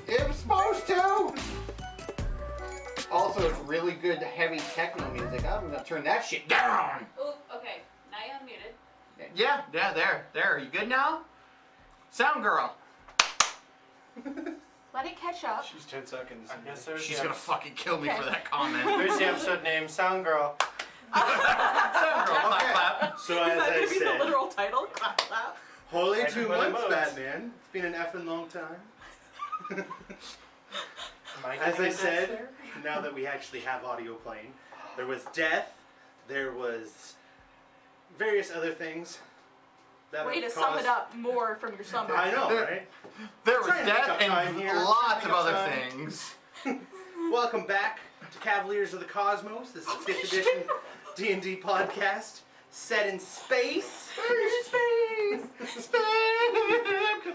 It was supposed to! Also, it's really good heavy techno music. I'm gonna turn that shit down! Oh, okay. Now you're unmuted. Yeah, there. Are you good now? Sound girl. Let it catch up. She's 10 seconds. I guess there's She's gonna fucking kill me for that comment. There's the episode name, Sound Girl. Sound girl, clap, clap. So Is as that I gonna be the said, literal title? Clap, clap. holy 2 Everybody months, moves. Batman. It's been an effing long time. Am I As getting I a said, there? now that we actually have audio playing, there was death, there was various other things. That Way to have sum caused- it up more from your summary. I know, right? There was Trying to make death up time and here. lots of Trying to other make up time. things. Welcome back to Cavaliers of the Cosmos. This is 5th edition D&D podcast set in space. Space!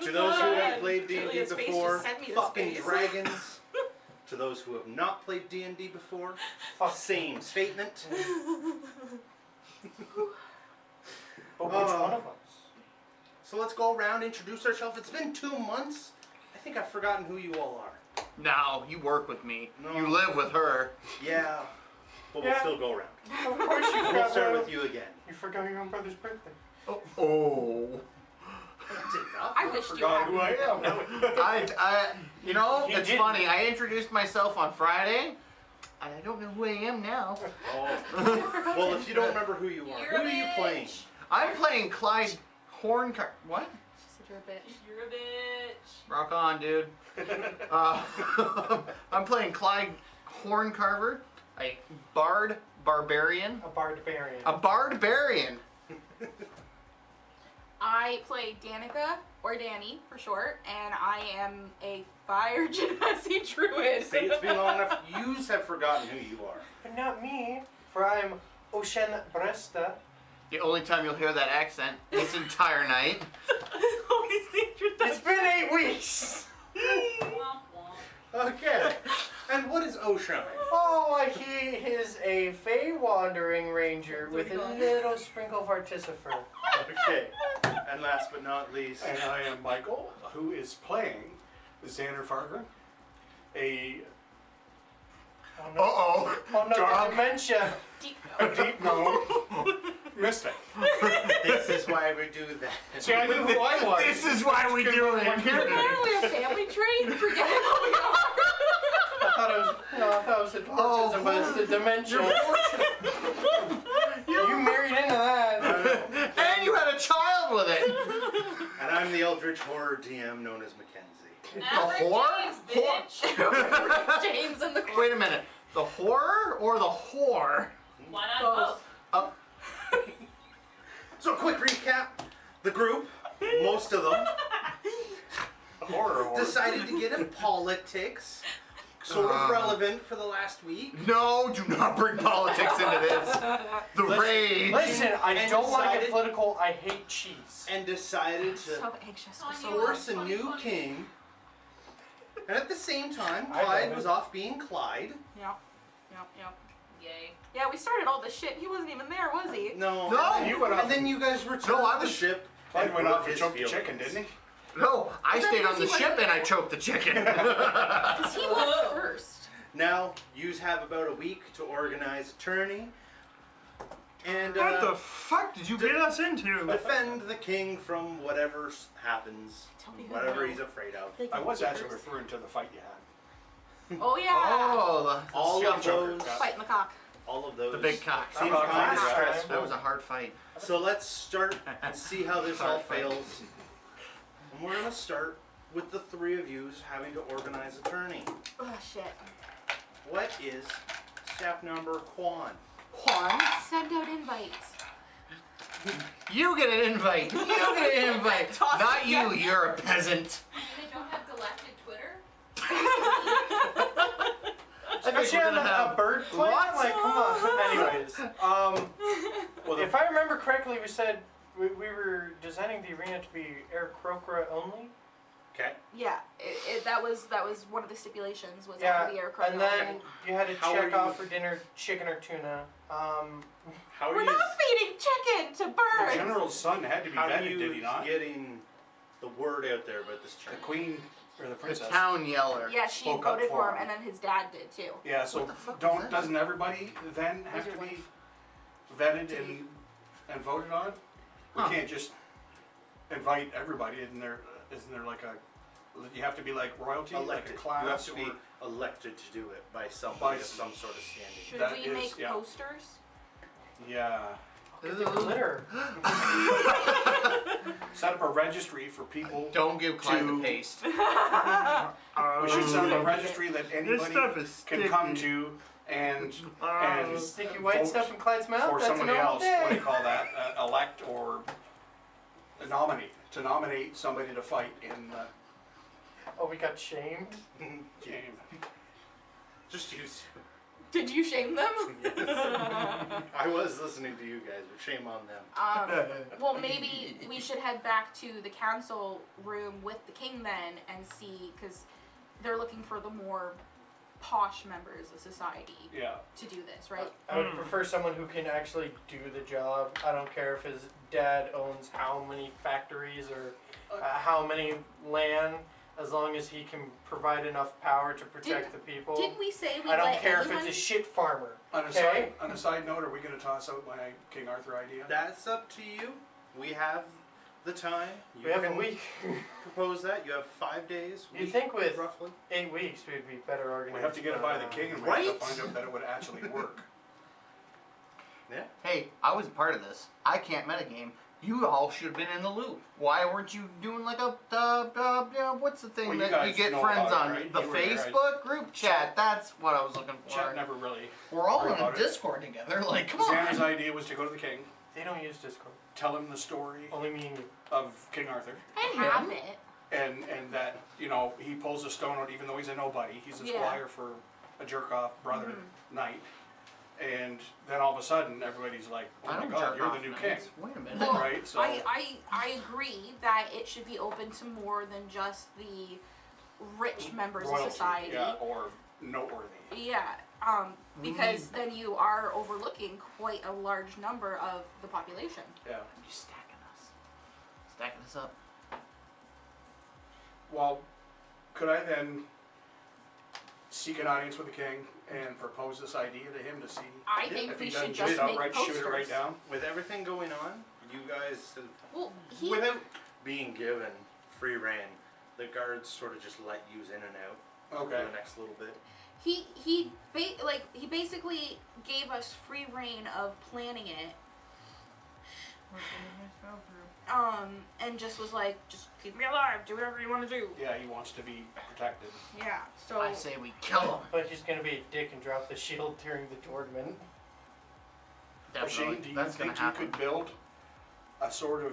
To those who have played Julia, D&D space before, just sent me to fucking space. dragons. To those who have not played D&D before, same statement. But which one of us? So let's go around, introduce ourselves. It's been 2 months. I think I've forgotten who you all are. No, you work with me. No. You live with her. Yeah, but we'll Yeah. still go around. Of course you We'll forgot. start with you again. You forgot your own brother's birthday. Oh. I wished you Forgot had. who I am. You know, You it's didn't. funny. I introduced myself on Friday, and I don't know who I am now. Oh. Well, if you don't remember who you are, You're who a are you bitch. playing? I'm playing Clyde Horncarver. What? She said you're a bitch. You're a bitch. Rock on, dude. I'm playing Clyde Horncarver, a Bardbarian. A Bardbarian. A Bardbarian. I play Danica, or Danny for short, and I am a fire Genasi Druid. See, it's been long enough. Yous have forgotten who you are. But not me, for I am Oisin Briste. The only time you'll hear that accent this entire night. It's been 8 weeks! Okay. And what is Ocean? Oh, he is a Fey Wandering Ranger with a little sprinkle of Artificer. Okay. And last but not least, And I am Michael, who is playing Zanner Fargrimm, a Oh no, Uh-oh. oh, no Dark. dementia. deep gnome mystic. this is why we do that. See, I knew who I was. This is why we do it. Apparently a family trait. Forget who we are. I thought it was the dwarfism, but it's the dementia. You married into that. And you had a child with it. And I'm the Eldritch Horror DM known as MacKenzie. The whore? James in the corner. Wait a minute. The horror or the whore? Why not both? So quick recap. The group, most of them, Horror. decided to get in politics. Sort of relevant for the last week. No, do not bring politics into this. The rage. Listen, I And don't want to get decided- political. I hate cheese. And decided to So anxious. For so force a long. new king. And at the same time, I love Clyde it. was off being Clyde. Yep. Yep. Yay. Yeah, we started all this shit. He wasn't even there, was he? No. No, you went off. And then you guys returned No, I the was- ship. Clyde and went hurt off and his choked the feelings. chicken, didn't he? No, I Was that stayed on because the he ship wasn't and I there? choked the chicken. Because he left first. Now, yous have about a week to organize a tourney. And What the fuck did you get us into? defend the king from whatever happens. Tell me who Whatever knows. he's afraid of. I was actually referring to the fight you had. Oh yeah. Oh, All the of those. Joker. Fighting the cock. All of those. The big cock. Seems That was kind of fast. stressful. That was a hard fight. So let's start and see how this all Hard fight. fails. And we're gonna start with the three of yous having to organize a tourney. Oh shit. What is step number one? Juan, Send out invites. you get an invite. You get an invite. Toss Not it, you. yeah. You're a peasant. They don't have galactic Twitter? I think Especially we're on gonna have a bird plane. What? Like, come on. Anyways, Well, if I remember correctly, we said we were designing the arena to be Air Crocra only. Okay. Yeah, that was one of the stipulations was Yeah, after the aircraft. and then you had to How check are you- off for dinner chicken or tuna. How are We're you? not feeding chicken to the birds. general's son had to be How are vetted, you did he not? getting the word out there about this The tourney? queen or the the princess. town yeller. Yeah, she Spoke up voted for for him, him. and then his dad did too. Yeah, so What the fuck was that? doesn't everybody then have your to be wife? vetted and voted on? We Huh. can't just invite everybody. Isn't there like a you have to be like royalty, Elected. like a You have class, to be or elected to do it by somebody By of s- some sort of standing. Should That we is- make yeah. posters? yeah. the glitter. Set up a registry for people. Don't give Clyde To- the paste. We should set up a registry that This anybody stuff is can sticky. come to and and Sticky white vote stuff in Clyde's mouth. for That's somebody a normal else. What do day. you call that? Elect or nominate somebody to fight in the Oh, we got shamed. game. Just use. Did you shame them? I was listening to you guys, but shame on them. Well, maybe we should head back to the council room with the king then and see, because they're looking for the more posh members of society Yeah. to do this, right? I would prefer someone who can actually do the job. I don't care if his dad owns how many factories or how many land, as long as he can provide enough power to protect the people. Didn't we say we I don't let care anyone? if it's a shit farmer. On a Okay. side note, are we going to toss out my King Arthur idea? That's up to you. We have the time. You We have a can week. Propose that. You have 5 days. You week, think with roughly? 8 weeks we'd be better organized? We have to get it by the king, and we have Right? to find out that it would actually work. Yeah. Hey, I was a part of this. I can't metagame. You all should have been in the loop. Why weren't you doing like a what's the thing Well, you that you guys get know friends about it, on? right? The You were there, right? Facebook group chat. That's what I was looking for. Chet never really. We're all heard in a about it. Discord together. Like, come Xander's on. idea was to go to the king, They don't use Discord. tell him the story Only me and you. of King Arthur, I have it. and that he pulls a stone out even though he's a nobody. He's a Yeah. squire for a jerk off brother knight, and then all of a sudden everybody's like, "Oh I my don't God, jerk you're off the new king!" nights. Wait a minute. Well, Right, so- I agree that it should be open to more than just the rich members Royalty, of society. yeah, or noteworthy. Yeah, because then you are overlooking quite a large number of the population. Yeah. You're stacking us. Stacking us up. Well, could I then seek an audience with the king and propose this idea to him to see I think if we he should doesn't just just make outright posters. shoot it right down? With everything going on, you guys have, Well, he without being given free reign, the guards sort of just let you in and out Okay. for the next little bit. he basically gave us free reign of planning it. And just was like, just keep me alive, do whatever you want to do. Yeah, he wants to be protected. Yeah. So I say we kill him. But he's gonna be a dick and drop the shield during the tournament. Shane, do you That's think gonna you happen. could build a sort of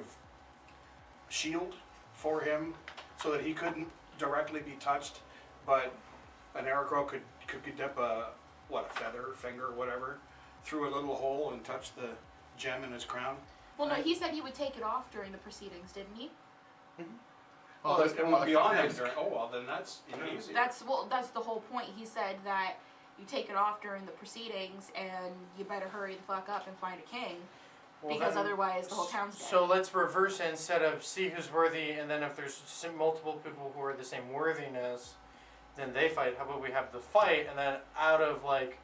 shield for him so that he couldn't directly be touched, but an arrow crow could dip a feather, finger, whatever, through a little hole and touch the gem in his crown. Well, no, he said he would take it off during the proceedings, didn't he? Well, it won't be on that during. Oh well, then that's easy. That's the whole point. He said that you take it off during the proceedings, and you better hurry the fuck up and find a king, because then- otherwise the whole town's dead. So let's reverse it instead of see who's worthy, and then if there's multiple people who are the same worthiness, then they fight. How about we have the fight, and then out of like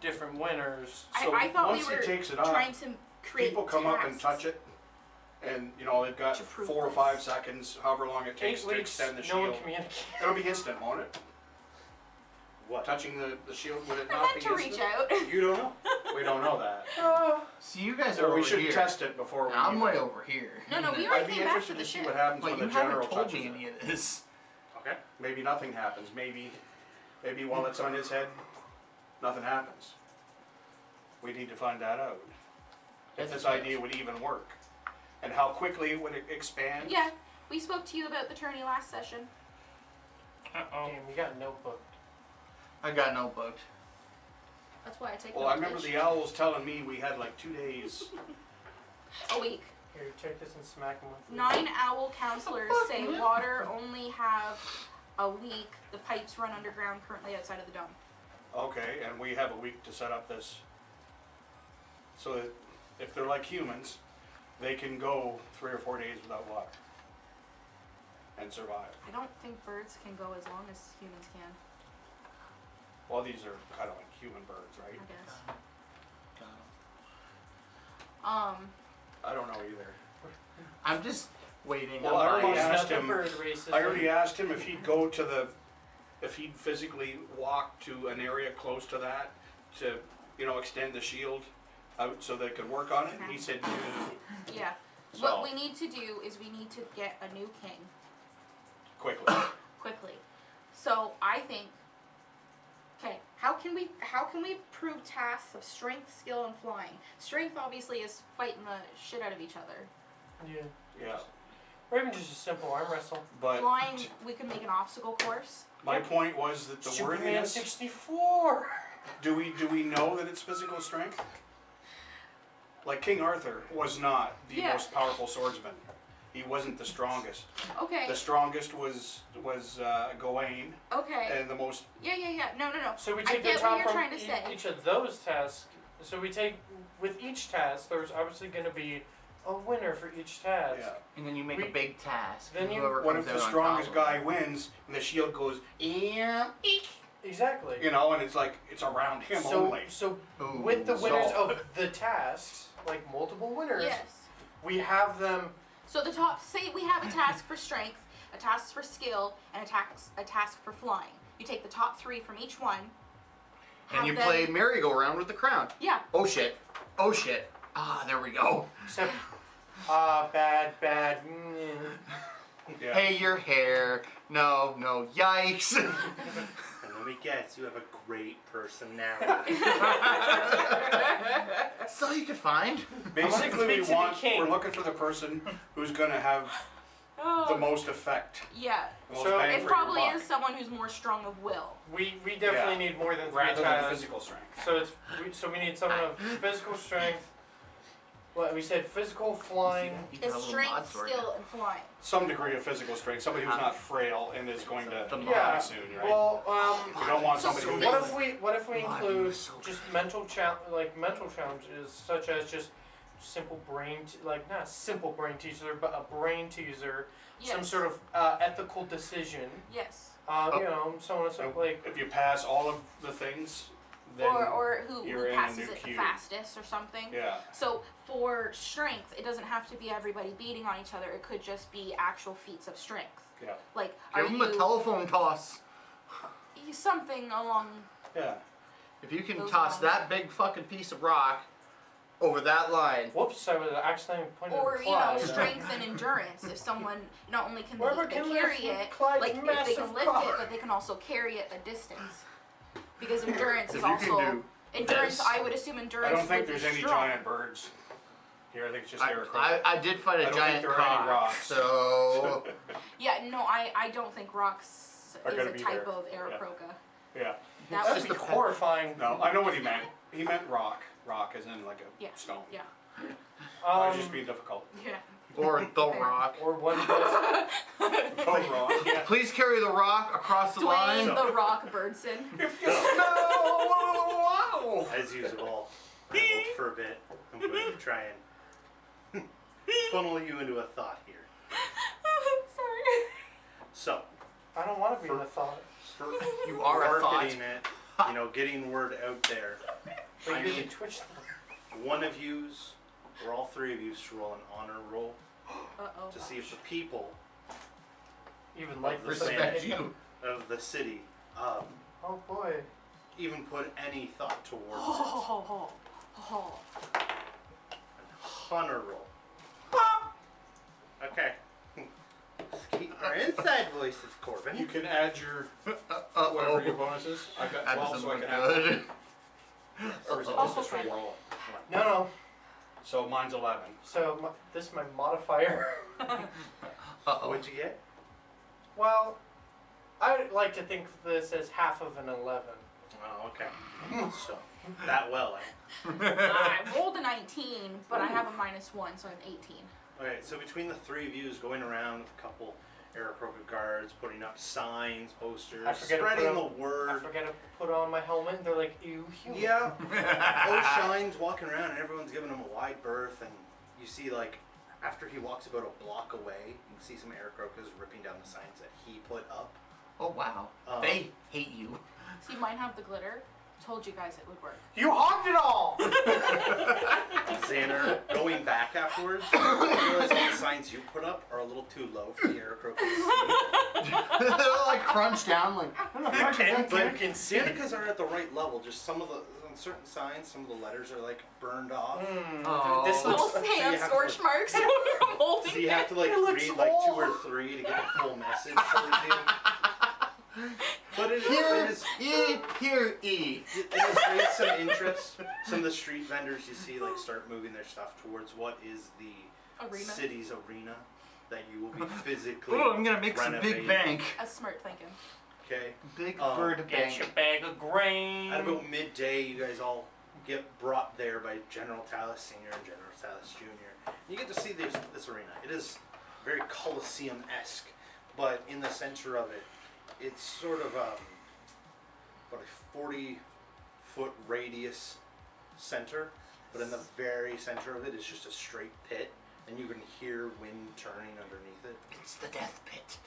different winners. So I thought we once were he takes it off, trying to create people come up and tasks. touch it, and they've got To prove 4 or this. 5 seconds, however long it takes 8 to weeks, extend the no shield. one communicates. It'll be instant, won't it? What? Touching the shield, would it I not meant be to instant? reach out. You don't know. We don't know that. See, you guys are So over we should here. test it before we. I'm leave way it. over here. No, we I'd already be came back to interested the to see ship. what happens But when you the haven't general told touches me it. any of this. Okay. Maybe nothing happens. Maybe while it's on his head, nothing happens. We need to find that out. If this idea would even work, and how quickly it would expand. Yeah, we spoke to you about the tourney last session. Uh-oh. Damn, you got a notebook. I got notebooked. That's why I take Well, I notes, remember bitch. the owls telling me we had like 2 days. A week. Here, check this and smack him with it. 9 owl counselors say water only have a week. The pipes run underground currently outside of the dome. Okay, and we have a week to set up this. So that if they're like humans, they can go 3 or 4 days without water and survive. I don't think birds can go as long as humans can, Well, these are kind of like human birds, I right? guess. Got 'em. I don't know either. I'm just waiting. Well, I'm I already buying- asked Nothing him- bird racism. I already asked him if he'd go to if he'd physically walk to an area close to that to, extend the shield out so they could work on it. And he said, no. Yeah. So- What we need to do is we need to get a new king quickly. quickly. So I think, okay, how can we prove tasks of strength, skill, and flying? Strength obviously is fighting the shit out of each other. Yeah. Yeah, Or even just a simple arm wrestle. but Flying, we can make an obstacle course. my point was that the Superman worthiness. 64. Do we know that it's physical strength? Like King Arthur was not the Yeah. most powerful swordsman. He wasn't the strongest. Okay. The strongest was Gawain, Okay. and the most. Yeah. No. So we I take the get what top you're from trying to say. each of those tasks. So we take, with each task, there's obviously going to be a winner for each task. Yeah. And then you make a big task. Then and you- whoever What comes if the out on strongest top of guy wins and the shield goes, eek, Exactly. and it's like it's around him only. So Ooh, with the winners so- of the tasks, like multiple winners, Yes. we have them. So the top, say we have a task for strength, a task for skill, and a task for flying. You take the top 3 from each one. And have you them- play merry-go-round with the crown. Yeah. Oh shit. Oh shit. Ah, there we go. Except, bad. Yeah. Hey, your hair. No, yikes. And let me guess, you have a great personality. That's all you could find. Basically, speak to the king. we're looking for the person who's gonna have the most effect. Yeah. The most So- bang It for probably your buck, is someone who's more strong of will. We definitely Yeah. need more than 3 rather than tasks. physical strength. So we need someone of physical strength. What we said, physical, flying. You got Is a little strength, mod sword. skill, and flying. Some degree of physical strength. Somebody who's not frail and is going to The die Yeah. soon, right? Well, We don't want somebody So who. what if we God, include you're so just mental challenges such as just simple brain not simple brain teaser but a brain teaser, some Yes. sort of ethical decision, Yes. so on and so like If you pass all of the things, then Or who you're in a passes new it the queue. fastest or something. yeah. So for strength, it doesn't have to be everybody beating on each other. It could just be actual feats of strength. Yeah. Like, are Give him you a telephone toss. something along? Yeah. If you can Those toss lines. that big fucking piece of rock over that line. whoops, I was accidentally pointing Or at you know, Clyde. strength and endurance. If someone not only can Whoever they can carry lift it, Clyde's like if they massive can lift car. it, but they can also carry it a distance. Because endurance If is you also can do endurance. this. I would assume endurance. I don't think would there's be any strong. giant birds here. I think it's just I aircraft. did fight I a don't giant think there are any cock, rocks. so Yeah, no, I don't think rocks Are is gonna a be type there. of Aarakocra. Yeah. That That'd would be be cool. horrifying. No, I know what he meant. He meant rock. Rock as in like a Yeah. stone. Yeah. I was just being difficult. Yeah. Or the rock. Or one of those. Oh, rock. Yeah. Please carry the rock across the line. Dwayne the Rock Birdson. If you smell, wow. As usual, I hold for a bit. I'm going to try and funnel you into a thought here. Sorry. So, I don't want to be in the thought. for You are a thought. marketing it, getting word out there, But I you need can twitch them. one of yous, or all three of yous, to roll an honor roll Uh-oh. to see if the people Even like the this. Respect sand you. of the city Oh boy. even put any thought towards it. Oh. Honor roll. Okay. Keep our inside voices, Korben. You can add your Uh-oh. whatever your bonus is. I've got That 12, doesn't so I look can add that. good. Or is it Oh, just a straight okay. roll? No. So mine's 11. So this is my modifier. Uh-oh. What'd you get? Well, I like to think of this as half of an 11. Oh, okay. So, that well, eh? I rolled a 19, but I have a -1, so I'm 18. Okay, so between the three of you is going around with a couple Aarakocra guards, putting up signs, posters, I forget to spreading put the on- I word. forget to put on my helmet. They're like, ew, human. Yeah. Oisin's walking around and everyone's giving him a wide berth, and you see, like, after he walks about a block away, you can see some Aarakocras ripping down the signs that he put up. Oh, wow. They hate you. See, mine have the glitter. Told you guys it would work. You hogged it all! Zanner, going back afterwards, you realize all the signs you put up are a little too low for the Aarakocras to see. They're like crunched down like. But can see. Danicas are at the right level. Just some of the on certain signs, some of the letters are like burned off. Oh. This Little looks. so you sand have scorch to- marks from holding So you have to like It looks read like 2 or old. 3 to get the full message. Sort of deal. But it Here, is E, here, E. it has raised some interest. Some of the street vendors you see like start moving their stuff towards what is the Arena. city's arena that you will be physically Oh, I'm gonna make some big renovating. bank. A smart thinking. Okay. Big bird Get your bag of grain. At about midday, you guys all get brought there by General Tallis Sr. and General Tallis Jr. You get to see this arena. It is very Colosseum-esque, but in the center of it, it's sort of about a 40-foot radius center, but in the very center of it is just a straight pit, and you can hear wind turning underneath it. It's the death pit.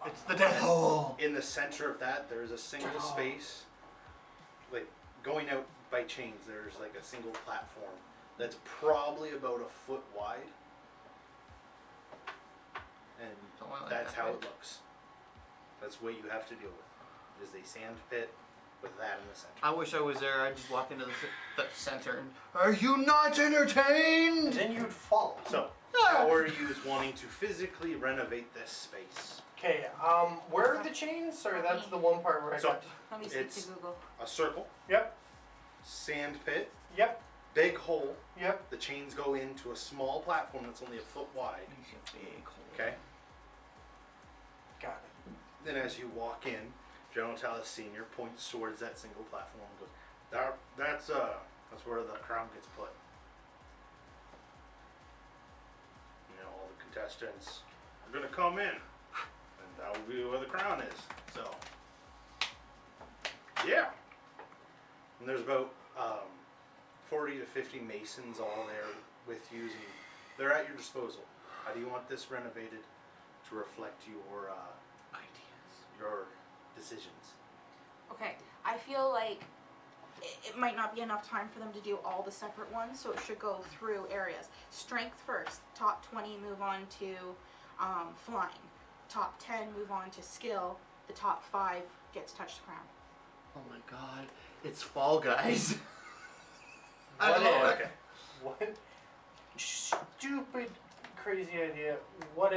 It's the death hole. In the center of that, there's a single space, like going out by chains, there's like a single platform that's probably about a foot wide, and Something like that's that, how right? it looks. That's what you have to deal with. It is a sand pit with that in the center. I wish I was there. I'd just walk into the center and. Are you not entertained? Then you'd fall. So, how are you wanting to physically renovate this space? Okay, where are the chains? Or that's the one part where I So- got. Let me speak It's- to Google. A circle, Yep, sand pit, yep, big hole. yep. The chains go into a small platform that's only a foot wide. Big hole. Okay. Got it. Then as you walk in, General Tallis Sr. points towards that single platform and goes, that's where the crown gets put. You know, all the contestants are gonna come in, and that will be where the crown is. So, yeah. And there's about 40 to 50 masons all there with you, and they're at your disposal. How do you want this renovated to reflect your your decisions? Okay, I feel like it might not be enough time for them to do all the separate ones, so it should go through areas. Strength first. Top 20 move on to flying. Top 10 move on to skill. The top 5 gets touch the crown. Oh my god. It's Fall Guys. I What love if- it. Okay. What stupid, crazy idea? What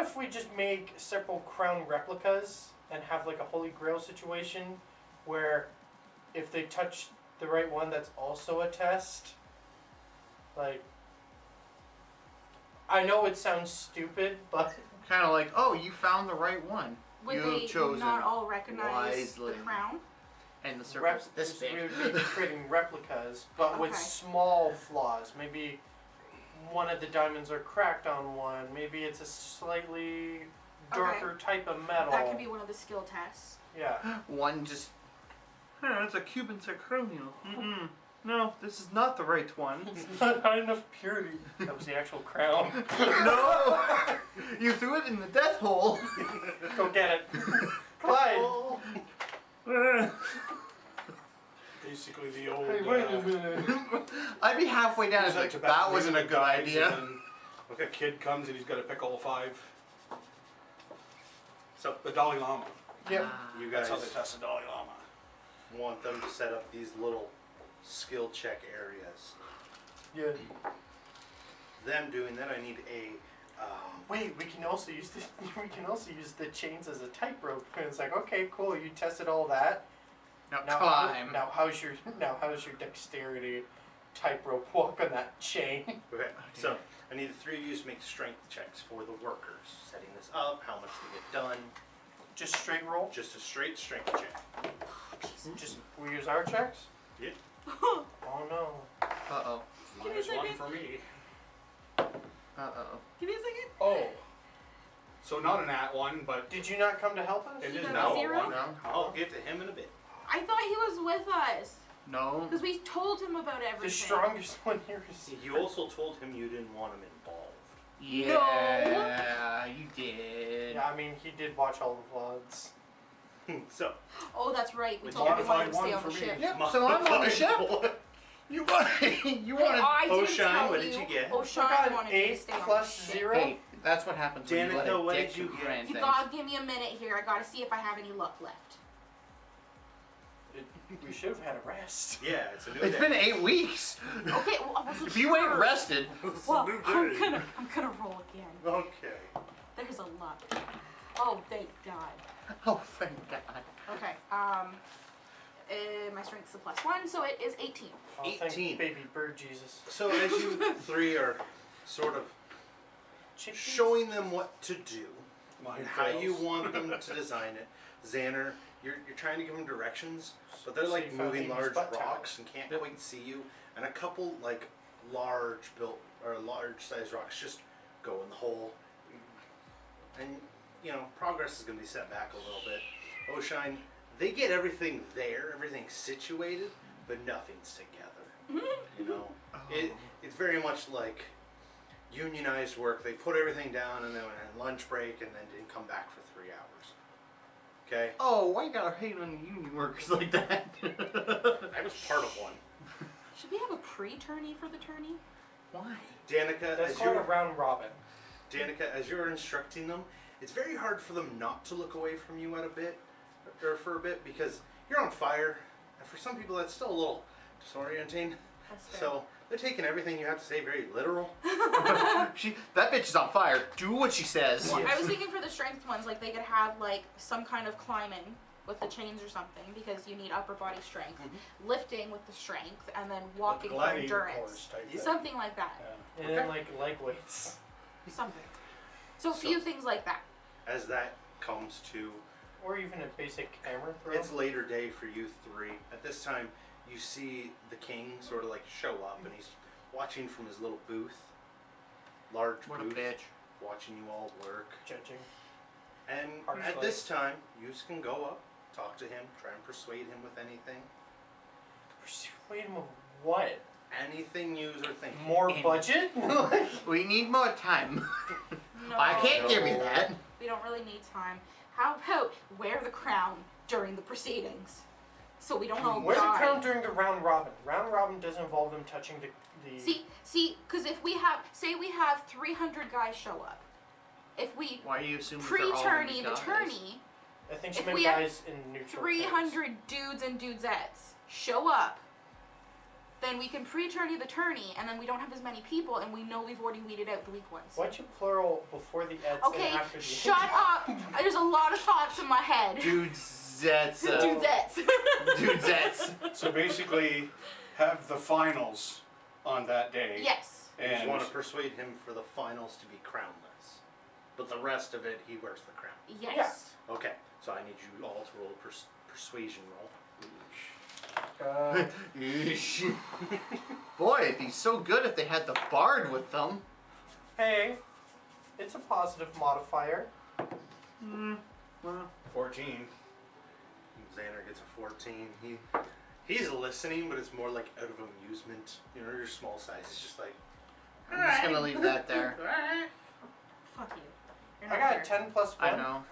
if we just make several crown replicas and have like a Holy Grail situation where if they touch the right one, that's also a test? Like, I know it sounds stupid, but Kind of like, oh, you found the right one. Would You've they chosen not all recognize wisely. the crown? And the circle's this we big. would be creating replicas, but with Okay. small flaws. Maybe one of the diamonds are cracked on one. Maybe it's a slightly darker type of metal. That could be one of the skill tests. Yeah. One just. It's a Cuban zirconia. Mm-mm. No, this is not the right one. It's not high enough purity. That was the actual crown. No! You threw it in the death hole. Go get it. Clyde. Basically the old. Hey, wait a minute. I'd be halfway down. It's It's like, like that wasn't a good idea. Like a kid comes and he's got to pick all 5. So The Dalai Lama. Yep. you guys That's how they test the Dalai Lama. want them to set up these little skill check areas. Yeah. Them doing that, I need a. Wait, we can also use the chains as a tightrope. And it's like, okay, cool. You tested all that. Now climb. Now how's your dexterity tightrope walk on that chain? Okay, so I need the 3 of you to make strength checks for the workers. Setting this up, how much they get done. Just straight roll. Just a straight strength check. Just we use our checks. Yeah. Oh no. Uh-oh. Give me a Minus 1 second. for me. Uh-oh. Give me a second. Oh. So not an at 1, but Did you not come to help us? it You is got now a a 0? 1. No. I'll get to him in a bit. I thought he was with us No. because we told him about everything. The strongest one here is. You also told him you didn't want him involved. Yeah, you did. Yeah, I mean, he did watch all the vlogs. So, Oh, that's right. We With told him we wanted him to modified stay 1 on the for ship. me. Yep, so I'm on the ship. You want you Hey, wanted I didn't Oisin, tell what did you get? I Oisin got an wanted me to 8 stay on plus the ship. 0. Hey, that's what happens when you let Danica, a what dick did you do get? grand You things. gotta give me a minute here. I gotta see if I have any luck left. We should have had a rest. yeah, it's a new It's day. been 8 weeks. Okay, well, I wasn't If you ain't sure. rested, It's Well, a new I'm day. gonna roll again. Okay. There's a luck. Oh, thank God. oh thank God. Okay. My strength's a +1, so it is 18. Oh, 18. thank baby bird Jesus. So as you 3 are sort of Chickpeas? showing them what to do Mine and how you fails. want them to design it, Zanner, you're trying to give them directions, but they're like See if I moving can large use butt rocks and can't quite see you, and a couple like large sized rocks just go in the hole, and you know progress is going to be set back a little bit. Oisin, they get everything there, everything's situated, but nothing's together. You know, it's very much like unionized work. They put everything down and then went on lunch break and then didn't come back for 3 hours. Okay, Oh, why you gotta hate on union workers like that? I was part of one. Should we have a pre-tourney for the tourney? Why? Danica, That's as called a you're round robin. as you're instructing them, it's very hard for them not to look away from you for a bit because you're on fire, and for some people that's still a little disorienting. That's fair. So they're taking everything you have to say very literal. That bitch is on fire. Do what she says. Well, I was thinking for the strength ones, like they could have like some kind of climbing with the chains or something because you need upper body strength, lifting with the strength, and then walking for gladiator endurance. course type thing. Something like that. Yeah. And then like leg weights. Something. So a few things like that. As that comes to, Or even a basic hammer throw. it's later day for you 3. At this time, you see the king sort of like show up, and he's watching from his little booth, large What a booth, bitch. watching you all work. Judging. And Harsh at light. this time, you can go up, talk to him, try and persuade him with anything. Persuade him of what? Anything you are thinking. More In- budget? We need more time. No, I can't give you No. that. we don't really need time. How about wear the crown during the proceedings, so we don't all Where's the die. crown during the round robin? Round robin does involve them touching the See, because if we have, say we have 300 guys show up, if we Why are you assuming they're all pre-tourney these the guys? tourney, I think she if meant we have guys in neutral 300 dudes and dudesettes show up, then we can pre-tourney the tourney, and then we don't have as many people, and we know we've already weeded out the weak ones. Why'd you plural before the eds Okay, and after the shut up! There's a lot of thoughts in my head. Dudesettes. Dudesettes. Dudesettes. So basically, have the finals on that day. Yes. You just And want to persuade him for the finals to be crownless. But the rest of it, he wears the crown. Yes. Okay, so I need you all to roll a persuasion roll. Eesh. Boy, it'd be so good if they had the bard with them. Hey, it's a positive modifier. Well, 14. Zanner gets a 14. He's listening, but it's more like out of amusement. You know, your small size is just like. I'm just gonna leave that there. Fuck you. You're I not got there. 10 plus 1. I know.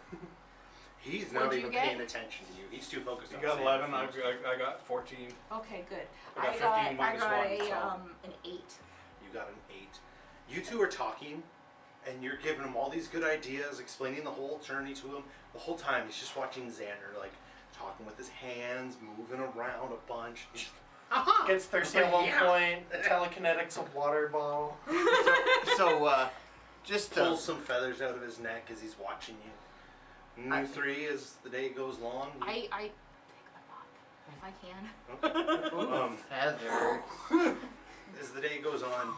He's not What'd you even get? paying attention to you. He's too focused You on got Zanner 11, first. I got 14. Okay, good. I got 15 minus I got 1, a so. an 8. You got an 8. You two are talking, and you're giving him all these good ideas, explaining the whole journey to him. The whole time he's just watching Zanner, like, talking with his hands, moving around a bunch. He's, Gets thirsty at one point. Telekinetics of water bottle. So, just pulls some feathers out of his neck as he's watching you. And you three, as the day goes along. I pick them up if I can. feather. As the day goes on,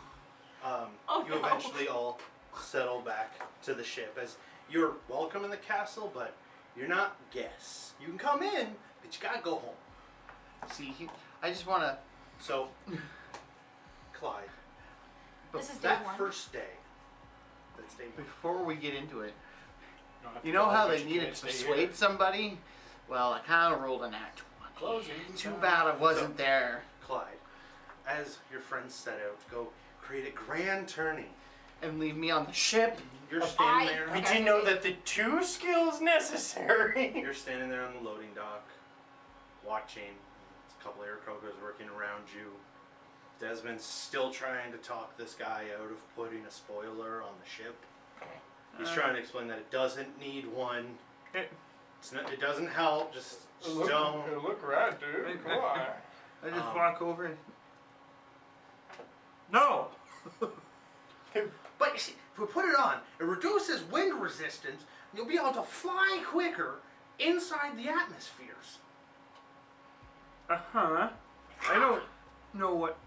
Oh, you no. eventually all settle back to the ship. As you're welcome in the castle, but you're not guests. You can come in, but you gotta go home. See, I just wanna. So, Clyde, This is day that one. first day, that's day one. Before we get into it, Don't have to you know go, how but they you needed can't to stay persuade here. somebody? Well, I kind of rolled a nat 20. Closing. Too bad I wasn't there. Clyde, as your friends set out to go create a grand tourney, And leave me on the ship. you're standing I- there. We Okay. didn't know that the 2 skills necessary. You're standing there on the loading dock, watching. A couple of Aircrokers working around you. Desmond's still trying to talk this guy out of putting a spoiler on the ship. He's trying to explain that it doesn't need one. It doesn't help. Just don't. Look right, dude. Come on. I just walk over and. No! But you see, if we put it on, it reduces wind resistance. And you'll be able to fly quicker inside the atmospheres. Uh-huh. I don't know what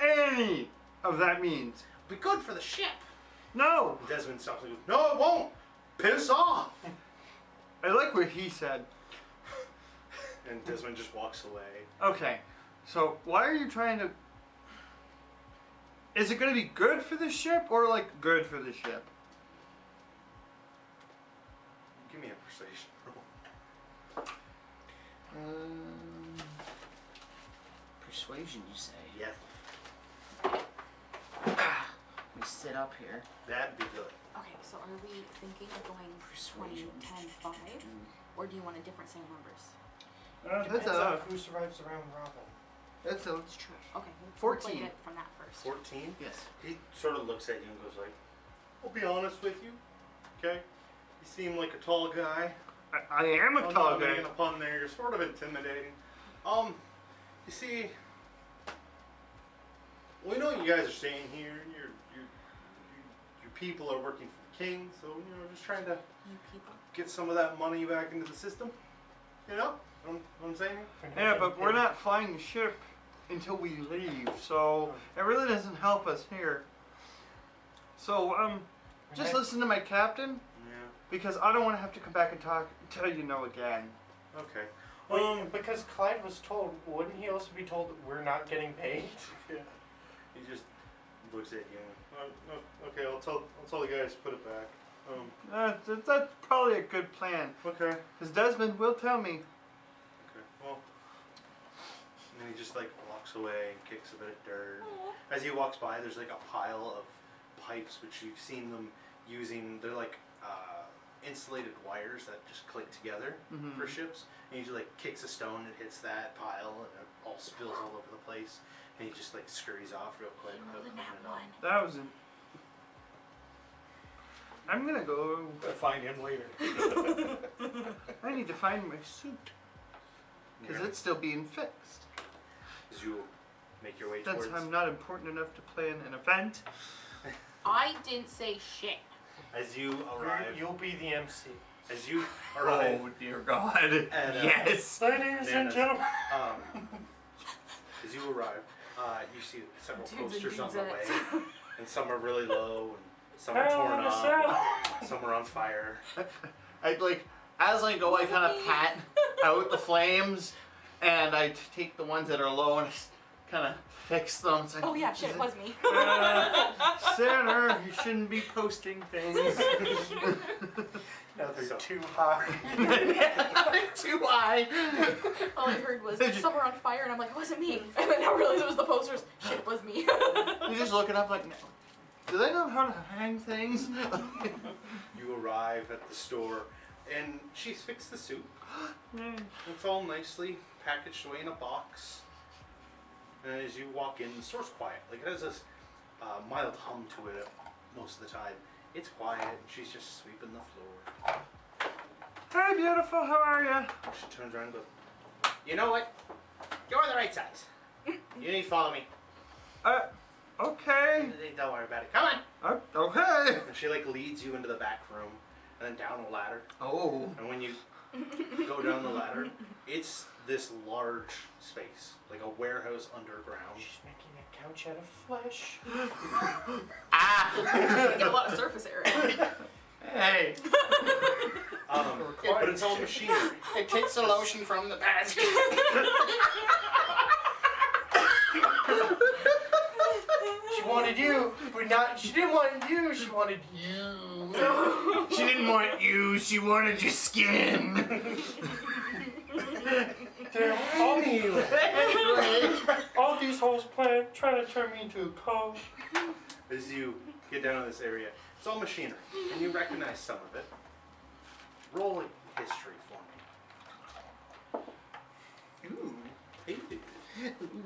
any of that means. Be good for the ship. No! And Desmond stops and goes, "No, it won't. Piss off." I like what he said. And Desmond just walks away. Okay, so why are you trying to... Is it going to be good for the ship or, like, good for the ship? Give me a persuasion roll. Persuasion, you say? Yes, We sit up here. that'd be good. Okay, so are we thinking of going 20, Persuasion. 10, 5? Or do you want a different same numbers? That's Depends on a... who survives the round robin. That's a... It's true. Okay, we'll 14. play it from that first. 14. Yes. He sort of looks at you and goes like, "I'll be honest with you, okay? You seem like a tall guy. I am a I'm tall not guy. making a pun there. You're sort of intimidating. You see, we know you guys are staying here. Your people are working for the king, so just trying to You people. get some of that money back into the system. You know what I'm saying? Yeah, but we're not flying the ship until we leave, so it really doesn't help us here. So, just Okay. listen to my captain, Yeah. because I don't want to have to come back and tell you no again. Okay. Wait, because Clyde was told, wouldn't he also be told that we're not getting paid? Yeah. He just looks at you. And, okay, I'll tell the guys to put it back. That's probably a good plan, Okay. because Desmond will tell me. Okay. Well. And then he just like walks away and kicks a bit of dirt. As he walks by, there's like a pile of pipes which you've seen them using. They're like insulated wires that just click together Mhm. for ships. And he just like kicks a stone and hits that pile, and it all spills all over the place. And he just like scurries off real quick. Roll the without nat cleaning it up. one. That was it. I'm gonna go. Gotta find him later. I need to find my suit, because Yeah. it's still being fixed. As you make your way Since towards, I'm not important enough to play in an event. I didn't say shit. as you arrive, You'll be the MC. as you arrive, dear God. And, yes. Ladies and Bananas. gentlemen. as you arrive, you see several Dudes and posters on the way. dudettes. and some are really low, and some are torn up, some are on fire. I like, as I go, I kind of pat out the flames, and I take the ones that are low and kind of fix them. It's like, Oh yeah, shit, it was me. Zanner, you shouldn't be posting things. No, they're So- too high. Too high. All I heard was some were on fire, and I'm like, it wasn't me. And then I realized it was the posters. Shit, it was me. You just look it up like, do they know how to hang things? You arrive at the store, and she's fixed the soup. It's all nicely packaged away in a box. And as you walk in, the store's quiet. Like, it has this mild hum to it most of the time. It's quiet, and she's just sweeping the floor. Hey, beautiful, how are you? She turns around and goes, you know what? You're the right size. You need to follow me. Okay. Don't worry about it. Come on. Okay. And she, like, leads you into the back room, and then down a ladder. Oh. And when you go down the ladder, it's this large space, like a warehouse underground. She's making a couch out of flesh. Get a lot of surface area. Hey. But it's all machinery. It takes the lotion from the basket. She wanted you, but not. She didn't want you. She wanted you. She didn't want you, she wanted your skin. Damn, all you. All these hoes trying to turn me into a cow. As you get down to this area, it's all machinery, and you recognize some of it. Roll a history for me. Ooh. Hey,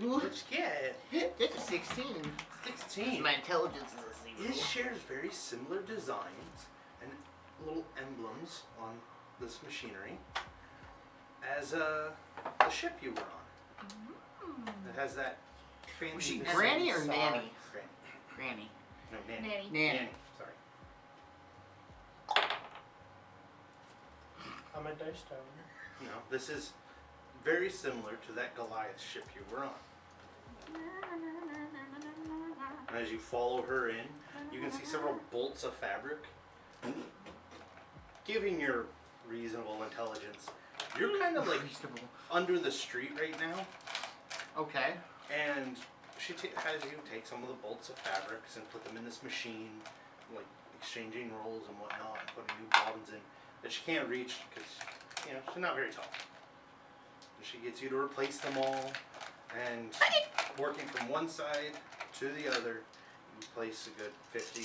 what you get? That's a 16. 16. My intelligence is a 0. It shares very similar designs and little emblems on this machinery as the ship you were on. It has that fancy Was she design. Granny or Granny. Nanny? Granny. No, Nanny. Nanny. Nanny. Sorry. I'm a dice tower. No, this is very similar to that Goliath ship you were on. And as you follow her in, you can see several bolts of fabric. Given your reasonable intelligence, you're kind of like Reasonable. under the street right now, Okay. and she has you take some of the bolts of fabrics and put them in this machine, like exchanging rolls and whatnot, and putting new bobbins in that she can't reach because, you know, she's not very tall. And she gets you to replace them all, and working from one side to the other, you place a good 50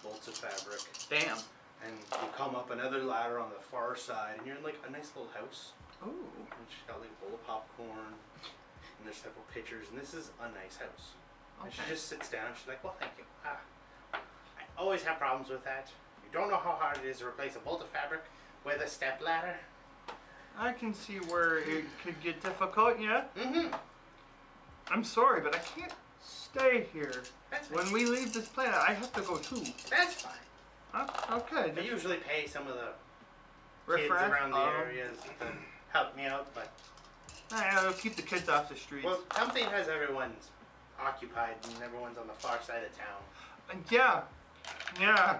bolts of fabric. Damn. And you come up another ladder on the far side, and you're in like a nice little house. Ooh. And she's got like a bowl of popcorn, and there's several pictures, and this is a nice house. And she Okay. just sits down, she's like, well, thank you. I always have problems with that. You don't know how hard it is to replace a bolt of fabric with a step ladder. I can see where it could get difficult, yeah? Mm-hmm. I'm sorry, but I can't stay here. That's fine. When we leave this planet, I have to go too. That's fine. Okay. I usually pay some of the kids Riffraff? around the areas to help me out, but I'll keep the kids off the streets. well, something has everyone's occupied and everyone's on the far side of town. Yeah. Yeah.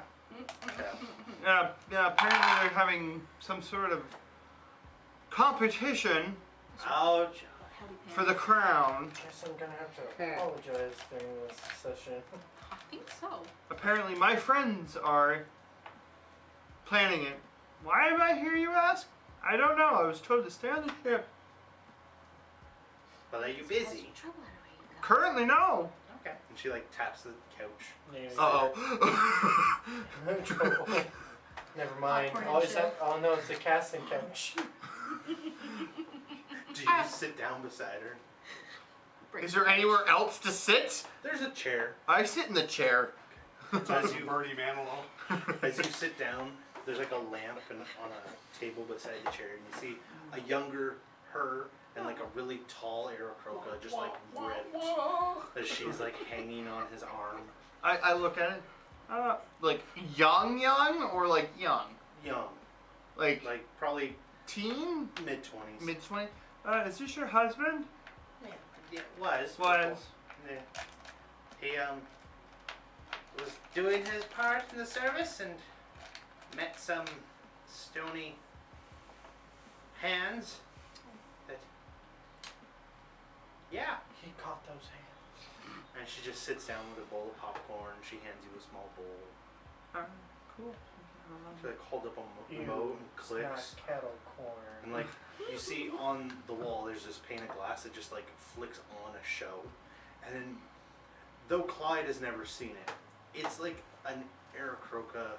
So, Yeah, apparently they're having some sort of competition ouch. for the crown. Guess I'm gonna have to apologize during this session. I think so. Apparently my friends are planning it. Why am I here, you ask? I don't know. I was told to stay on the ship. Well, are you busy? Currently, no. Okay. And she like taps the couch. Yeah, Uh-oh. Trouble. Never mind. Popcorn Oh, and shit. no, it's a casting couch. Do you just sit down beside her? Is there anywhere else to sit? There's a chair. I sit in the chair. As you Birdie Manilow. as you sit down, there's like a lamp and on a table beside the chair, and you see a younger her and like a really tall Aarakocra just like ripped as she's like hanging on his arm. I look at it. Like young or like young? Young, Like like probably teen? mid-20s. Mid-20s? Is this your husband? Yeah, was. Was. Yeah. He was doing his part in the service and met some stony hands. That, yeah. He caught those hands. And she just sits down with a bowl of popcorn. She hands you a small bowl. Cool. She like holds up a Ew, remote and it's clicks. not kettle corn. And like you see on the wall, there's this pane of glass that just like flicks on a show. And then, though Clyde has never seen it, it's like an Aarakocra,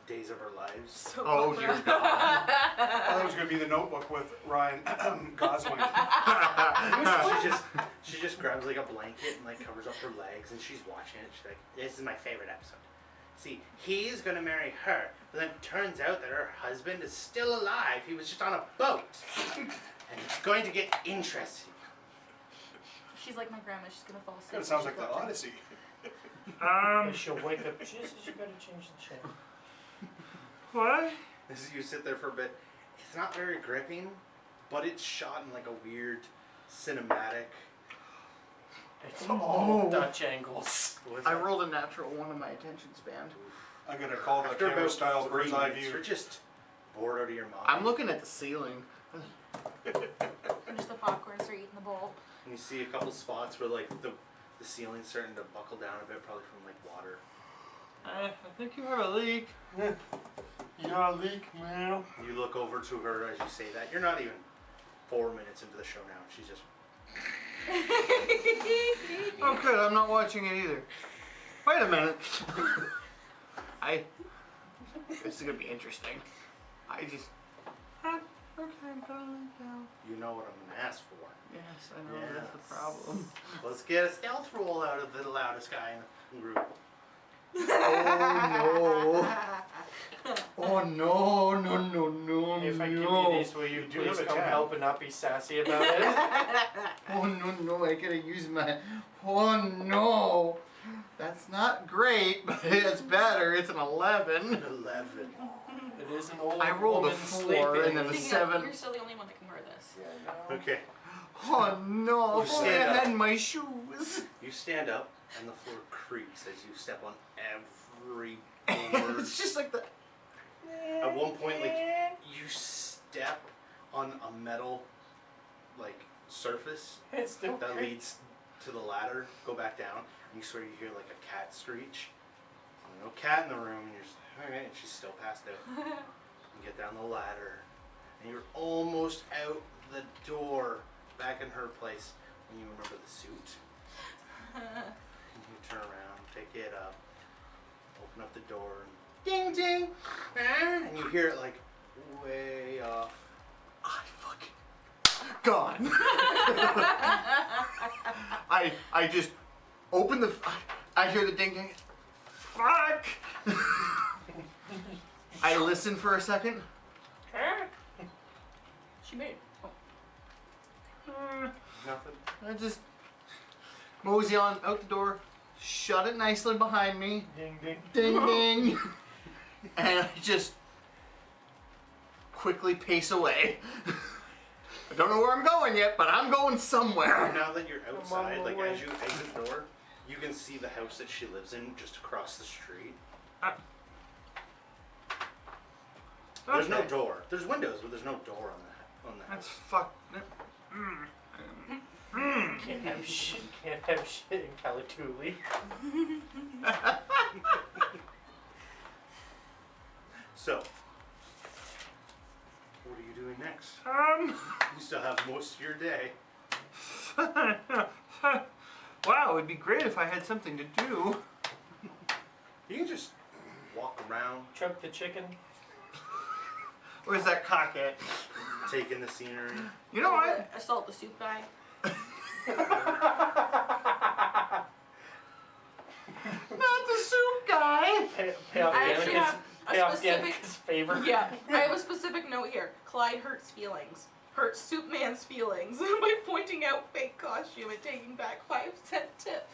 Days of Our Lives. So Oh, dear God. I thought it was going to be The Notebook with Ryan Gosling. she just grabs like a blanket and like covers up her legs and she's watching it. She's like, "This is my favorite episode. See, he's gonna marry her, but then it turns out that her husband is still alive. He was just on a boat, and it's going to get interesting." She's like my grandma. She's gonna fall asleep. Kind of sounds like the Odyssey. But she'll wake up. Jesus, you gotta change the channel. What? As you sit there for a bit, it's not very gripping, but it's shot in like a weird cinematic. It's all Dutch angles. What's I that? rolled a natural one in my attention span. I'm going to call the After camera about style 3 bird's eye minutes, view. you're just bored out of your mind. I'm looking at the ceiling. Finish the popcorn, start eating the bowl. And you see a couple spots where like the ceiling's starting to buckle down a bit, probably from like water. I think you have a leak. You got a leak, man. You look over to her as you say that. You're not even 4 minutes into the show now. She's just. Oh, good. I'm not watching it either. Wait a minute. This is gonna be interesting. I just. Okay, I'm gonna lay down. You know what I'm gonna ask for. Yes, I know that's the Yes. problem. Let's get a stealth roll out of the loudest guy in the group. Oh no! Oh no! No! No! No! If I give no. you these, will you do please have a come tab. help and not be sassy about it? Oh no! I gotta use my. Oh no! That's not great, but it's better. It's an 11. 11. It is an old I rolled a woman 4 sleeping. and then a Thing is, 7. You're still the only one that can wear this. Yeah, I know. Okay. Oh no! You If only stand I up. had my shoes. You stand up and the floor creaks as you step on every board. It's just like the. At one point, like you step on a metal, like surface It's still that creepy. leads to the ladder. Go back down, and you swear you hear like a cat screech. No cat in the room, and you're just all right. And she's still passed out. You get down the ladder, and you're almost out the door, back in her place, when you remember the suit. And you turn around, pick it up, open up the door, and ding ding, and you hear it like way off. I fucking gone. I just open the. I hear the ding ding. Fuck. I listen for a second. She made. Nothing. I just mosey on out the door, shut it nicely behind me. Ding ding. Ding ding. And I just quickly pace away. I don't know where I'm going yet, but I'm going somewhere. Now that you're outside, the like way. as you exit the door, you can see the house that she lives in just across the street. There's no Okay. door. There's windows, but there's no door on the That's house. fuck. Can't have shit. Can't have shit in Calatuli. So, what are you doing next? You still have most of your day. Wow, it'd be great if I had something to do. You can just walk around, Choke the chicken. Where's that cock at? take in the scenery. You know what? Assault the soup guy. Not the soup guy. Pay off I actually Danica's, have a pay off specific- Danica's favor. Yeah, I have a specific note here. Clyde hurts feelings. Hurts Soup Man's feelings by pointing out fake costume and taking back 5-cent tip.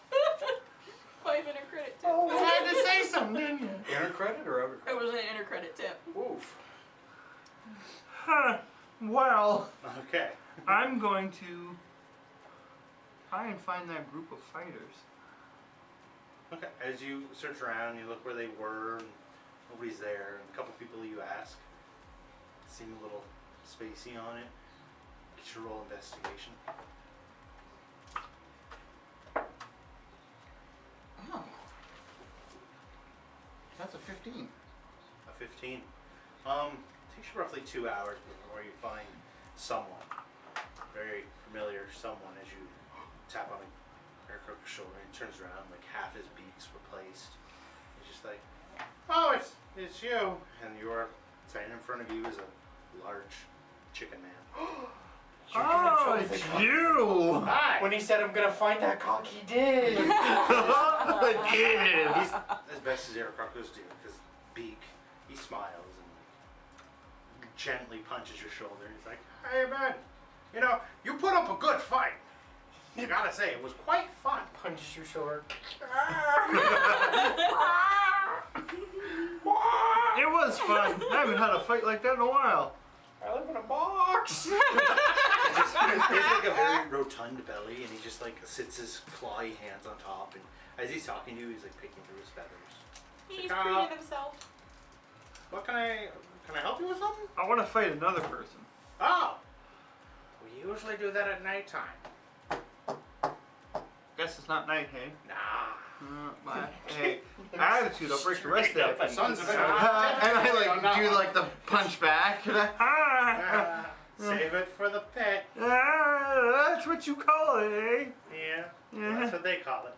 5 intercredit tip. You had to say something, didn't you? Inner credit or outer It credit? was an intercredit tip. Oof. Huh. Well, Okay. I'm going to try and find that group of fighters. Okay. As you search around, you look where they were, and nobody's there. And a couple people you ask seem a little spacey on it. Get your roll investigation. Oh. That's a 15. A 15. Takes you roughly 2 hours before you find someone. Very familiar someone as you tap on Aircrook's shoulder and he turns around, like half his beak's replaced. He's just like, oh, it's you. And you're standing in front of you is a large chicken man. Oh, it's you! Hi! When he said I'm gonna find that cock, he did. I did! He's as best as Aircrook's do, because beak, he smiles and gently punches your shoulder. He's like, hey man, you know, you put up a good fight. You gotta say, it was quite fun. Punches your shoulder. It was fun. I haven't had a fight like that in a while. I live in a box. He has like a very rotund belly, and he just like sits his clawy hands on top, and as he's talking to you, he's like picking through his feathers. He's Like, treated himself. What can I help you with something? I want to fight another person. Oh, we usually do that at nighttime. Guess it's not night, hey? Nah. Hey, attitude, I'll break the rest of that. Sun's And I like do like the punch back. Save it for the pit. That's what you call it, eh? Yeah, Yeah. that's what they call it.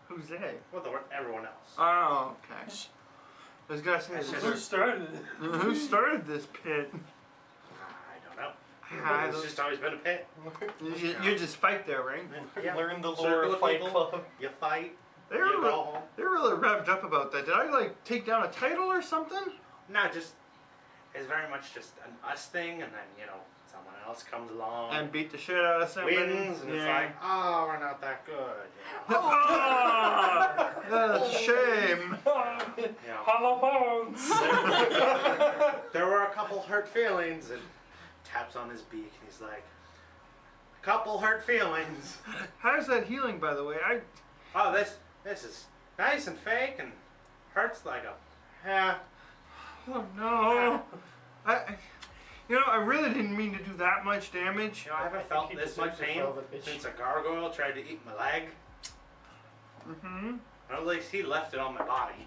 Who's they? Well, everyone else. Oh, okay. I was gonna say, It's just- Who started it? who started this pit? I don't know. I It's don't- just always been a pit. You just fight there, right? Yeah. Learn the lore Circle of of Fight people. Club. You fight. They're You go really, home. they're really revved up about that. Did I like take down a title or something? No, just it's very much just an us thing, and then you know someone else comes along And beat the shit out of somebody. wins, and it's like, oh, we're not that good. You know? Oh, that's a shame. You know, Hollow bones. there were a couple hurt feelings, and taps on his beak, and he's like, a couple hurt feelings. How's that healing, by the way? Oh, this is nice and fake, and hurts like a yeah. Oh no. I really didn't mean to do that much damage. You know, I haven't felt this much pain since a gargoyle tried to eat my leg. Mm-hmm. Or at least he left it on my body.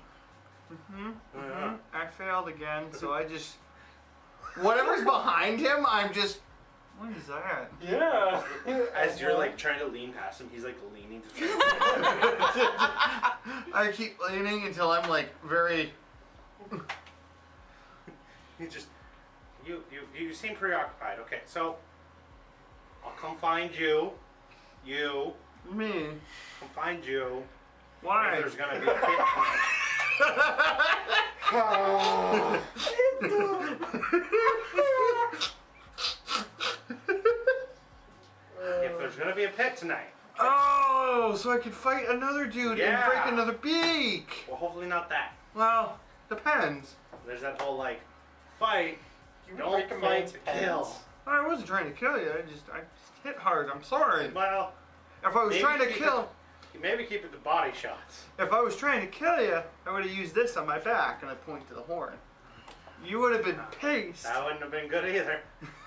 Mm-hmm. Yeah. I failed again, so I just. Whatever's behind him, I'm just. What is that? Yeah. As you're like trying to lean past him, he's like leaning to try I keep leaning until I'm like very. He just you seem preoccupied. Okay, so I'll come find you. You Me? come find you. Why? If there's gonna be a pit if there's gonna be a pit tonight. Oh, so I could fight another dude and break Yeah. another beak. Well, hopefully not that. Well, depends. There's that whole like fight. You Don't break a fight man's to pens. kill. I wasn't trying to kill you. I just hit hard. I'm sorry. Well, If I was maybe trying to keep kill, maybe keep it to body shots. if I was trying to kill you, I would have used this on my back, and I point to the horn. You would have been paced. That wouldn't have been good either.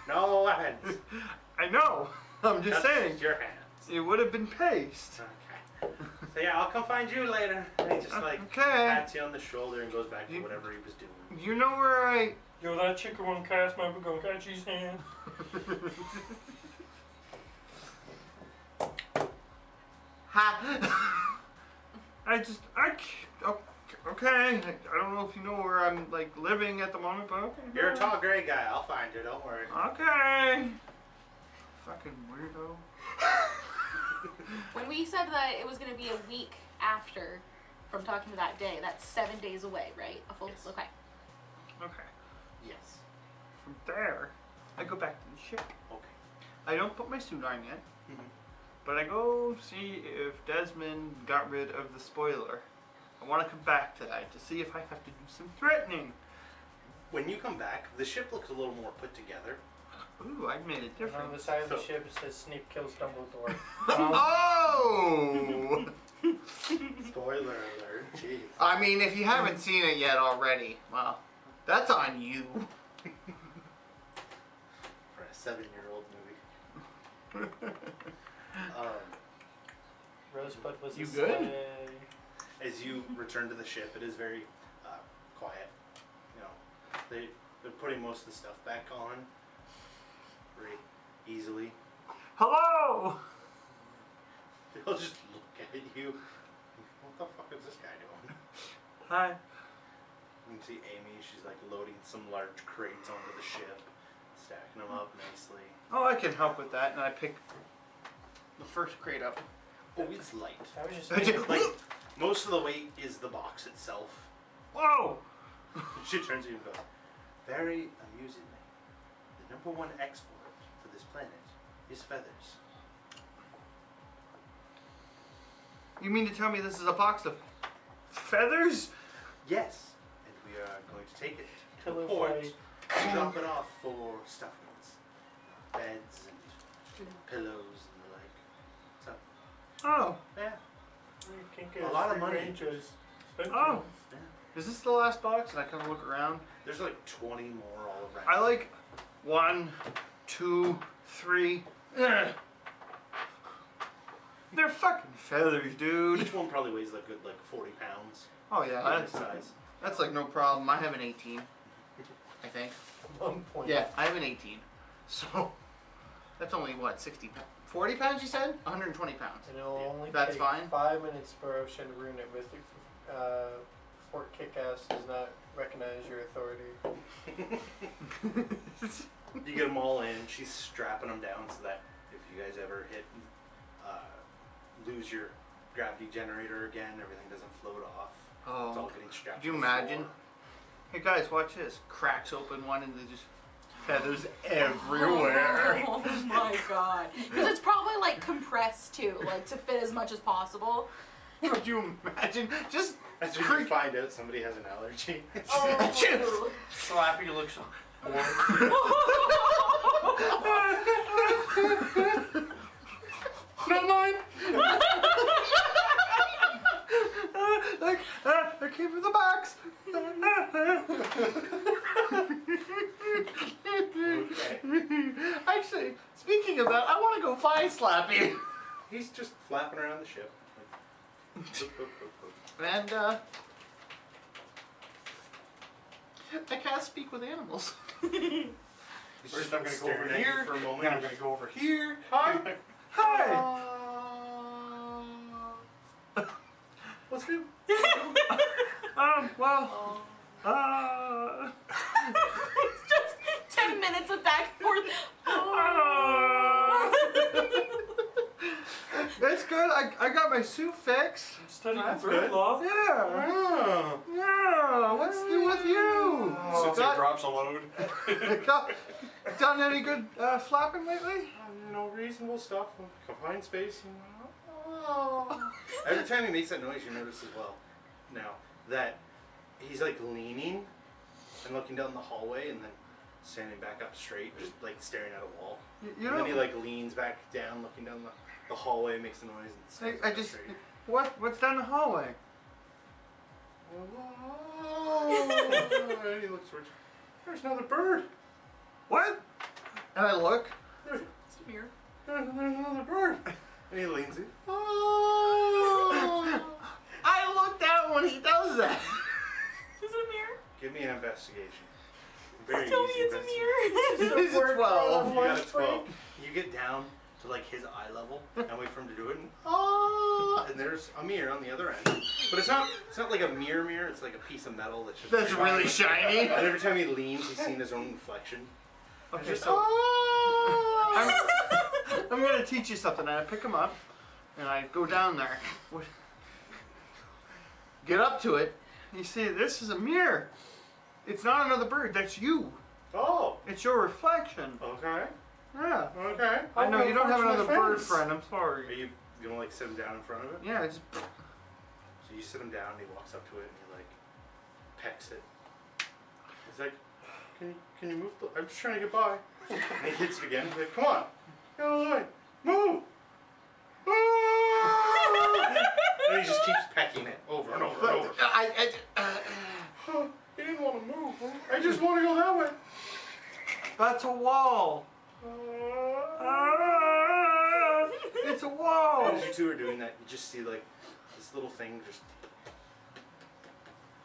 No weapons. I know. I'm just saying. Your hands. It would have been paced. Okay. So yeah, I'll come find you later. And he just like Okay. pats you on the shoulder and goes back to You- whatever he was doing. You know where I. Yo, that chicken won't cast my gonna catch his hand. Ha! Okay. I don't know if you know where I'm like living at the moment, but okay. You're a tall gray guy. I'll find you. Don't worry. Okay. Fucking weirdo. When we said that it was going to be a week after from talking to that day, that's 7 days away, right? A full. Yes. Okay. Okay. Yes. From there, I go back to the ship. Okay. I don't put my suit on yet, Mhm. but I go see if Desmond got rid of the spoiler. I want to come back to that to see if I have to do some threatening. When you come back, the ship looks a little more put together. Ooh, I made it And on different. the side of the So- ship it says Snape kills Dumbledore. Oh! Spoiler alert. Jeez. I mean, if you haven't seen it yet already, well, that's on you. For a 7-year-old movie. Rosebud was You a good? slay. As you return to the ship, it is very quiet. You know, they're putting most of the stuff back on very easily. Hello! They'll just look at you. What the fuck is this guy doing? Hi. You can see Amy. She's like loading some large crates onto the ship, stacking them up nicely. Oh, I can help with that, and I pick the first crate up. Oh, it's light. I was just Like most of the weight is the box itself. Whoa! She turns to you and goes, "Very amusingly, the #1 export for this planet is feathers." You mean to tell me this is a box of feathers? Yes, and we are going to take it to Pillow the port fight. and drop it off for stuffings, beds and pillows and the like. So, Oh, yeah, You can get A lot of free money. ranges. Oh. yeah. is this the last box? And I kind of look around. There's like 20 more all around. I like 1, 2, 3. Ugh. They're fucking feathers, dude. Each one probably weighs like good 40 pounds. Oh yeah, Given that's its size. That's like no problem. I have an 18, I think. 1 point. Yeah, I have an 18. So, that's only what, 60 pounds? 40 pounds, you said? 120 pounds. And it'll only That's take fine. 5 minutes for Ocean to ruin it with Fort Kickass does not recognize your authority. You get them all in. She's strapping them down so that if you guys ever lose your gravity generator again, everything doesn't float off. It's all Oh, getting strapped. could you to the imagine? floor. Hey guys, watch this. Cracks open one and there's just feathers everywhere. Oh my god. Because it's probably like compressed too, like to fit as much as possible. Could you imagine? Just That's when you creak. find out somebody has an allergy. Oh. Slappy looks Not mine. I came from the box. Actually, speaking of that, I want to go find Slappy. He's just flapping around the ship. And, I can't speak with animals. He's First just I'm gonna go staring over at you here, for a moment. then I'm gonna go over here. Hi. What's good? Well, It's just 10 minutes of back and forth. That's good. I got my suit fixed. Studying That's bird good. law. Yeah. Oh. Yeah. What's new with you? Since it Got- drops a load. Done any good flapping lately? No reasonable stuff. Confined space. Every time he makes that noise, you notice as well. Now that he's like leaning and looking down the hallway, and then standing back up straight, just like staring at a wall. You And know, then he like leans back down, looking down the hallway, makes the noise, and stands I back just straight. what's down the hallway? And he looks towards you. There's another bird. What? And I look. There's It's a mirror. another bird. And he leans in. I look down when he does that. Is it a mirror? Give me an investigation. Very Tell me easy it's a investigation. mirror. This is 12. You got a 12. You get down to like his eye level and wait for him to do it, and there's a mirror on the other end. But it's not like a mirror. It's like a piece of metal that's just. That's really shiny. And every time he leans, he's seeing his own reflection. Okay, Just so I'm gonna teach you something. I pick him up, and I go down there. Get up to it. You see, this is a mirror. It's not another bird. That's you. Oh. It's your reflection. Okay. Yeah. Okay. I know you don't have another bird friends. friend. I'm Are sorry. you gonna like sit him down in front of it? Yeah. It's, So you sit him down, and he walks up to it, and he like pecks it. He's like, can you move? I'm just trying to get by. And he hits it again. He's like, come on, get out of the way, move. And he just keeps pecking it over and over and over. He didn't want to move. I just want to go that way. That's a wall. It's a wall. As you two are doing that, you just see like this little thing just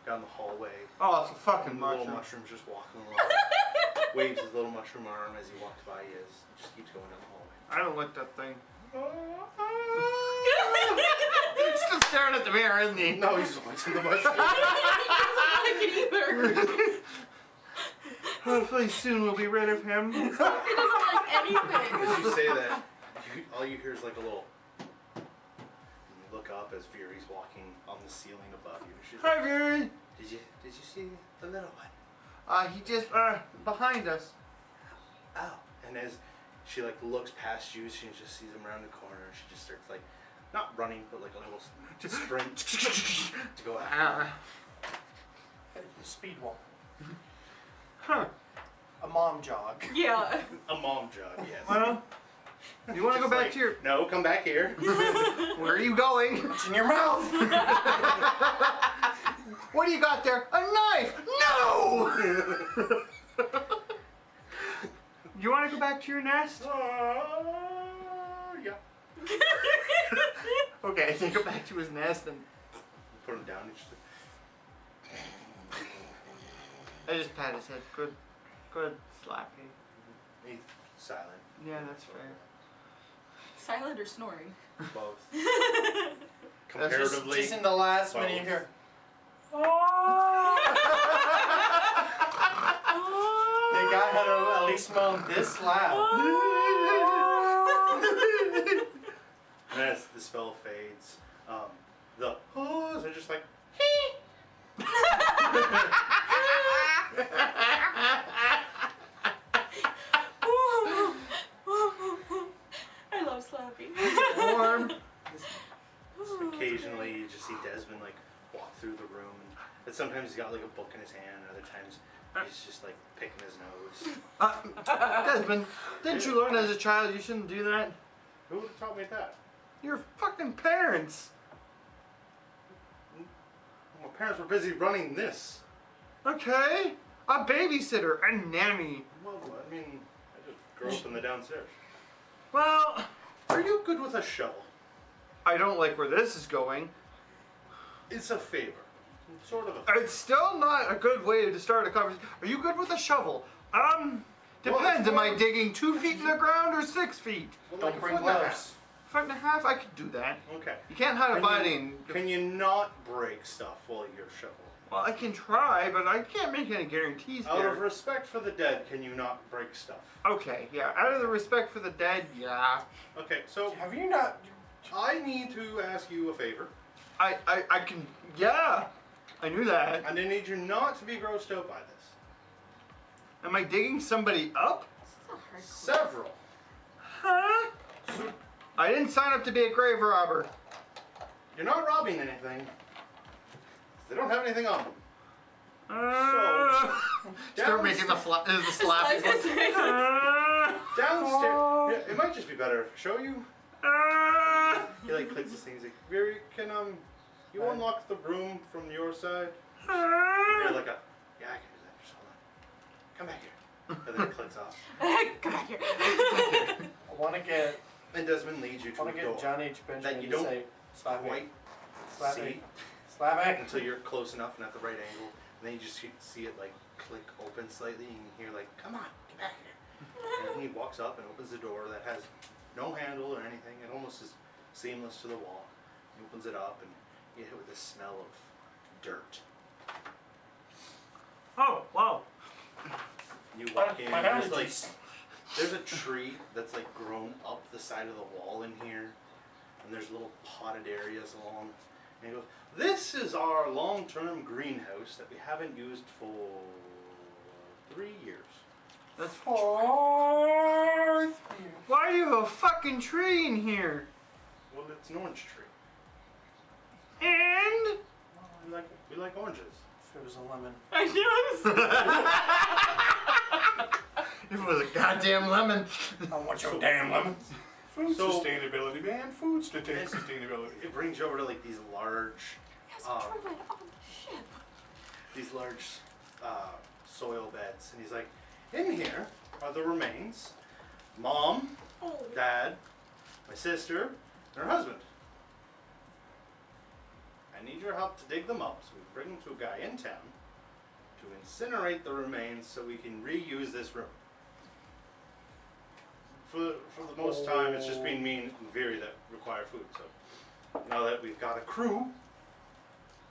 down the hallway. Oh, it's a fucking And the little mushroom. mushroom's just walking along. Waves his little mushroom arm as he walks by you. Just keeps going down the hallway. I don't like that thing. He's still staring at the mirror, isn't he? No, he's watching the mushroom. Hopefully soon we'll be rid of him. He doesn't like anything. As you say that, all you hear is like a little. And you look up as Fury's walking on the ceiling above you. She's Hi, like, Fury. Did you see the little one? He just behind us. Oh. And as she like looks past you, she just sees him around the corner. And she just starts like, not running, but like a little sprint to go after him. Speed walk. Huh. A mom jog. Yeah. A mom jog, yes. Well, you want to go Just back like, to your? No, come back here. Where are you going? It's in your mouth. What do you got there? A knife? No! You want to go back to your nest? Yeah. Okay, take him back to his nest and Put him down. And just, I just pat his head. Good slapping. he's silent. Yeah, that's fair. Silent or snoring? Both. That's just- Comparatively. Just in the last Both. minute you hear. Oh! The guy had to at least moan this loud. And as the spell fades, the ohs are just like. I love slapping. Warm. Occasionally, you just see Desmond like walk through the room, and sometimes he's got like a book in his hand, and other times he's just like picking his nose. Desmond, didn't you learn as a child you shouldn't do that? Who would have taught me that? Your fucking parents. My parents were busy running this. Okay. A babysitter, a nanny. Well, I mean, I just grew up in the downstairs. Well, Are you good with a shovel? I don't like where this is going. It's a favor. Sort of a It's still not a good way to start a conversation. Are you good with a shovel? Depends. Am I digging 2 feet in the ground or 6 feet? Well, Don't like a bring foot and a gloves. 1.5 feet? I could do that. half. Okay. You can't hide a body. Can you not break stuff while you're shoveling? Well, I can try, but I can't make any guarantees Out of here. respect for the dead, can you not break stuff? Okay, yeah. Out of the respect for the dead, yeah. Okay, so Have you not? I need to ask you a favor, I can. Yeah. I knew that. and I need you not to be grossed out by this. Am I digging somebody up? Several. Huh? I didn't sign up to be a grave robber. You're not robbing anything. They don't have anything on them. Start making the slapping. Downstairs. Yeah, it might just be better if I show you. He like clicks his thing. He's like, Very, can you unlock the room from your side? You're like a, yeah, I can do that. Just hold on. Come back here. And then it clicks off. Come back here. I want to get. And Desmond leads you to a Want to door get John H. Benjamin that you to don't say, "Slap me, quite slap see me, slap me." until you're close enough and at the right angle. And then you just see it like click open slightly, and you can hear like, "Come on, get back here." And then he walks up and opens the door that has no handle or anything. It almost is seamless to the wall. He opens it up and you get hit with the smell of dirt. Oh, wow. You walk in, My and there's like allergies. there's a tree that's like grown up the side of the wall in here, and there's little potted areas along. And he goes, "This is our long-term greenhouse that we haven't used for 3 years." That's Oh, why do you have a fucking tree in here? Well, it's an orange tree. And We like oranges. if it was a lemon. I know. If it was a goddamn lemon. I want your damn lemon. Food So- sustainability, man. Food sustainability. It brings you over to like these large, Yes, Druid on the ship. these large soil beds, and he's like, in here are the remains. Mom, Oh. Dad, my sister, and her husband. I need your help to dig them up so we can bring them to a guy in town to incinerate the remains so we can reuse this room. For the most time, it's just been me and Viri that require food. So now that we've got a crew,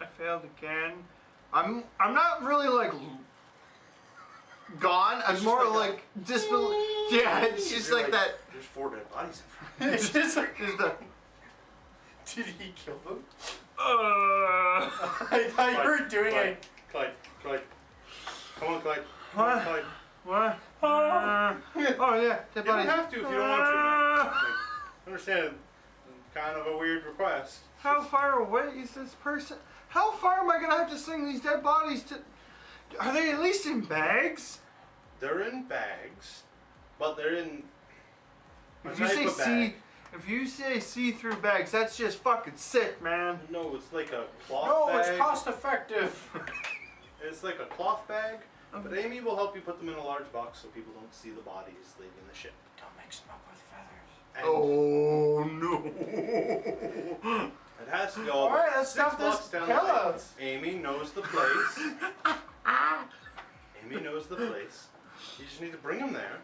I failed again. I'm not really like gone. I'm just more like like disbelief. Yeah, it's just you're like that. There's 4 dead bodies in front. It's just like, Just the, did he kill them? uh, I thought you were doing Clyde, it. Clyde. Come on, Clyde. Come on, What? Clyde. what? Oh yeah, You dead don't bodies. have to if you don't want to, man. Like, I understand. Kind of a weird request. How far away is this person? How far am I gonna have to sling these dead bodies to? Are they at least in bags? They're in bags, but they're in. If you say if you say see-through bags, that's just fucking sick, man. No, it's like a cloth No, bag. it's cost effective. It's like a cloth bag, but Amy will help you put them in a large box so people don't see the bodies leaving the ship. Don't make smoke with feathers. And Oh no! it has to go All right, about let's 6 stuff this blocks down the pillows. lane. Amy knows the place. Amy knows the place. You just need to bring them there.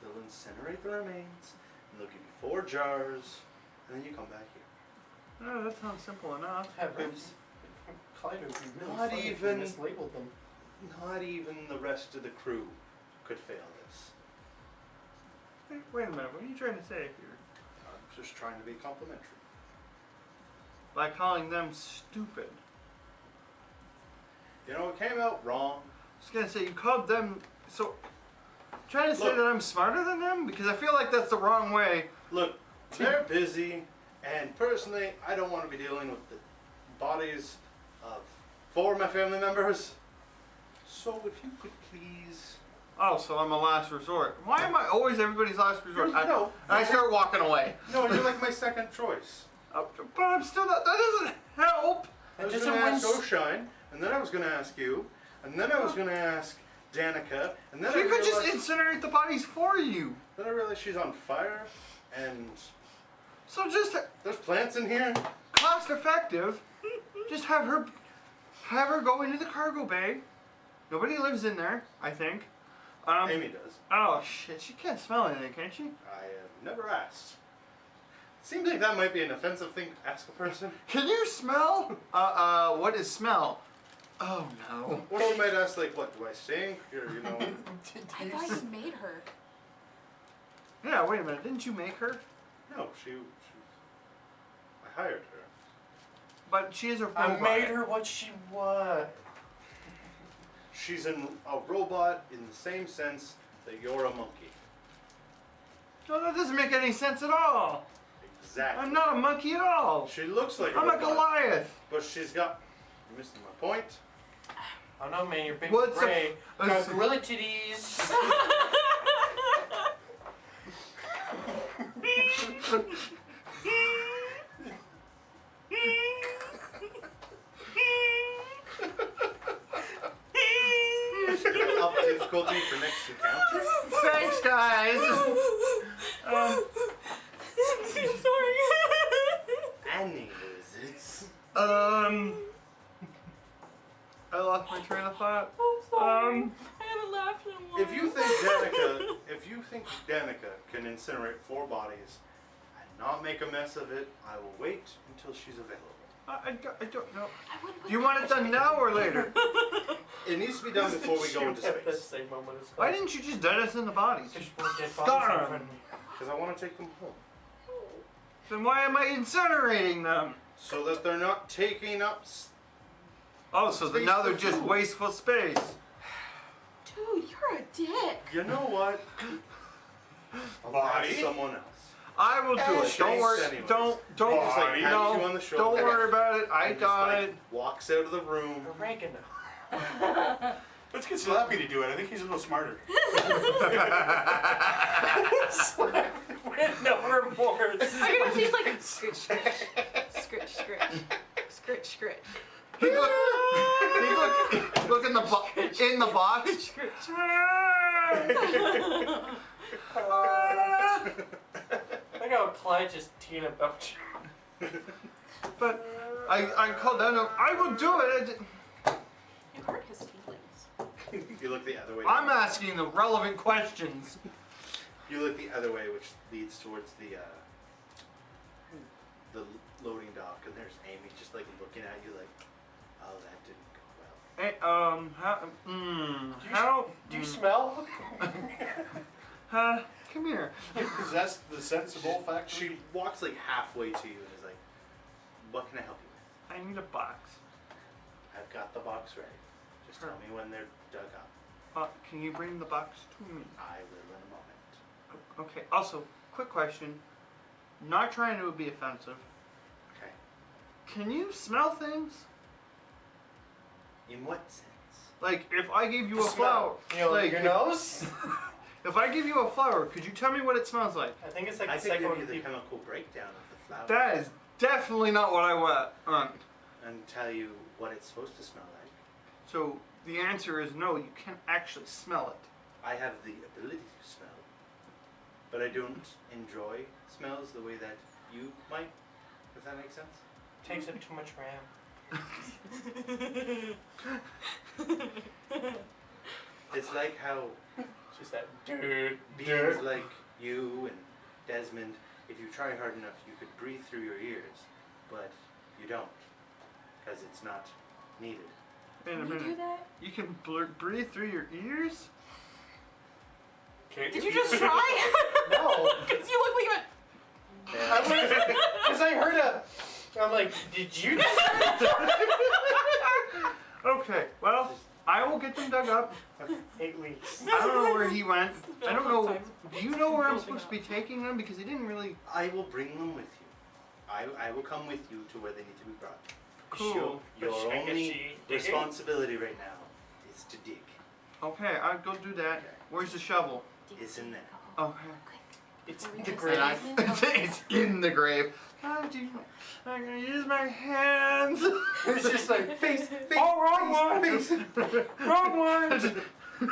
They'll incinerate the remains, and they'll give you 4 jars, and then you come back here. Oh, that sounds simple enough. Clyde would be really Not funny if even- you mislabeled them. Not even the rest of the crew could fail this. Wait a minute, what are you trying to say here? I'm just trying to be complimentary. By calling them stupid. You know, it came out wrong. I was gonna say you called them so. Trying to say Look. that I'm smarter than them because I feel like that's the wrong way. Look, they're busy, and personally, I don't want to be dealing with the bodies of 4 of my family members. So if you could please... Oh, so I'm a last resort. Why am I always everybody's last resort? No, I start walking away. no, you're like my second choice. But I'm still not. That doesn't help. I was It going to doesn't ask win Oshine, and then I was going to ask you, and then I was going to ask Danica, and then She I could just realized, incinerate the bodies for you. then I realized she's on fire, and So just there's plants in here. cost effective. Just have her go into the cargo bay. Nobody lives in there, I think. Amy does. Oh shit, she can't smell anything, can she? I have never asked. Seems like that might be an offensive thing to ask a person. Can you smell? What is smell? Oh no. Or you might ask, like, what, do I stink? Or, you know... I thought you made her. Yeah, wait a minute. Didn't you make her? No, she I hired her. But she is a I robot. made her what she was. She's a robot in the same sense that you're a monkey. No, that doesn't make any sense at all. Exactly. I'm not a monkey at all. She looks like I'm a a robot, Goliath. but she's got... You're missing my point. Oh no, man, you're big What's gray. a- Got gorilla titties. Up difficulty for next encounter. Thanks, guys. I'm sorry. Any lizards. I lost my train of thought. I'm sorry. Um, I haven't laughed in a while. If you think Danica can incinerate 4 bodies and not make a mess of it, I will wait until she's available. I don't know. I wouldn't Do you want it done now or later? It needs to be done before we go into At the space. same moment as Why didn't you just done us in the bodies? There's more dead Darn. bodies in front of me. Because I want to take them home. Then why am I incinerating them? So that they're not taking up... Oh, so then now they're just wasteful space. Dude, you're a dick. You know what? I'll Body? ask someone else. I will do it. Don't Thanks worry. anyways. Don't. He just like pats No. you on the shoulder. Don't worry about it. I and just, got like, it. walks out of the room. Oregano. Let's get Slappy to do it. I think he's a little smarter. With no remorse. I can see he's like scritch, scritch, scritch, scritch, scritch, scritch. He look in the box. Scritch. Look how Clyde just teed about you. But I called down. I will do it. You hurt his feelings. You look the other way. I'm asking the relevant questions. You look the other way, which leads towards the loading dock, and there's Amy just like looking at you like, oh, that didn't go well. Hey, how? Do you smell? Come here. Because that's the sensible fact. She walks like halfway to you and is like, what can I help you with? I need a box. I've got the box ready. Just tell me when they're dug up. Can you bring the box to me? I will in a moment. Okay. Also, quick question. Not trying to be offensive. Okay. Can you smell things? In what sense? Like, if I gave you The a flower, smell. You know, like your nose? if I give you a flower, could you tell me what it smells like? I think it's like I the could second give one. you the people- chemical breakdown of the flower. That is definitely not what I want. And tell you what it's supposed to smell like. So the answer is no. You can't actually smell it. I have the ability to smell, but I don't enjoy smells the way that you might, if that makes sense. Takes up too much RAM. It's like how Just that dude. beings like you and Desmond, if you try hard enough, you could breathe through your ears, but you don't, because it's not needed. Wait a Can you minute. do that? You can breathe through your ears? Can't Did you just try? No. Because you look like you went. Because I heard a. I'm like, did you just Okay, well, I will get them dug up. 8 weeks. I don't know where he went. I don't know. Do you know where I'm supposed to be taking them? Because he didn't really. I will bring them with you. I will come with you to where they need to be brought. Cool. Your But only digging? responsibility right now is to dig. Okay, I'll go do that. Where's the shovel? It's in there. Okay. It's Before we the just grave. say It's in the grave. I'm gonna use my hands. It's just like face. Oh, wrong one. Wrong one.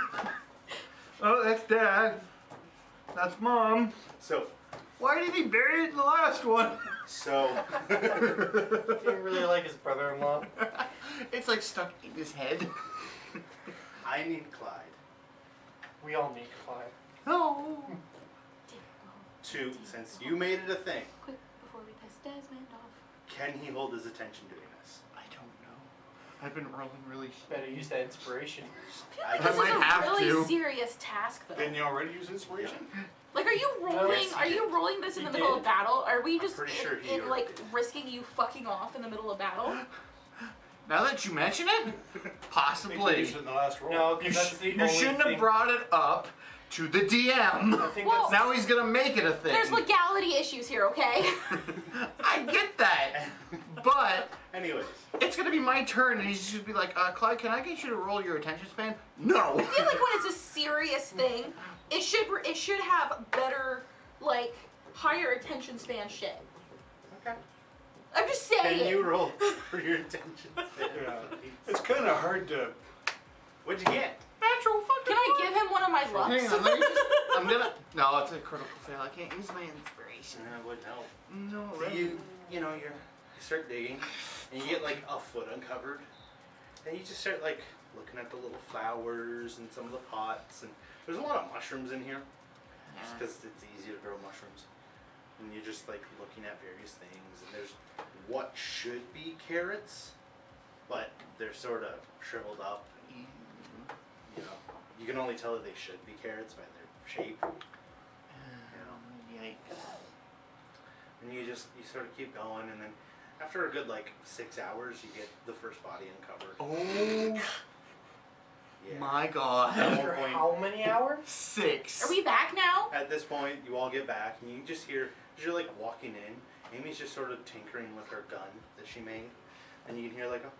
Oh, that's Dad. That's Mom. So, Why did he bury it in the last one? He didn't really like his brother-in-law. It's like stuck in his head. I need Clyde We all need Clyde. No. to, since you made it a thing, Quick, before we piss Desmond off. can he hold his attention doing this? I don't know. I've been rolling really. Better use that inspiration. I This just- is a might have really to. serious task, though. Didn't you already use inspiration? Like, are you rolling? Yes, he Are you did. rolling this in the He middle did. of battle? Are we just pretty sure he in like already did. risking you fucking off in the middle of battle? Now that you mention it, I think you possibly. used it in the last roll. No, You, because that's the you only shouldn't thing. have brought it up to the DM. I think Well- that's. Now he's gonna make it a thing. There's legality issues here, okay? I get that, but Anyways, it's gonna be my turn, and he's just gonna be like, Clyde, can I get you to roll your attention span? No. I feel like when it's a serious thing, it should have better, like, higher attention span shit. okay. I'm just saying. Can you roll for your attention? Yeah. It's kind of hard to. What'd you get? Natural fucking. Can I give him one of my lucks? Hang on, let me just. I'm gonna. No, it's a critical fail. I can't use my inspiration. That wouldn't help. No, So you start digging, and you get like a foot uncovered, and you just start like looking at the little flowers and some of the pots, and there's a lot of mushrooms in here, just because it's easy to grow mushrooms. And you're just like looking at various things, and there's what should be carrots, but they're sort of shriveled up. And, you know, you can only tell that they should be carrots by their shape. Yikes. And you sort of keep going, and then after a good like 6 hours, you get the first body uncovered. Oh Yeah. my god. After point. how many hours? 6. Are we back now? At this point, you all get back, and you just hear, as you're like walking in, Amy's just sort of tinkering with her gun that she made, and you can hear like a,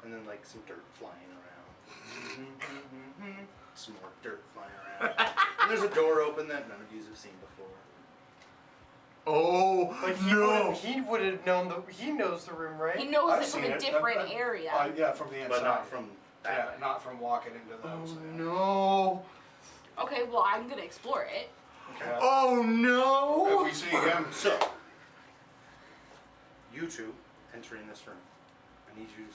and then like some dirt flying around. Some more dirt flying around. And there's a door open that none of you have seen before. Oh But no! he would have known he knows the room, right? He knows I've it from seen a it. different area. Yeah, from the inside. But not from that Yeah, way. not from walking into the house. Oh no! Okay, well, I'm gonna explore it. Okay. Oh If no! we see him, So, you two entering this room. I need you,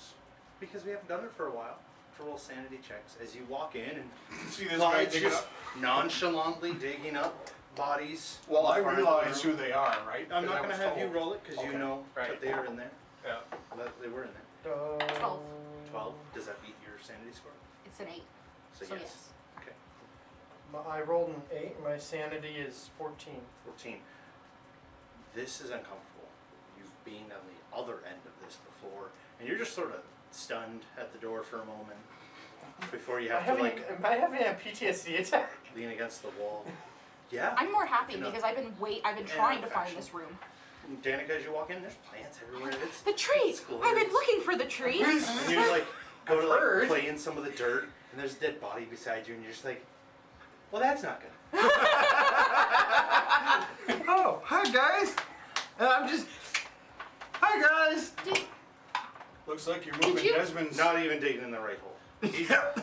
because we haven't done it for a while, to roll sanity checks as you walk in and see this guy Clyde's digging just up. nonchalantly digging up bodies. Well, I in the front of the realize room. who they are, right? I'm 'Cause not I going was to have you told. roll it because you Okay, know right. that they are in there. Yeah. That they were in there. 12. 12. Does that beat your sanity score? It's an 8. So, So yes. yes. Okay. I rolled an 8. My sanity is 14. 14. This is uncomfortable. You've been on the other end of this before, and you're just sort of stunned at the door for a moment before you have to like Am I having a PTSD attack? lean against the wall. Yeah. I'm more happy You know- because I've been trying to find this room. Danica, as you walk in, there's plants everywhere. It's The tree! it's I've glorious. been looking for the tree! And you like go to like heard. play in some of the dirt, and there's a dead body beside you, and you're just like, well, that's not good. Oh, hi guys! And I'm just. Hi guys! Looks like you're Did moving you- Desmond's. Not even digging in the right hole.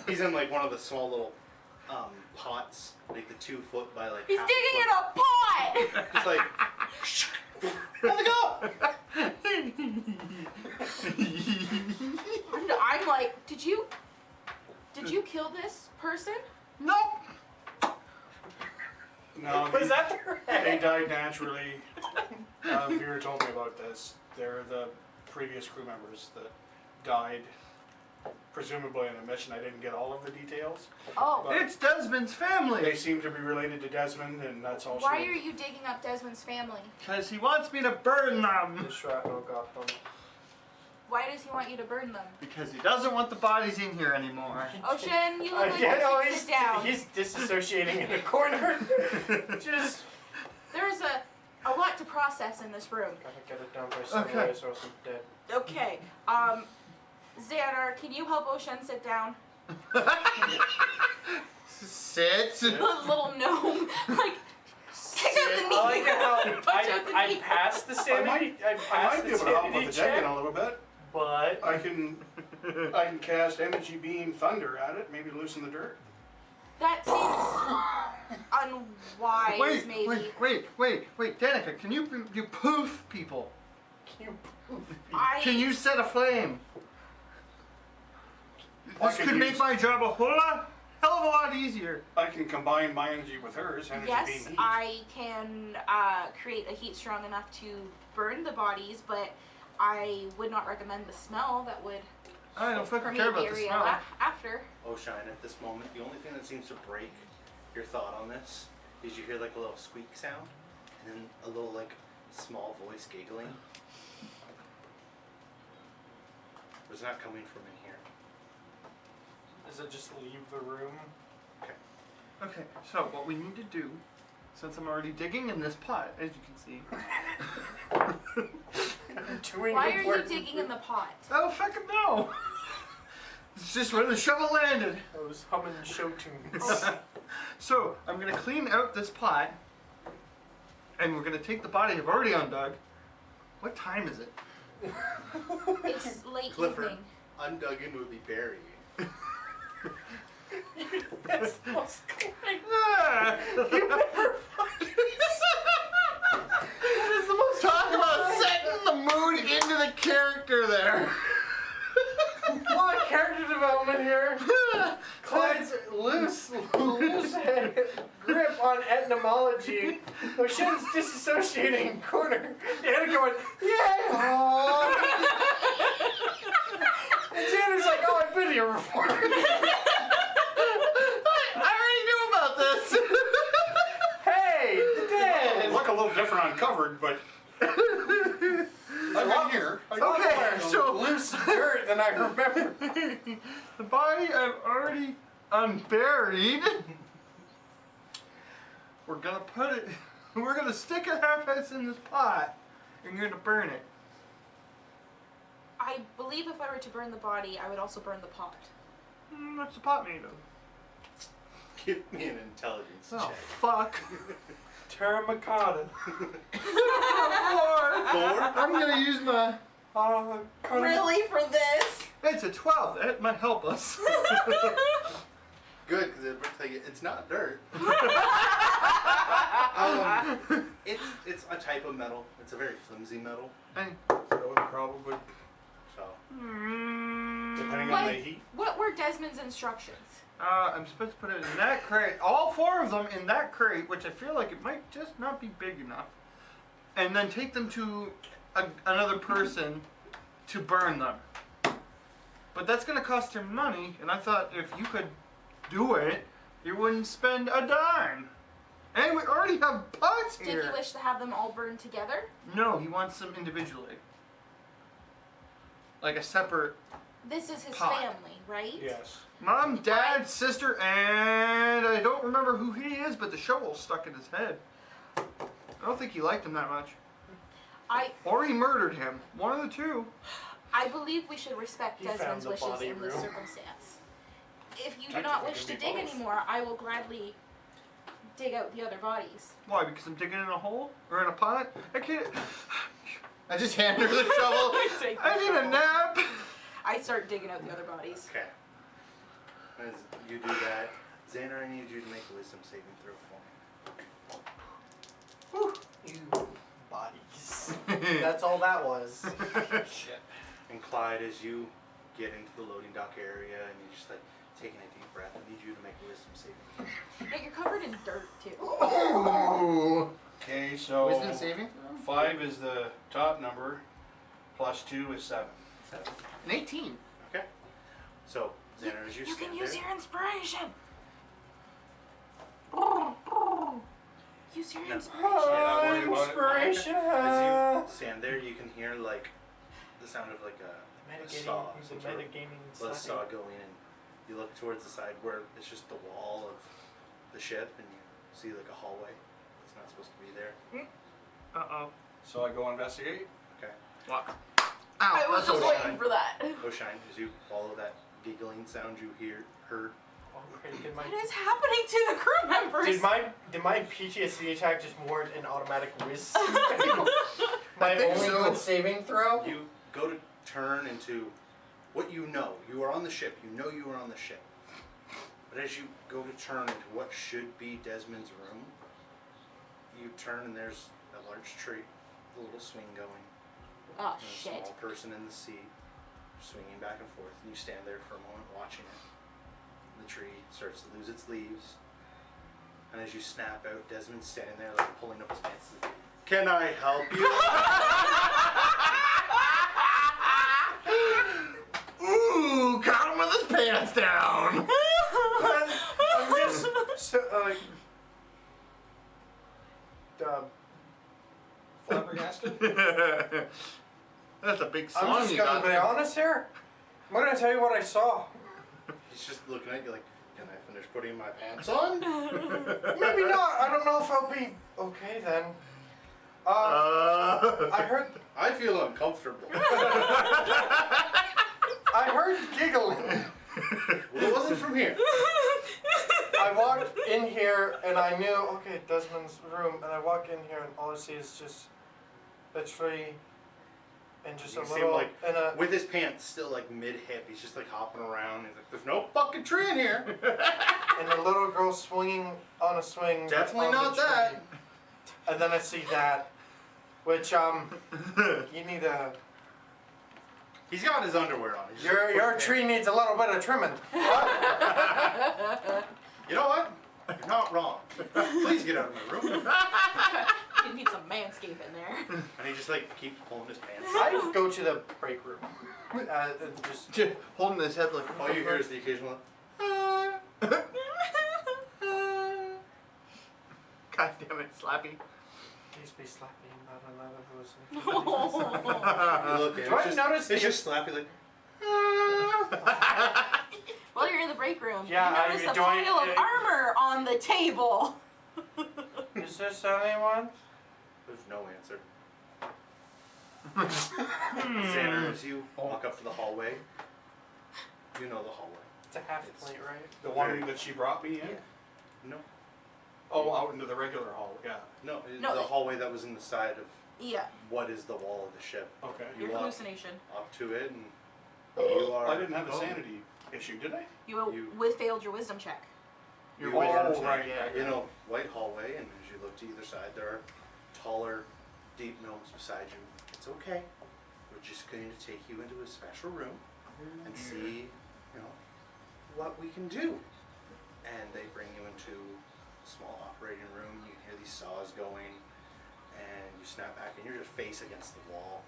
He's in like one of the small little pots, like the 2 foot by like. He's half digging a in a pot! foot. He's like, let it go. I'm like, did you kill this person? Nope! No, Was that their they head? died naturally. Vera told me about this. They're the previous crew members that died, presumably in a mission. I didn't get all of the details. Oh. But It's Desmond's they family! seem to be related to Desmond, and that's all Why she are you digging up Desmond's family? Because he wants me to burn them! The shrapnel got them. Why does he want you to burn them? Because he doesn't want the bodies in here anymore. Ocean, you look like Yeah, no, you should sit down. he's disassociating in a corner. Just There's a lot to process in this room. gotta get it done by sunrise or else I'm dead. Okay, Zanner, can you help Ocean sit down? Sit! The little gnome, like, kick out the knee. I like how Punch out the I knee. passed the sanity. I I passed might be the able to help with sanity the check, digging a little bit. but I can cast energy beam thunder at it. Maybe loosen the dirt. That seems unwise, maybe. Wait, Danica, can you poof people? you poof. Can you set a flame? I This could could make use- my job a hell of a lot easier. I can combine my energy with hers. Energy Yes, beam heat. I can create a heat strong enough to burn the bodies, but I would not recommend the smell that would I don't fucking care permeate about the the area smell. after. Oshine, at this moment, the only thing that seems to break your thought on this is you hear like a little squeak sound, and then a little like small voice giggling. It's not coming from in here. Does it just leave the room? Okay, so what we need to do, since I'm already digging in this pot, as you can see. Doing Why the are you work. digging in the pot? I don't fucking know. It's just where the shovel landed. Those humming show tunes. So I'm gonna clean out this pot, and we're gonna take the body I've already undug. What time is it? It's late Clifford, evening. unduggen would be buried. That's the most Clyde. Ah. That is the most Talk about setting the mood into the character there. Come on, character development here. Clyde's loose grip on etymology. Ocean's disassociating in corner. Danica going, yeah. And Tanner's like, oh, I've been here before. I already knew about this. Hey, dead. Look a little different uncovered, but I'm in here. Okay, so Loose dirt than I remember. the body I've already unburied. We're gonna put it. We're gonna stick it half-ass in this pot, and you're gonna burn it. I believe if I were to burn the body, I would also burn the pot. What's the pot made of? Give me an intelligence Oh, check. fuck. Terracotta. 4? I'm gonna use my. Really, for this? It's a 12. That might help us. Good, because it looks like it's not dirt. It's a type of metal. It's a very flimsy metal. Hey. So probably, So depending on the heat. What were Desmond's instructions? I'm supposed to put it in that crate. All 4 of them in that crate, which I feel like it might just not be big enough. And then take them to another person to burn them. But that's going to cost him money, and I thought if you could do it, you wouldn't spend a dime. And we already have pots Did here. he wish to have them all burned together? No, he wants them individually. Like a separate This is his Pot. family, right? Yes. mom, dad, sister, and I don't remember who he is, but the shovel's stuck in his head. I don't think he liked him that much. Or he murdered him. One of the two. I believe we should respect He found Desmond's the wishes body in this room. circumstance. If you do not Technically, wish it to could dig be both. anymore, I will gladly dig out the other bodies. Why? Because I'm digging in a hole? Or in a pot? I can't. I just hand her the shovel. I need a nap. I start digging out the other bodies. okay. As you do that, Zanner, I need you to make a wisdom saving throw for me. You bodies. That's all that was. Shit. And Clyde, as you get into the loading dock area and you're just like taking a deep breath, I need you to make a wisdom saving throw. Yeah, you're covered in dirt too. Ooh. Okay, so Wisdom saving? 5 is the top number, plus 2 is 7. An 18. Okay. So, Zanner, as you You stand can use there, your inspiration. Use your No. inspiration. not worried about it. Inspiration. as you stand there, you can hear like the sound of like a saw, Metagaming. He's some a sort of metagaming buzz saw slutty. going in. You look towards the side where it's just the wall of the ship, and you see like a hallway that's not supposed to be there. Uh-oh. So I go investigate. Okay. What? Ow, I was that's just what waiting for that. Oshine, as you follow that giggling sound you heard. Oh, great. Did my, What is happening to the crew members? did my PTSD attack just warrant an automatic whiz? My I think only so. good saving throw? You go to turn into what you know. You are on the ship. You know you are on the ship. But as you go to turn into what should be Desmond's room, you turn and there's a large tree, a little swing going, Oh and a shit. small person in the seat, swinging back and forth. And you stand there for a moment watching it. The tree starts to lose its leaves. And as you snap out, Desmond's standing there like pulling up his pants. Can I help you? Ooh, caught him with his pants down. I'm just so, Flabbergasted? That's a big song I'm just you gonna got be there. honest here. I'm gonna tell you what I saw. He's just looking at you like, can I finish putting my pants on? Maybe not. I don't know if I'll be okay then. I heard I feel uncomfortable. I heard giggling. Well, it wasn't from here. I walked in here and I knew, okay, Desmond's room, and I walk in here and all I see is just a tree and just You a see little him, like, and a with his pants still like mid-hip, he's just like hopping around. He's like, there's no fucking tree in here. and a little girl swinging on a swing. Definitely on the not that. tree. And then I see that, which you need a He's got his underwear on. He's just your putting his tree needs a little bit of trimming. pants- You know what? You're not wrong. Please get out of my room. You need some manscape in there. And he just like keeps pulling his pants. I go to the break room. And just Holding his head like. All you hear is the occasional. God damn it, Slappy. please be slapping, not another person. You look at it, Do I it's just, notice it's the- just slappy like. While you're in the break room, Yeah, you notice a do I- pile of armor on the table. Is this anyone? There's no answer. Zanner, as you walk up to the hallway, you know the hallway. It's a half plate, right? The one that she brought me in? Yeah. No. Oh, out into the regular hall, yeah. No, No, the it- hallway that was in the side of Yeah, what is the wall of the ship. Okay. You your walk hallucination. up to it and you are... I didn't have a sanity issue, did I? You failed your wisdom check. Your You wisdom are check, right, yeah. in a white hallway, and as you look to either side, there are taller, deep gnomes beside you. It's okay. We're just going to take you into a special room and see, what we can do. And they bring you into a small operating room. You hear these saws going, and you snap back, and you're just face against the wall.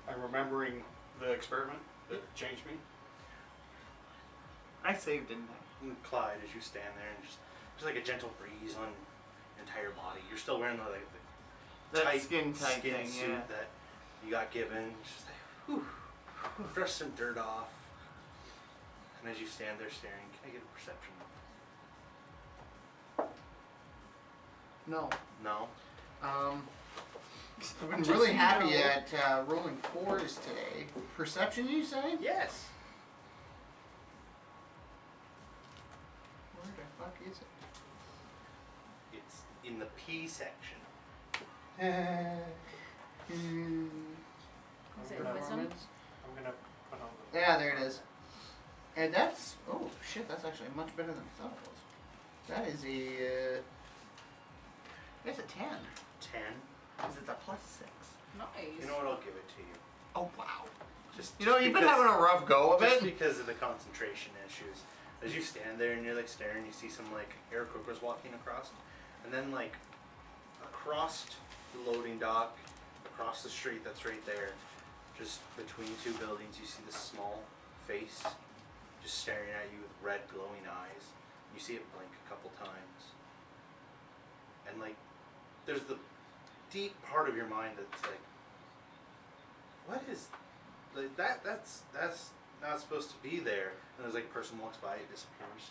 I'm remembering the experiment that changed me. I saved, didn't I? And Clyde, as you stand there, and just like a gentle breeze on your entire body. You're still wearing the That skin tight skin thing, suit yeah. that you got given. Just like, whew, brush some dirt off. And as you stand there staring, can I get a perception? No. No. I've been really happy at rolling 4s today. Perception, you say? Yes. Where the fuck is it? It's in the P section. Hmm. Is it Performance? wisdom? I'm gonna put on the... Yeah, there it is. And that's, oh shit, that's actually much better than I thought it was. That is a, it's a 10. 10. Because it's a +6. Nice. You know what? I'll give it to you. Oh wow. Just You know, you've been because- having a rough go of Just it. because of the concentration issues. As you stand there and you're like staring, you see some like air cookers walking across, and then like across the loading dock, across the street that's right there, just between two buildings, you see this small face just staring at you with red glowing eyes. You see it blink a couple times, and like there's the deep part of your mind that's like, what is like that's not supposed to be there. And there's like a person walks by, it disappears.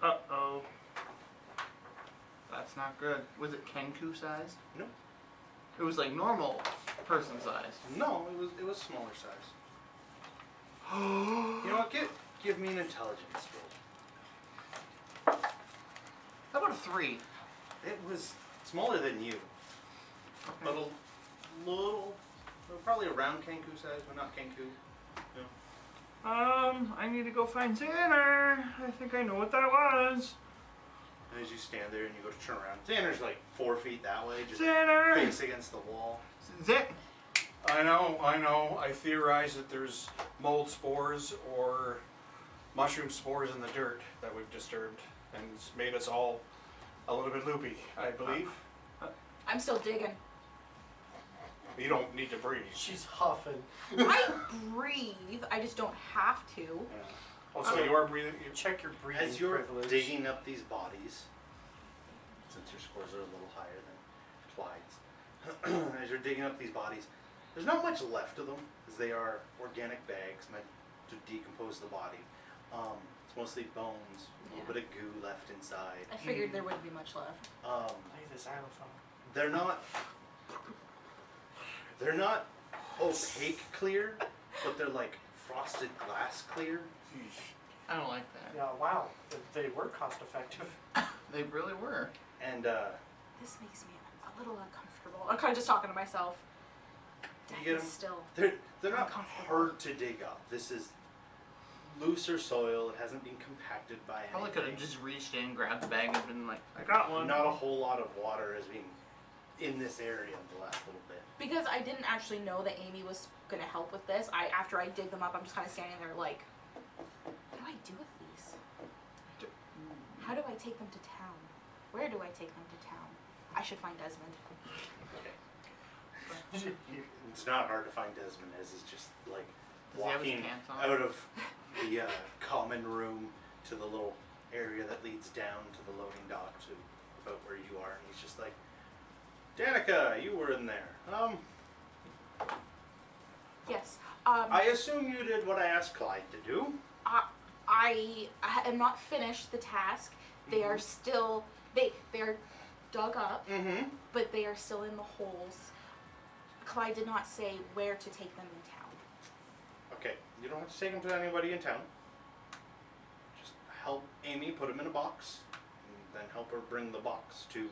Uh-oh. That's not good. Was it Kenku sized? No. It was like normal person sized. No, it was smaller size. You know what? Give me an intelligence roll. How about a 3? It was smaller than you, but a little, probably around Kenku size, but not Kenku. I need to go find Zanner. I think I know what that was. And as you stand there and you go to turn around, Zanner's like 4 feet that way, just Zanner! face against the wall. I know. I theorize that there's mold spores or mushroom spores in the dirt that we've disturbed, and it's made us all a little bit loopy, I believe. I'm still digging. You don't need to breathe. She's huffing. I breathe. I just don't have to. Oh, so you are breathing? You Check your breathing As you're privilege. digging up these bodies, since your scores are a little higher than Clyde's, as you're digging up these bodies, there's not much left of them, as they are organic bags meant to decompose the body. It's mostly bones, a little bit of goo left inside. I figured there wouldn't be much left. Play the xylophone. They're not opaque clear, but they're like frosted glass clear. I don't like that. Yeah, wow. They were cost effective. Mm-hmm. They really were. And This makes me a little uncomfortable. I'm kind of just talking to myself. Death get is 'em? still. they're not Uncomfortable. hard to dig up. This is looser soil. It hasn't been compacted by Probably could have anything. just reached in, grabbed the bag, and been like, I got one. Not a whole lot of water has been in this area the last little bit. Because I didn't actually know that Amy was gonna help with this. After I dig them up, I'm just kind of standing there like, what do I do with these? How do I take them to town? Where do I take them to town? I should find Desmond. Okay. It's not hard to find Desmond, as he's just like Does he have his walking pants on? out of the common room to the little area that leads down to the loading dock to about where you are, and he's just like, Danica, you were in there. Yes. I assume you did what I asked Clyde to do. I am not finished the task. They are still they are dug up, Mm-hmm. but they are still in the holes. Clyde did not say where to take them in town. Okay, you don't have to take them to anybody in town. Just help Amy put them in a box, and then help her bring the box to.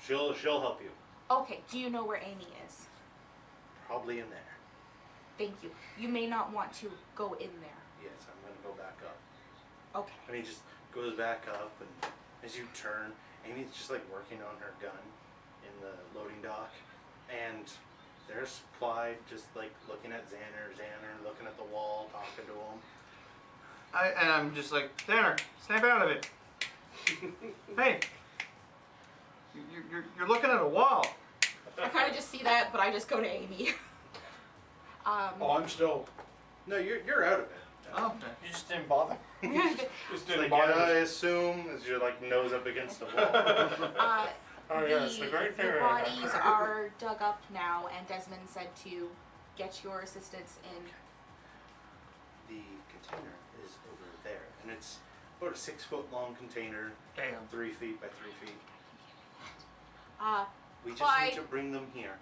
She'll help you. Okay, do you know where Amy is? Probably in there. Thank you. You may not want to go in there. Yes, I'm gonna go back up. Okay. And he just goes back up, and as you turn, Amy's just like working on her gun in the loading dock, and there's Clyde just like looking at Zanner looking at the wall, talking to him. And I'm just like, Zanner, snap out of it. Hey, you're looking at a wall. I kind of just see that, but I just go to Amy. Oh, I'm still. No, you're out of it. Oh, okay. You just didn't bother. Just It's didn't like, bother. yeah, I assume as you're like nose up against the wall. Oh, yes, the great the theory. bodies are dug up now, and Desmond said to get your assistance in. The container is over there, and it's about a 6 foot long container, Damn. 3 feet by 3 feet. We just Clyde. need to bring them here.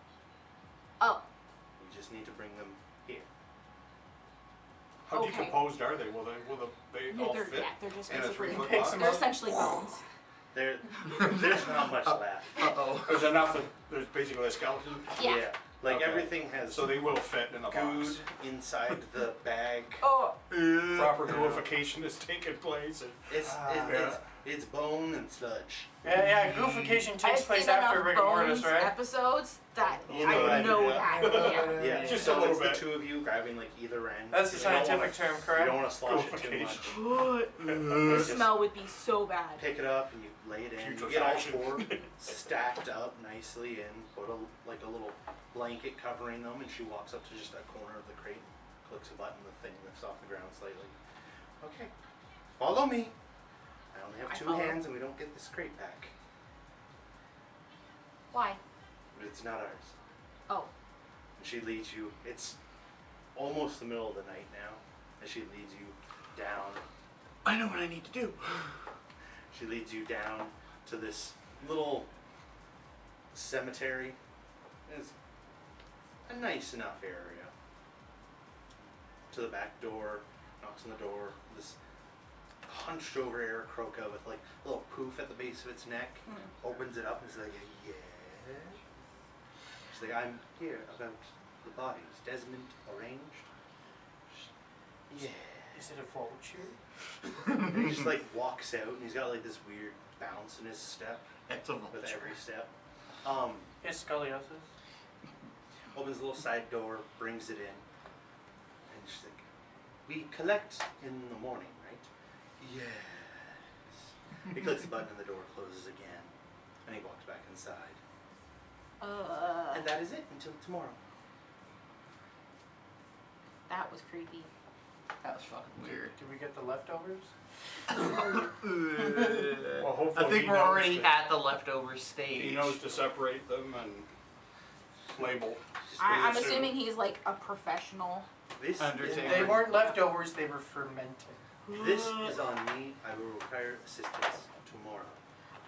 Oh, We just need to bring them here. How Okay. decomposed are they? Will they no, all they're, fit? yeah, they're just in a basically 3-foot Picks box? them they're up. essentially bones. There's not much left. Uh-oh. There's enough that there's basically a skeleton, Yeah. Like Okay. everything has so they will fit in a goo box. inside the bag. Oh, Proper goofication has taken place. And It's bone and sludge. Yeah, goofication I've takes place seen after enough rigor mortis, Bones right? episodes that You I know would I know do, that. Yeah. Yeah, Just so a little it's bit. the two of you grabbing like either end. That's the You don't scientific term, You correct? don't want to slosh it too much. The Just smell would be so bad. pick it up and you lay it in. You get all Putrefaction. 4 stacked up nicely in. Put a little blanket covering them, and she walks up to just a corner of the crate, clicks a button, the thing lifts off the ground slightly. Okay, follow me. I only have I 2 follow. hands, and we don't get this crate back. Why? But it's not ours. Oh, And she leads you. It's almost the middle of the night now, and she leads you down. I know what I need to do. She leads you down to this little cemetery. It's a nice enough area. To the back door, knocks on the door. This hunched over Aarakocra with like a little poof at the base of its neck. Opens it up and is like, yeah. She's like, I'm here about the bodies. Desmond arranged. Yeah. Is it a vulture? And he just like walks out, and he's got like this weird bounce in his step It's a with vulture. every step. Is scoliosis? Opens the little side door, brings it in, and she's like, "We collect in the morning, right?" Yes. He clicks the button, and the door closes again, and he walks back inside. And that is it until tomorrow. that was creepy. That was fucking weird. Do we get the leftovers? well, hopefully I think he we're knows already that- at the leftover stage. He knows to separate them and label. I'm Please assuming he's like a professional. This Undertaker. They weren't leftovers, they were fermented. This is on me. I will require assistance tomorrow.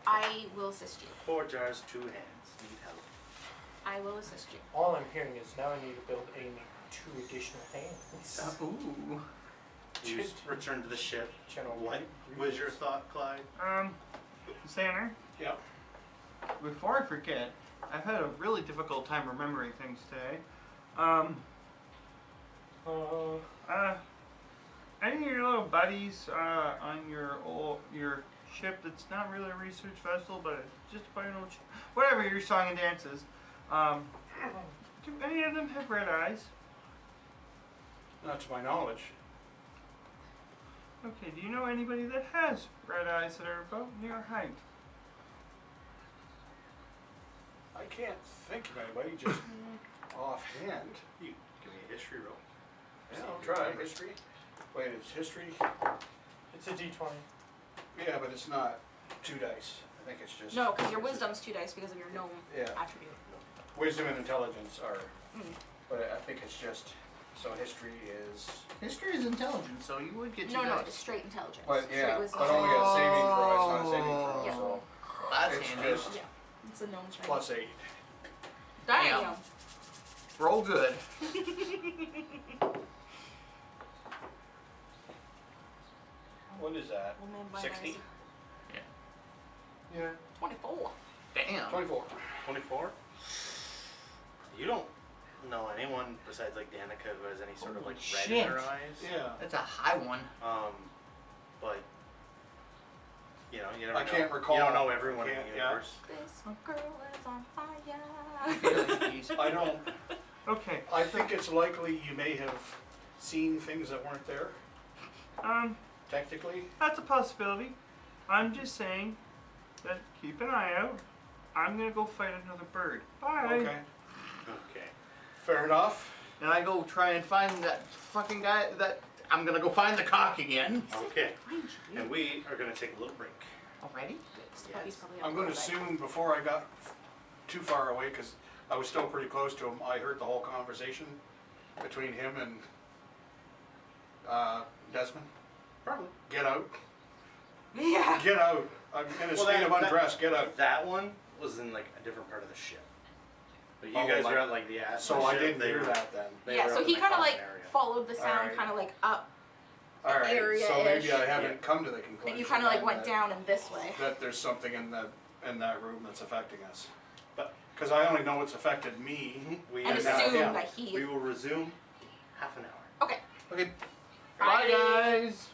I will assist you. 4 jars, 2 hands. Need help. I will assist you. All I'm hearing is now I need to build Amy 2 additional hands. Ooh. You return to the ship. General What was your thought, Clyde? Zanner, Yep. before I forget, I've had a really difficult time remembering things today. Any of your little buddies on your ship that's not really a research vessel, but it's just a plain old ship, whatever your song and dances, do any of them have red eyes? Not to my knowledge. Okay, do you know anybody that has red eyes that are about your height? I can't think of anybody just offhand. You give me a history roll. Yeah, I'll try. History. Wait, it's history? It's a d20. Yeah, but it's not 2 dice. I think it's just. No, because your wisdom's 2 dice because of your gnome Yeah. attribute. Wisdom and intelligence are. Mm. But I think it's just. So history is. History is intelligence, so you would get No, two no, dice. it's straight intelligence. But Straight yeah, wisdom. but only got saving throw. It's not a saving throw, Yeah. so That's it's handy. just Yeah, it's a gnome's right. +8. Damn. Roll good. What is that? Well, man, by 60? mercy. Yeah. 24. Damn. 24. 24. You don't know anyone besides like Danica who has any sort of like red in her Shit. eyes. Yeah. That's a high one. But you know, you never I know. can't recall. You don't know everyone in Can't- the yeah. universe. This girl is on I fire. feel like he's- I don't. Okay. I think it's likely you may have seen things that weren't there. Technically, that's a possibility. I'm just saying that keep an eye out. I'm gonna go fight another bird. Bye. Okay. Okay. Fair enough. And I go try and find that fucking guy. I'm gonna go find the cock again. Okay. And we are gonna take a little break. Already? This puppy's probably I'm going to assume before I got too far away, because I was still pretty close to him, I heard the whole conversation between him and Desmond. Probably. Get out. Yeah. Get out. I'm in a state of undress. Get out. That one was in like a different part of the ship. But you Oh, guys like- are at like the ass. So I didn't hear that then. Yeah, so he kind of like followed the sound, Alright. kind of like up, All right. So maybe area-ish. I haven't come to the conclusion. and you kind of like then went that- down in this way. That there's something in that room that's affecting us. But Because I only know it's affected me. we And will- assume yeah. that he. we will resume half an hour. Okay. Okay. Bye. Bye, guys.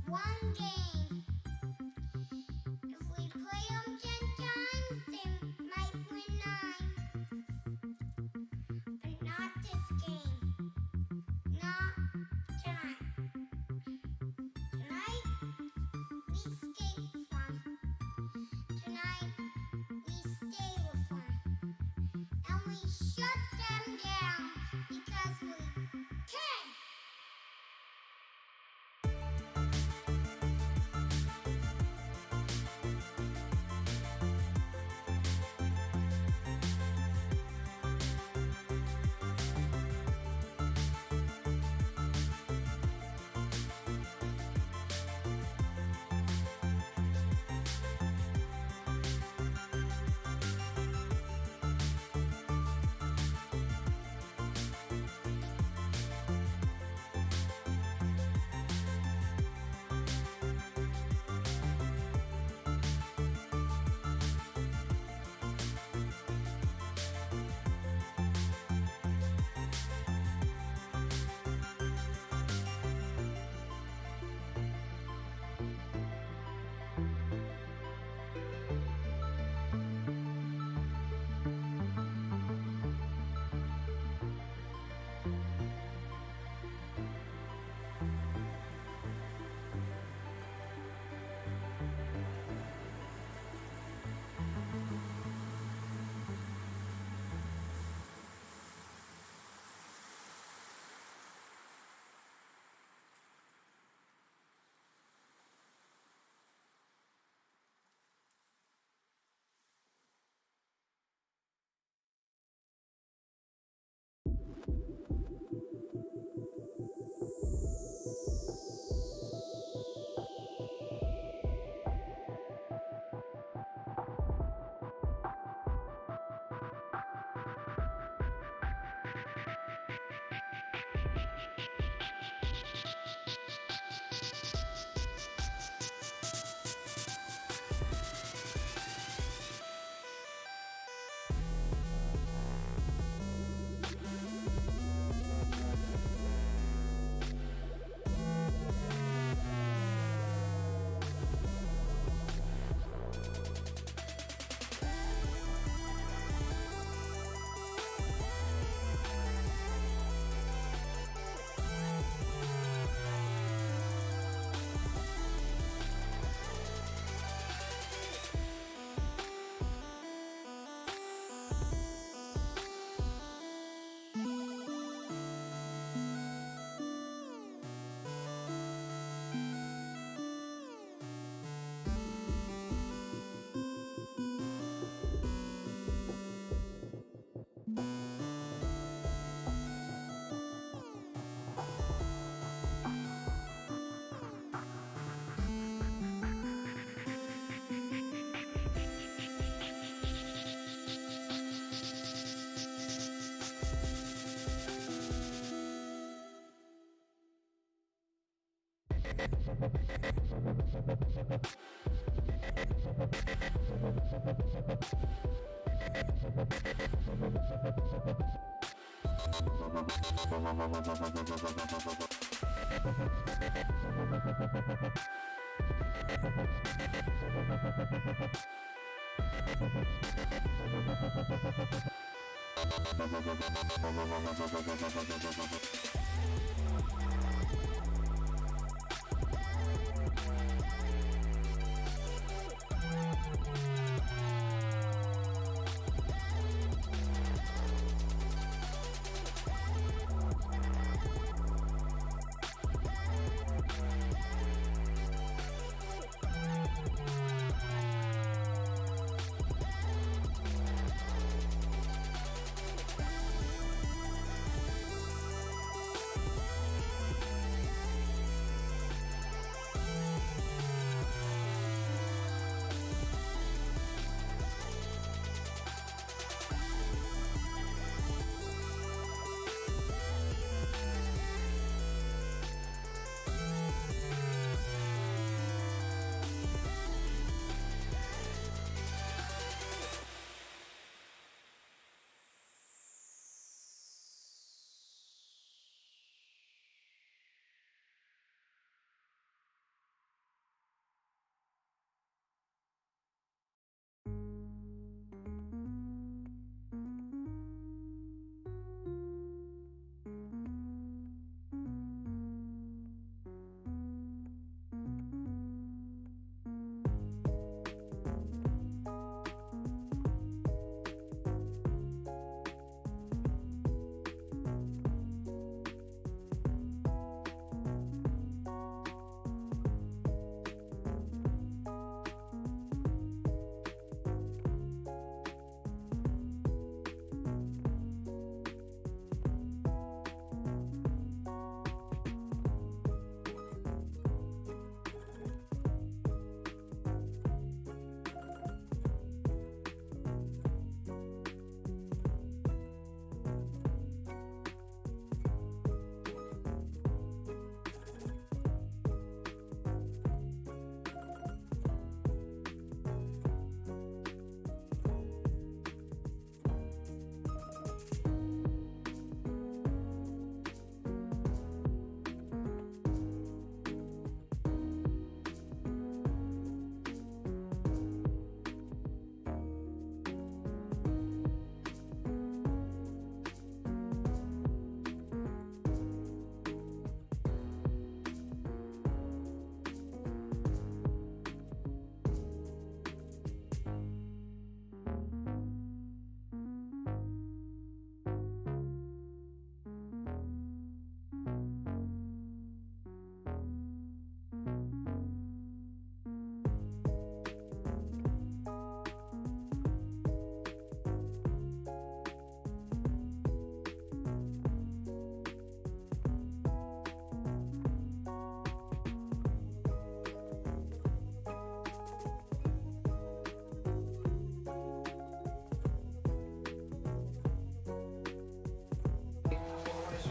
one game. If we play 'em 10 times, they might win 9. But not this game. Not tonight. Tonight, we skate fun. Tonight, we stay with fun. And we shut them down because we can.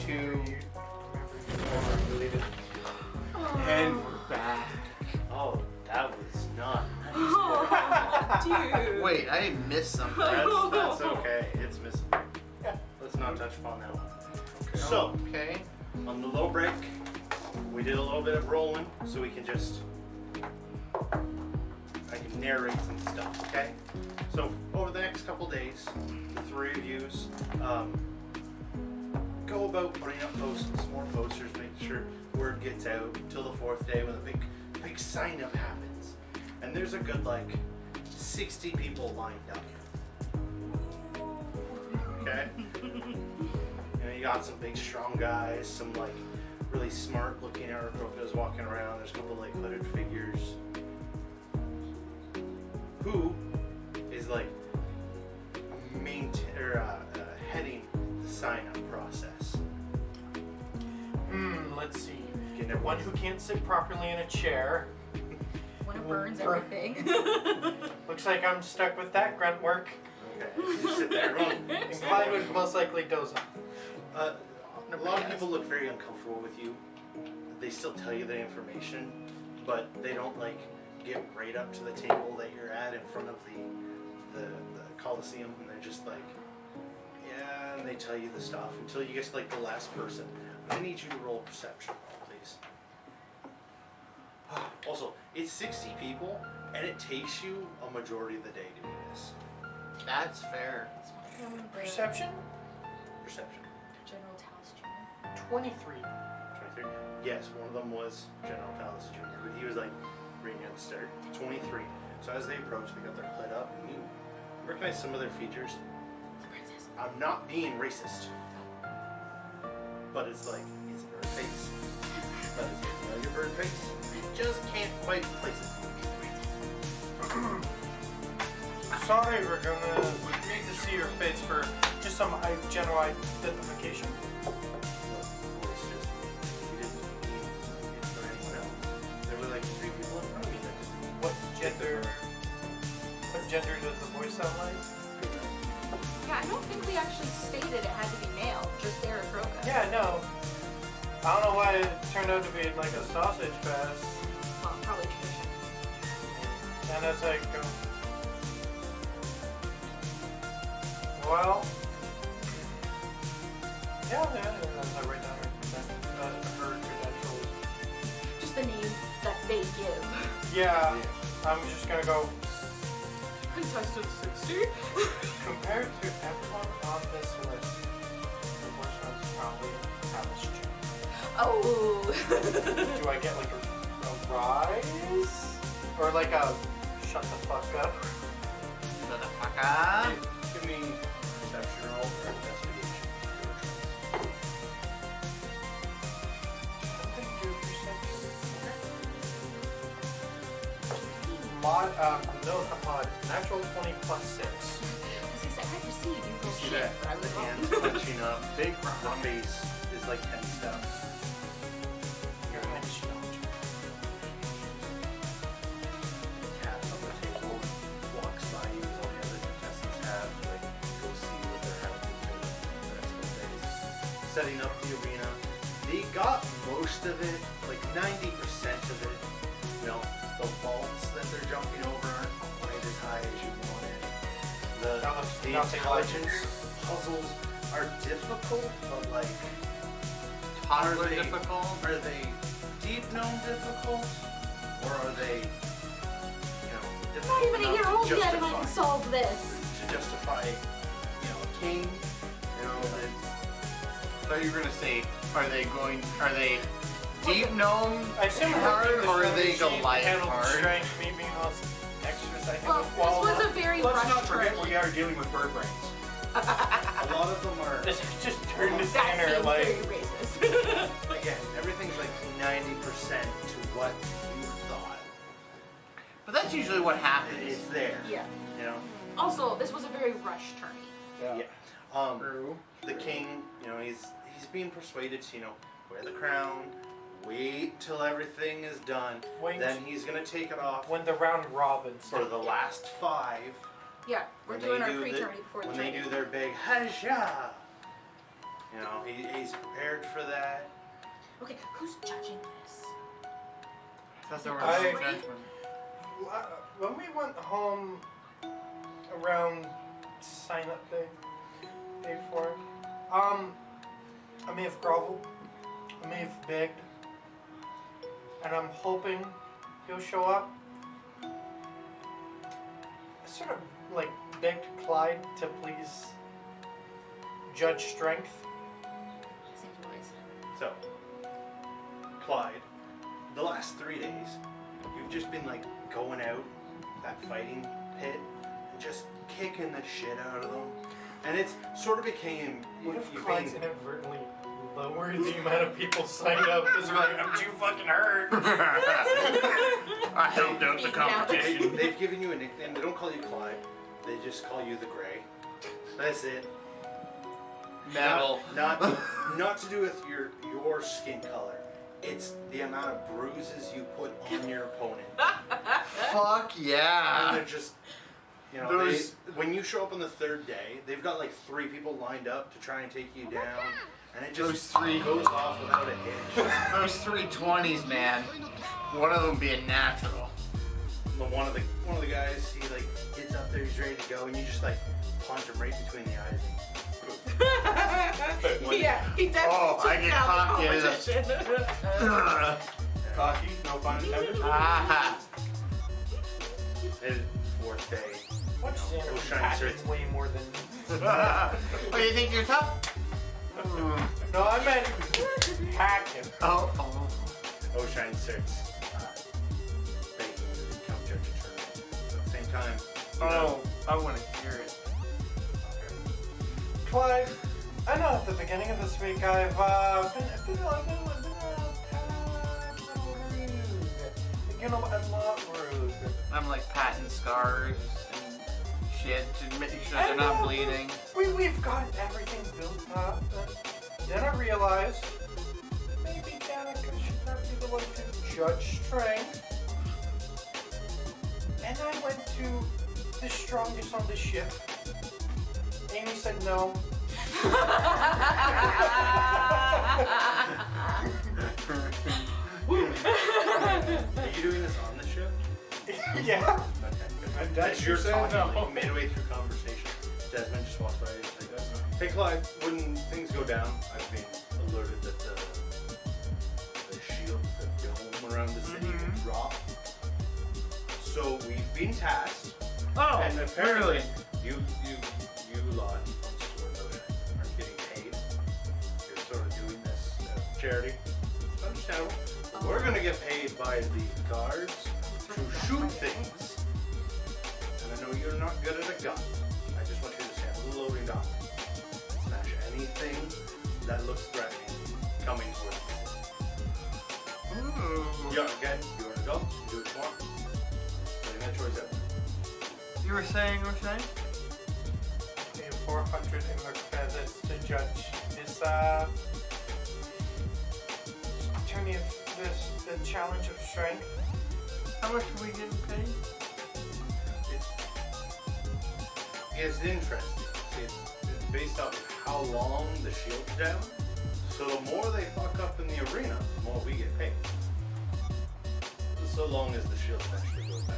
to. And we're back. Oh, that was not nice. Oh, dude. Wait, I missed something. That's okay. It's missing. Let's not touch upon that one. So, Okay. on the low break, we did a little bit of rolling so we can just. I can narrate some stuff, okay? So, over the next couple days, the three of yous go about putting up more posters, make sure word gets out until the fourth day when a big sign up happens. And there's a good 60 people lined up. Okay? You got some big strong guys, some really smart looking Aarakocras walking around. There's a couple hooded figures. Who is heading the sign up process? Let's see. One who can't sit properly in a chair. One who burns everything. Looks like I'm stuck with that grunt work. Okay, you sit there. And Clyde would most likely doze off. A lot of people look very uncomfortable with you. They still tell you the information, but they don't get right up to the table that you're at in front of the Coliseum, and they're just yeah, and they tell you the stuff until you get to the last person. I need you to roll perception, please. Also, it's 60 people, and it takes you a majority of the day to do this. That's fair. Perception? Perception. General Talis Jr. 23. 23. Yes, one of them was General Talis Jr., but he was reading at the start. 23. So as they approach, they got their hood up, and you recognize some of their features. The princess. I'm not being racist, but it's a bird face. But it's a familiar bird face. You just can't quite place it. Sorry, we're gonna need to see your face for just some general identification. Well, it's just, we didn't mean it for anyone else. There were 3 people in front of me that What gender does the voice sound like? Yeah, I don't think we actually stated it had to be male, just Aarakocra. Yeah, no. I don't know why it turned out to be a sausage fest. Well, probably tradition. And it's well, yeah, that's right down her credentials. Just the name that they give. Yeah, I'm just gonna go. Contestant 60? Compared to everyone on this list, the worst one's probably Talis Jr. Oh. Do I get a rise? Or a shut the fuck up? Motherfucker. give me perception roll or investigation. No, mod. Natural 20 plus 6. As I said, I received you You for see shit, that but I was the hands wrong. punching up, big round face is 10 steps. Your edge knowledge. The cat on the table walks by you as all the other contestants have, go see what they're having to do the rest of the days. Setting up the arena. They got most of it, 90% of it. The vaults that they're jumping over aren't quite as high as you wanted. The intelligence puzzles are difficult, but Toddler difficult. Are they deep gnome difficult, or are they, difficult Not even a enough year to old yet and I justify- can solve this. to justify, a king? It's, I thought you were gonna say, are they deep gnome I assume hard or are they Goliath handled hard? strength, me being all extra second. Well, this was a very Let's rushed not forget journey. we are dealing with bird brains. a lot of them are, This just turned to That Zanner seems like. very racist. again, everything's 90% to what you thought. But that's usually what happens. It's there. Yeah. Also, this was a very rushed tourney. Yeah. The king, he's being persuaded to, wear the crown, wait till everything is done, Wait. then he's gonna take it off When the round robin for the last 5. Yeah, we're When doing they our do pre-tourney before the when tourney. they do their big hajja. You know, he's prepared for that. Okay, who's judging this? That's the word I- judgment. When we went home around sign up day 4, I may have groveled, I may have begged, and I'm hoping he'll show up. I sort of like begged Clyde to please judge strength. Seems wise. So, Clyde, the last 3 days, you've just been like going out that fighting pit and just kicking the shit out of them. And it's sort of became What if you've Clyde's been- inadvertently lowered the amount of people signed up because we're like, I'm too fucking hurt? I helped out the Beat down. competition. They've given you a nickname. They don't call you Clyde. They just call you the Gray. That's it. Metal. Not to do with your skin color. It's the amount of bruises you put on your opponent. Fuck And yeah. they're just, you know, Those- when you show up on the 3rd day, they've got like 3 people lined up to try and take you down, and it Those just 3 goes off without a hitch. Those 320s, man. One of them being natural. One of the guys, he like gets up there, he's ready to go, and you just like punch him right between the eyes. Yeah, he definitely Oh, I took get down cocky the as a- competition. Cocky, no pun intended. Ah. And 4th day. Watch you know, Zanner those shiny packing shirts. way more than. Oh, you think you're tough? No, I meant hacking. Oh. Oisin starts begging you to come judge a tournament. At the same time, you know, Oh, I want to hear it. Clyde, I know at the beginning of this week I've been a little rude. You know, I'm not rude. I'm like patting scars and shit to make sure they're I not know. bleeding. We've got everything built up. Then I realized maybe Danica should not be the one to judge strength. And I went to the strongest on the ship. Amy said no. are you doing this on the ship? Yeah. Okay. And As you're said talking, no. like, midway through conversation, Desmond just walks by and he's like, "Hey Clyde, when things go down, I've been alerted that the shield, the dome around the city will drop. So we've been tasked, Oh, and apparently really? you lot on Sword Ocean are getting paid. You're sort of doing this charity. It's understandable. We're gonna get paid by the guards to shoot things. And I know you're not good at a gun. I just want you to stand with a loading dock. Smash anything that looks threatening coming towards you. Ooh. Yeah, again, you want to go? You do what you want. Putting that choice out. You were saying, Pay 400 in the credits to judge this tourney of the challenge of strength. How much are we getting paid? It's interesting. It's based off of how long the shield's down. So the more they fuck up in the arena, the more we get paid. So long as the shield eventually goes back.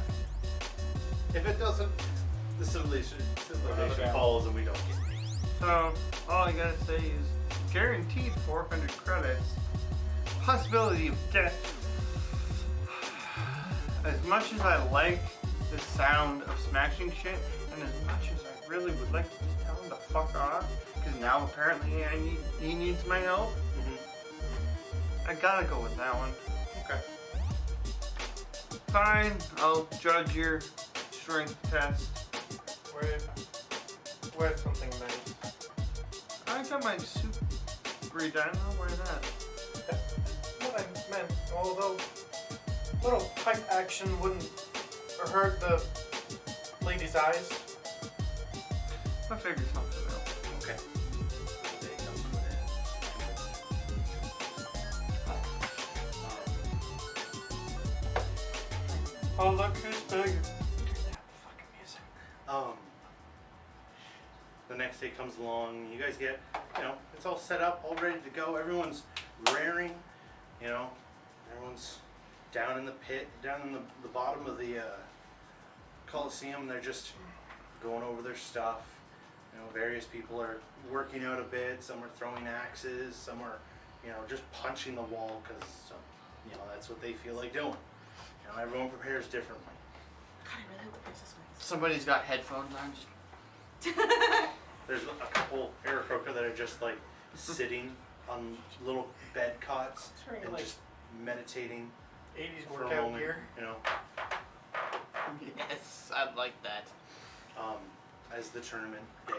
If it doesn't, the civilization falls and we don't get paid. So, all I gotta say is guaranteed 400 credits. Possibility of death. As much as I like the sound of smashing shit, and as much as I really would like to just tell him to fuck off, because now apparently he needs my help, I gotta go with that one. Okay. Fine, I'll judge your strength test. Where's something nice? I got my super redone. I'll wear that. What I meant, although little pipe action wouldn't hurt the lady's eyes. I'll figure something out. Okay. The day comes to an Oh, look who's big. Turn down the fucking music. end. The next day comes along. You guys get you know, it's all set up, all ready to go. Everyone's raring, you know, everyone's down in the pit, down in the bottom of the Coliseum. They're just going over their stuff. You know, various people are working out a bit. Some are throwing axes. Some are, you know, just punching the wall because, you know, that's what they feel like doing. You know, everyone prepares differently. God, I really hope the princess wins. Somebody's got headphones on. Just There's a couple Aarakocra that are just like sitting on little bed cots It's very and like just meditating 80s for a workout moment. gear. You know, yes, I like that. as the tournament day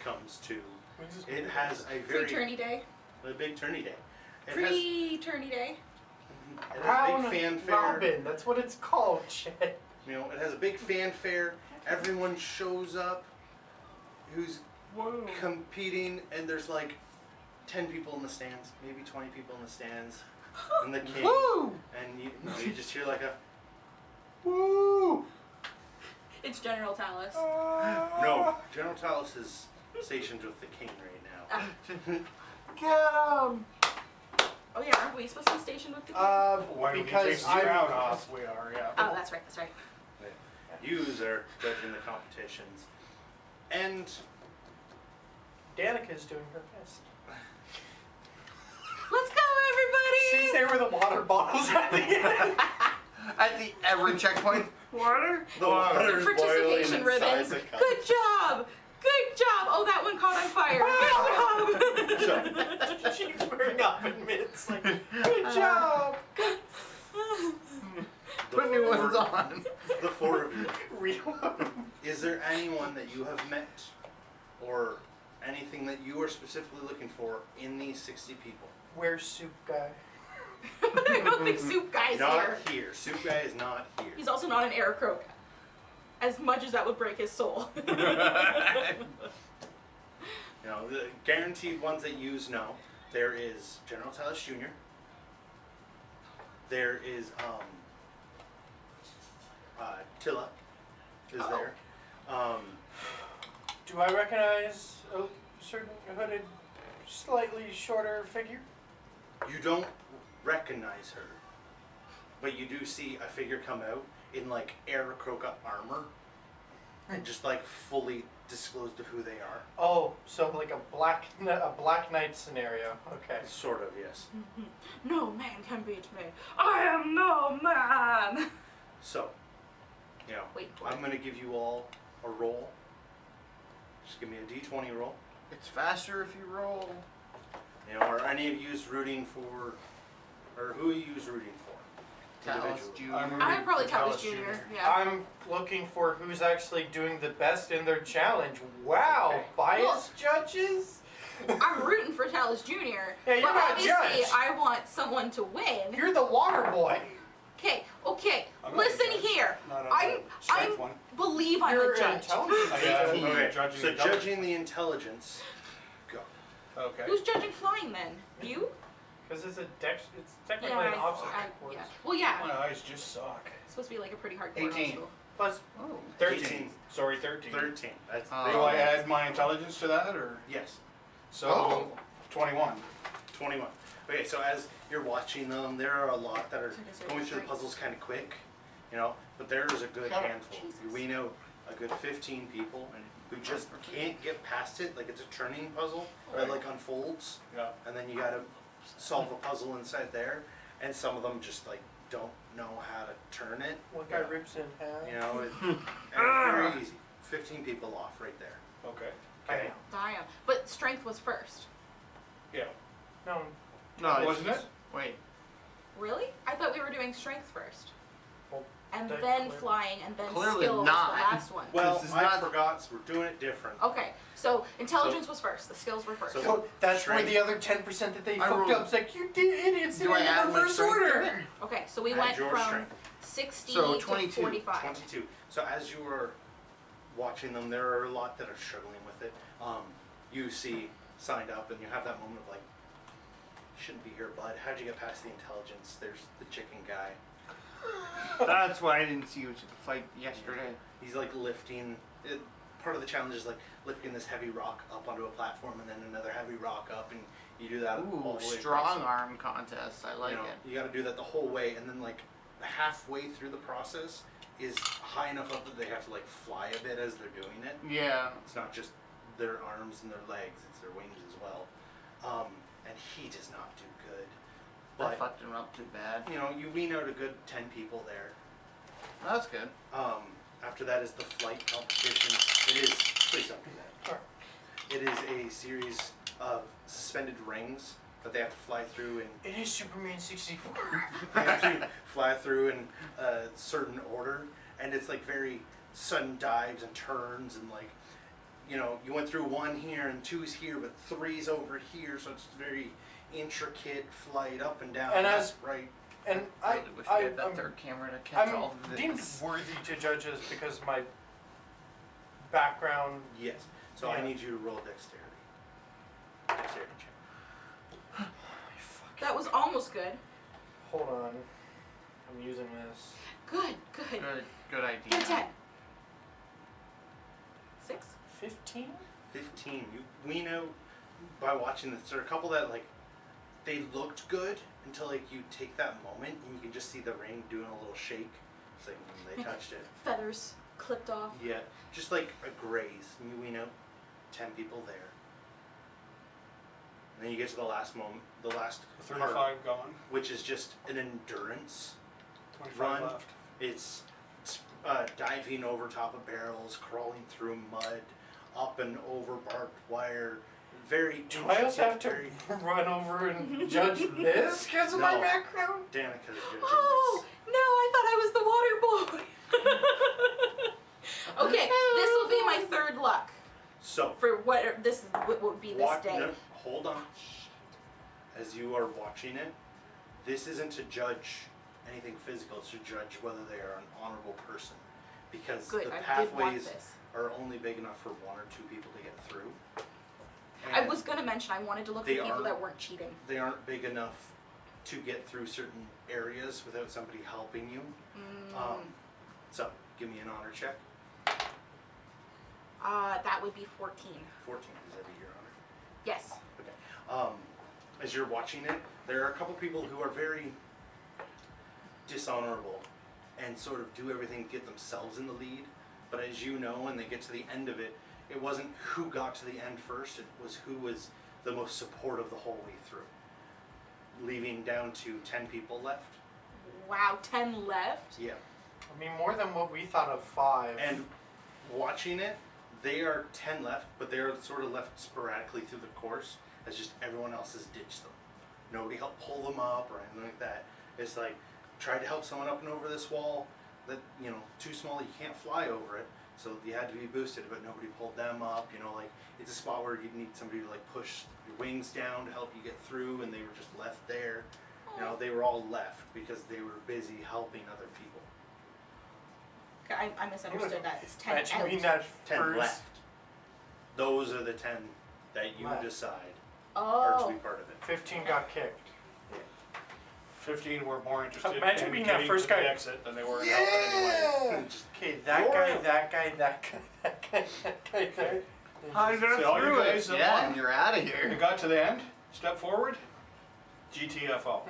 comes to, When's this it movie? has a very Pre-tourney day. a big tourney day. It Pre-tourney day. has Round big fanfare. Robin, that's what it's called, Chet. You know, it has a big fanfare. Everyone shows up who's Whoa. competing, and there's like 10 people in the stands, maybe 20 people in the stands, and the king, Woo! and you just hear like a Woo! It's General Talus. no. General Talus is stationed with the king right now. Get 'em! Oh yeah, aren't we supposed to be stationed with the king? Why do we Because chase you I'm out off? we are, yeah. Oh, that's right, that's right. Yous are judging the competitions, and Danica's doing her best. Let's go, everybody! She's there with the water bottles at the end. At the every checkpoint. Water? the water is boiling Participation inside ribbons. the cup. Good job! Good job! Oh, that one caught on fire. Good job! She's wearing oven mitts. Like, good job. The Put new ones four- on. The four of you. Real. Is there anyone that you have met, or anything that you are specifically looking for in these 60 people? Where's Soup Guy? I don't think Soup Guy's Not here. here. Soup Guy is not here. He's also not an Aarakocra. As much as that would break his soul. You know, the guaranteed ones that you know, there is General Talus Jr. There is Tilla is Oh. there. Do I recognize a certain hooded, slightly shorter figure? You don't recognize her, but you do see a figure come out in like Aarakocra armor and just like fully disclosed of who they are. Oh, so like a Black Knight scenario. Okay. Sort of, yes. No man can beat me. I am no man. So, you know, Wait for I'm it. gonna give you all a roll. Just give me a d20 roll. It's faster if you roll. You know, are any of yous rooting for, or who are yous rooting for? Talus Individually. Jr. I'm I'd probably For Talus Talus Jr. Jr. Yeah. I'm looking for who's actually doing the best in their challenge. Wow, Okay. biased judges? I'm rooting for Talus Jr. Yeah, you're but not obviously judge. I want someone to win. You're the water boy. Okay. I'm not Listen the judge. here. Not on I'm the strength I'm one. believe I'm You're a judge. intelligent. Okay, Judging so the double- judging the intelligence, go. Okay. Who's judging flying then? You? Because it's it's technically an obstacle course. yeah. Well, yeah. My eyes just suck. It's supposed to be like a pretty hard 18. obstacle. Plus, Oh. 13. 18. Sorry, 13. 13. That's Oh. Do I add my intelligence to that, or? yes. So, Oh. 21. 21. Okay, so as you're watching them, there are a lot that are So does it going through the strength? puzzles kind of quick, you know, but there is a good Shut up. handful. Jesus. We know a good 15 people who just can't get past it. Like it's a turning puzzle that Right. like unfolds, Yeah. and then you gotta solve a puzzle inside there, and some of them just like don't know how to turn it. one guy rips in half. You know, and it's very easy. 15 people off right there. Okay. Okay. Damn. But strength was first. Yeah. No, No, it's- Wasn't it? Wait. Really? I thought we were doing strength first. Well, And that then clear- flying, and then Clearly skill not. was the last one. Well, This is I not- forgot, so we're doing it different. Okay, so intelligence was first. The skills were first. So- So that's where Strength. the other 10% that they I fucked rolled- up is like, you idiots Do did I it in add my reverse strength to order. it? Okay, so we Add went your from strength. 60 So, to 22. 45. 22. So as you were watching them, there are a lot that are struggling with it. You see signed up, and you have that moment of like, shouldn't be here, bud. How'd you get past the intelligence? There's the chicken guy. That's why I didn't see you at the fight yesterday. He's like lifting part of the challenge is like lifting this heavy rock up onto a platform and then another heavy rock up, and you do that Ooh, all the way strong across. arm contest. I like You know, it. you got to do that the whole way, and then like halfway through the process is high enough up that they have to like fly a bit as they're doing it. Yeah. It's not just their arms and their legs; it's their wings as well. And he does not do good. I But fucked him up too bad. you know, you wean out a good 10 people there. That's good. After that is the flight competition. It is, please don't do that. It is a series of suspended rings that they have to fly through, and It is Superman 64. they have to fly through in a certain order, and it's like very sudden dives and turns, and like, you know, you went through 1 here and 2's here, but 3's over here, so it's very intricate flight up and down, And left, as- right. And I really wish we had that I'm third camera to catch I'm all of deemed this. worthy to judge this because my background. Yes. So I Yeah. need you to roll dexterity. Dexterity check. That was almost good. Hold on. I'm using this. Good. Good idea. Get a 10. 6? 15? 15. You we know by watching this. There are a couple that like they looked good until like you take that moment and you can just see the ring doing a little shake. It's like they touched it. Feathers clipped off. Yeah, just like a graze. We know 10 people there. And then you get to the last moment, the last 35 part, gone. which is just an endurance 25 run. left. It's diving over top of barrels, crawling through mud, up and over barbed wire. Very. Do I also have to very- run over and judge this because of my No. background? Danica's judging Oh no! I thought I was the water boy. Okay, this will be my third luck this. So, for what this would be this day. no, hold on. As you are watching it, this isn't to judge anything physical. It's to judge whether they are an honorable person, because Good, the I did want pathways this. are only big enough for 1 or 2 people to get through. I And was gonna mention I wanted to look for They people are- that weren't cheating. They aren't big enough to get through certain areas without somebody helping you. So, give me an honor check. That would be 14. 14, does that be your honor? Yes. Okay. As you're watching it, there are a couple people who are very dishonorable and sort of do everything to get themselves in the lead. But as you know, when they get to the end of it, it wasn't who got to the end first, it was who was the most supportive the whole way through. Leaving down to 10 people left. Wow, 10 left? Yeah. I mean, more than what we thought of 5. And watching it, they are 10 left, but they are sort of left sporadically through the course as just everyone else has ditched them. Nobody helped pull them up or anything like that. It's like, tried to help someone up and over this wall that, you know, too small, you can't fly over it. So you had to be boosted, but nobody pulled them up. You know, like, it's a spot where you need somebody to, like, push your wings down to help you get through, and they were just left there. You know, they were all left because they were busy helping other people. Okay, I misunderstood that. It's 10 Imagine out. being that 10 first. left. Those are the 10 that you Left. decide are to Oh. be part of it. 15 got kicked. 15 were more interested Imagine in being that getting first to the guy. exit than they were in helping anyway. Just Okay, that You're guy, out. that guy, that guy, that guy, that guy, that guy. I got So all you through it. guys that Yeah, won, and you're out of you here. got to the end, step forward, GTFO.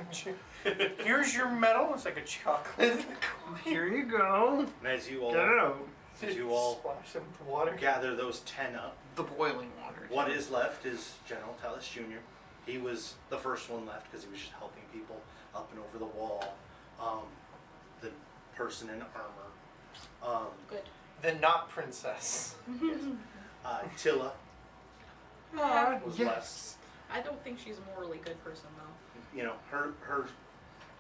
Here's your medal. It's like a chocolate. Here you go. and as you all Get it out. Splash them with water. gather those 10 up, The boiling water. what is left is General Talus Jr. He was the first one left because he was just helping people up and over the wall. The person in armor. Good. The not princess. Tilla Ah, was Yes. I don't think she's a morally good person, though. you know, her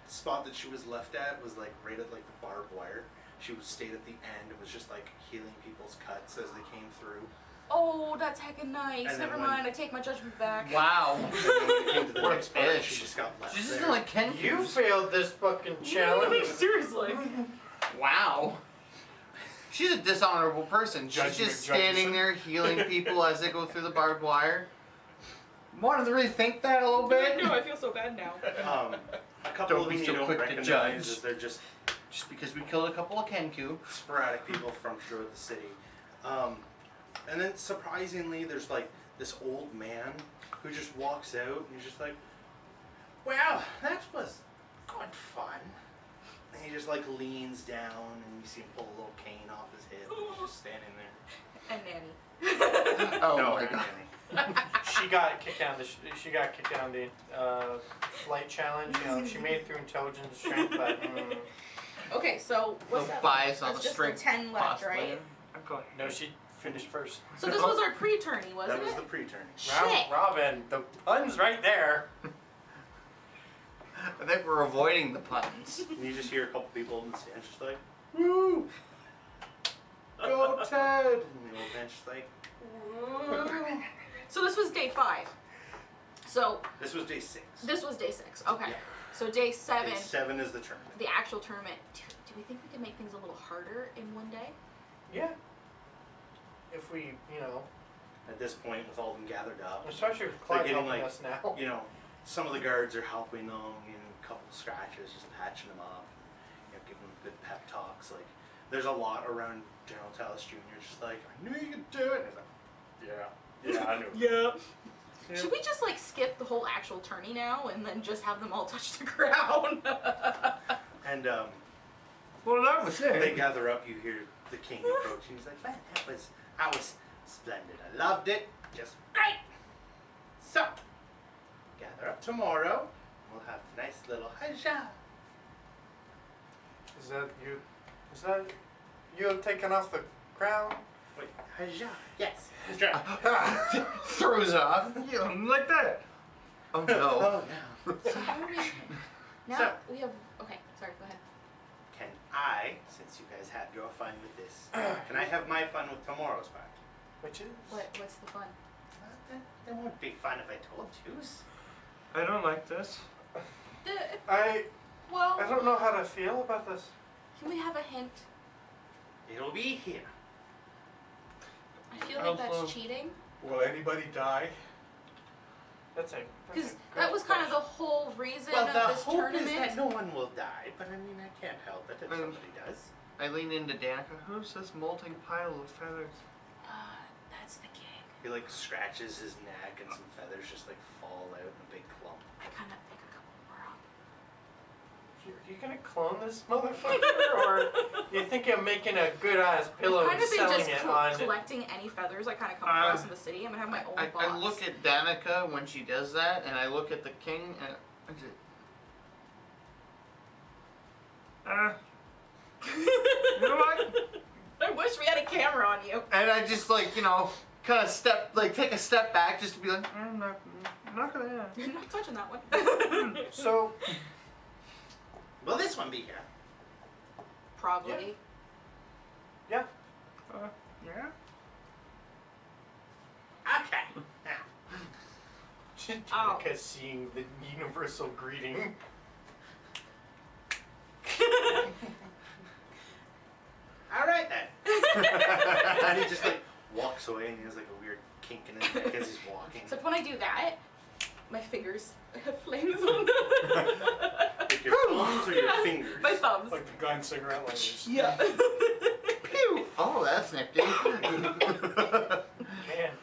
spot that she was left at was like right at like the barbed wire. She was stayed at the end. It was just like healing people's cuts as they came through. Oh, that's heckin' nice. And then Never when- mind, I take my judgment back. Wow. And then when it came to the What a next part, bitch. she just got left She's there. just like Ken. You failed this fucking challenge. Seriously. Wow. She's a dishonorable person. She's Judgment just standing judges. there healing people as they go through the barbed wire. Wanted to rethink that a little bit. I feel so bad now. A couple Don't of be them so you don't quick to recognize judge. as they're just Just because we killed a couple of Kenku. sporadic people from throughout the city. And then surprisingly, there's like this old man who just walks out and he's just like, well, that was good fun. And he just like leans down and you see him pull a little cane off his head and he's just standing there. And Nanny. Oh No, my not god. Danny. She got kicked down the flight challenge. You know, she made it through intelligence, strength, but Okay, so what's The that? bias on That's the just strength, 10 left, possibly. right? I'm going. no, she finished first. So this was our pre-tourney, wasn't That was it? the pre-turn. Shit. Robin, the pun's right there. I think we're avoiding the puns. And you just hear a couple people in the stand just like, woo! Go Ted! And the old man's just like, So this was day 5. So this was day 6. this was day 6. Okay. Yeah. So day 7, Day 7 is the tournament. the actual tournament. Do we think we can make things a little harder in one day? Yeah. If we, you know, At this point, with all of them gathered up, especially with they're Clyde getting helping like, us now. you know, some of the guards are helping them, you know, a couple scratches, just patching them up, you know, giving them good pep talks. Like, there's a lot around General Talus Jr. Just like, I knew you could do it. And he's like, yeah, I knew. Yeah. Should we just like skip the whole actual tourney now and then just have them all touch the ground? And Well, that was they it. gather up. You hear the king approach, and he's like, man, that was splendid. I loved it. Just great. So, gather up tomorrow. We'll have a nice little hajjah. Is that you? Is that you taking off the crown? Wait, hajjah? Yes. Hajjah. Throws off. Yeah, like that. Oh no. Oh no. So how are we? Now So- we have. Okay, sorry. Go ahead. Can I, since you guys had your fun with this, can I have my fun with tomorrow's part? Which is? What's the fun? It won't be fun if I told you. I don't like this. I Well, don't know how to feel about this. can we have a hint? It'll be here. I feel like Also- that's cheating. Will anybody die? That's a Because that was kind of the whole reason Well, of the this hope tournament. is that no one will die, but I mean, I can't help it if somebody does. I lean into Danica. Who's this molting pile of feathers? That's the king. He like scratches his neck and some feathers just like fall out in a big clump. I kind of think a couple more up. Are you gonna clone this motherfucker, or you think I'm making a good ass pillow I've and kind of been selling just it on? collecting any feathers I kind of come across in the city. I'm gonna have my own box. I look at Danica when she does that, and I look at the king, and I just, You know what? I wish we had a camera on you. and I just like, you know, kind of take a step back just to be like, I'm not gonna. You're not touching that one. So Will this one be here? Probably. yeah, Yeah. Okay. Now, Danica seeing the universal greeting. all right then. And he just like walks away and he has like a weird kink in his neck as he's walking. Except when I do that, my fingers have flames on them. Like your thumbs or your fingers? My thumbs. Like the gun cigarette lights. Yeah. pew! Oh, that's nifty. Man,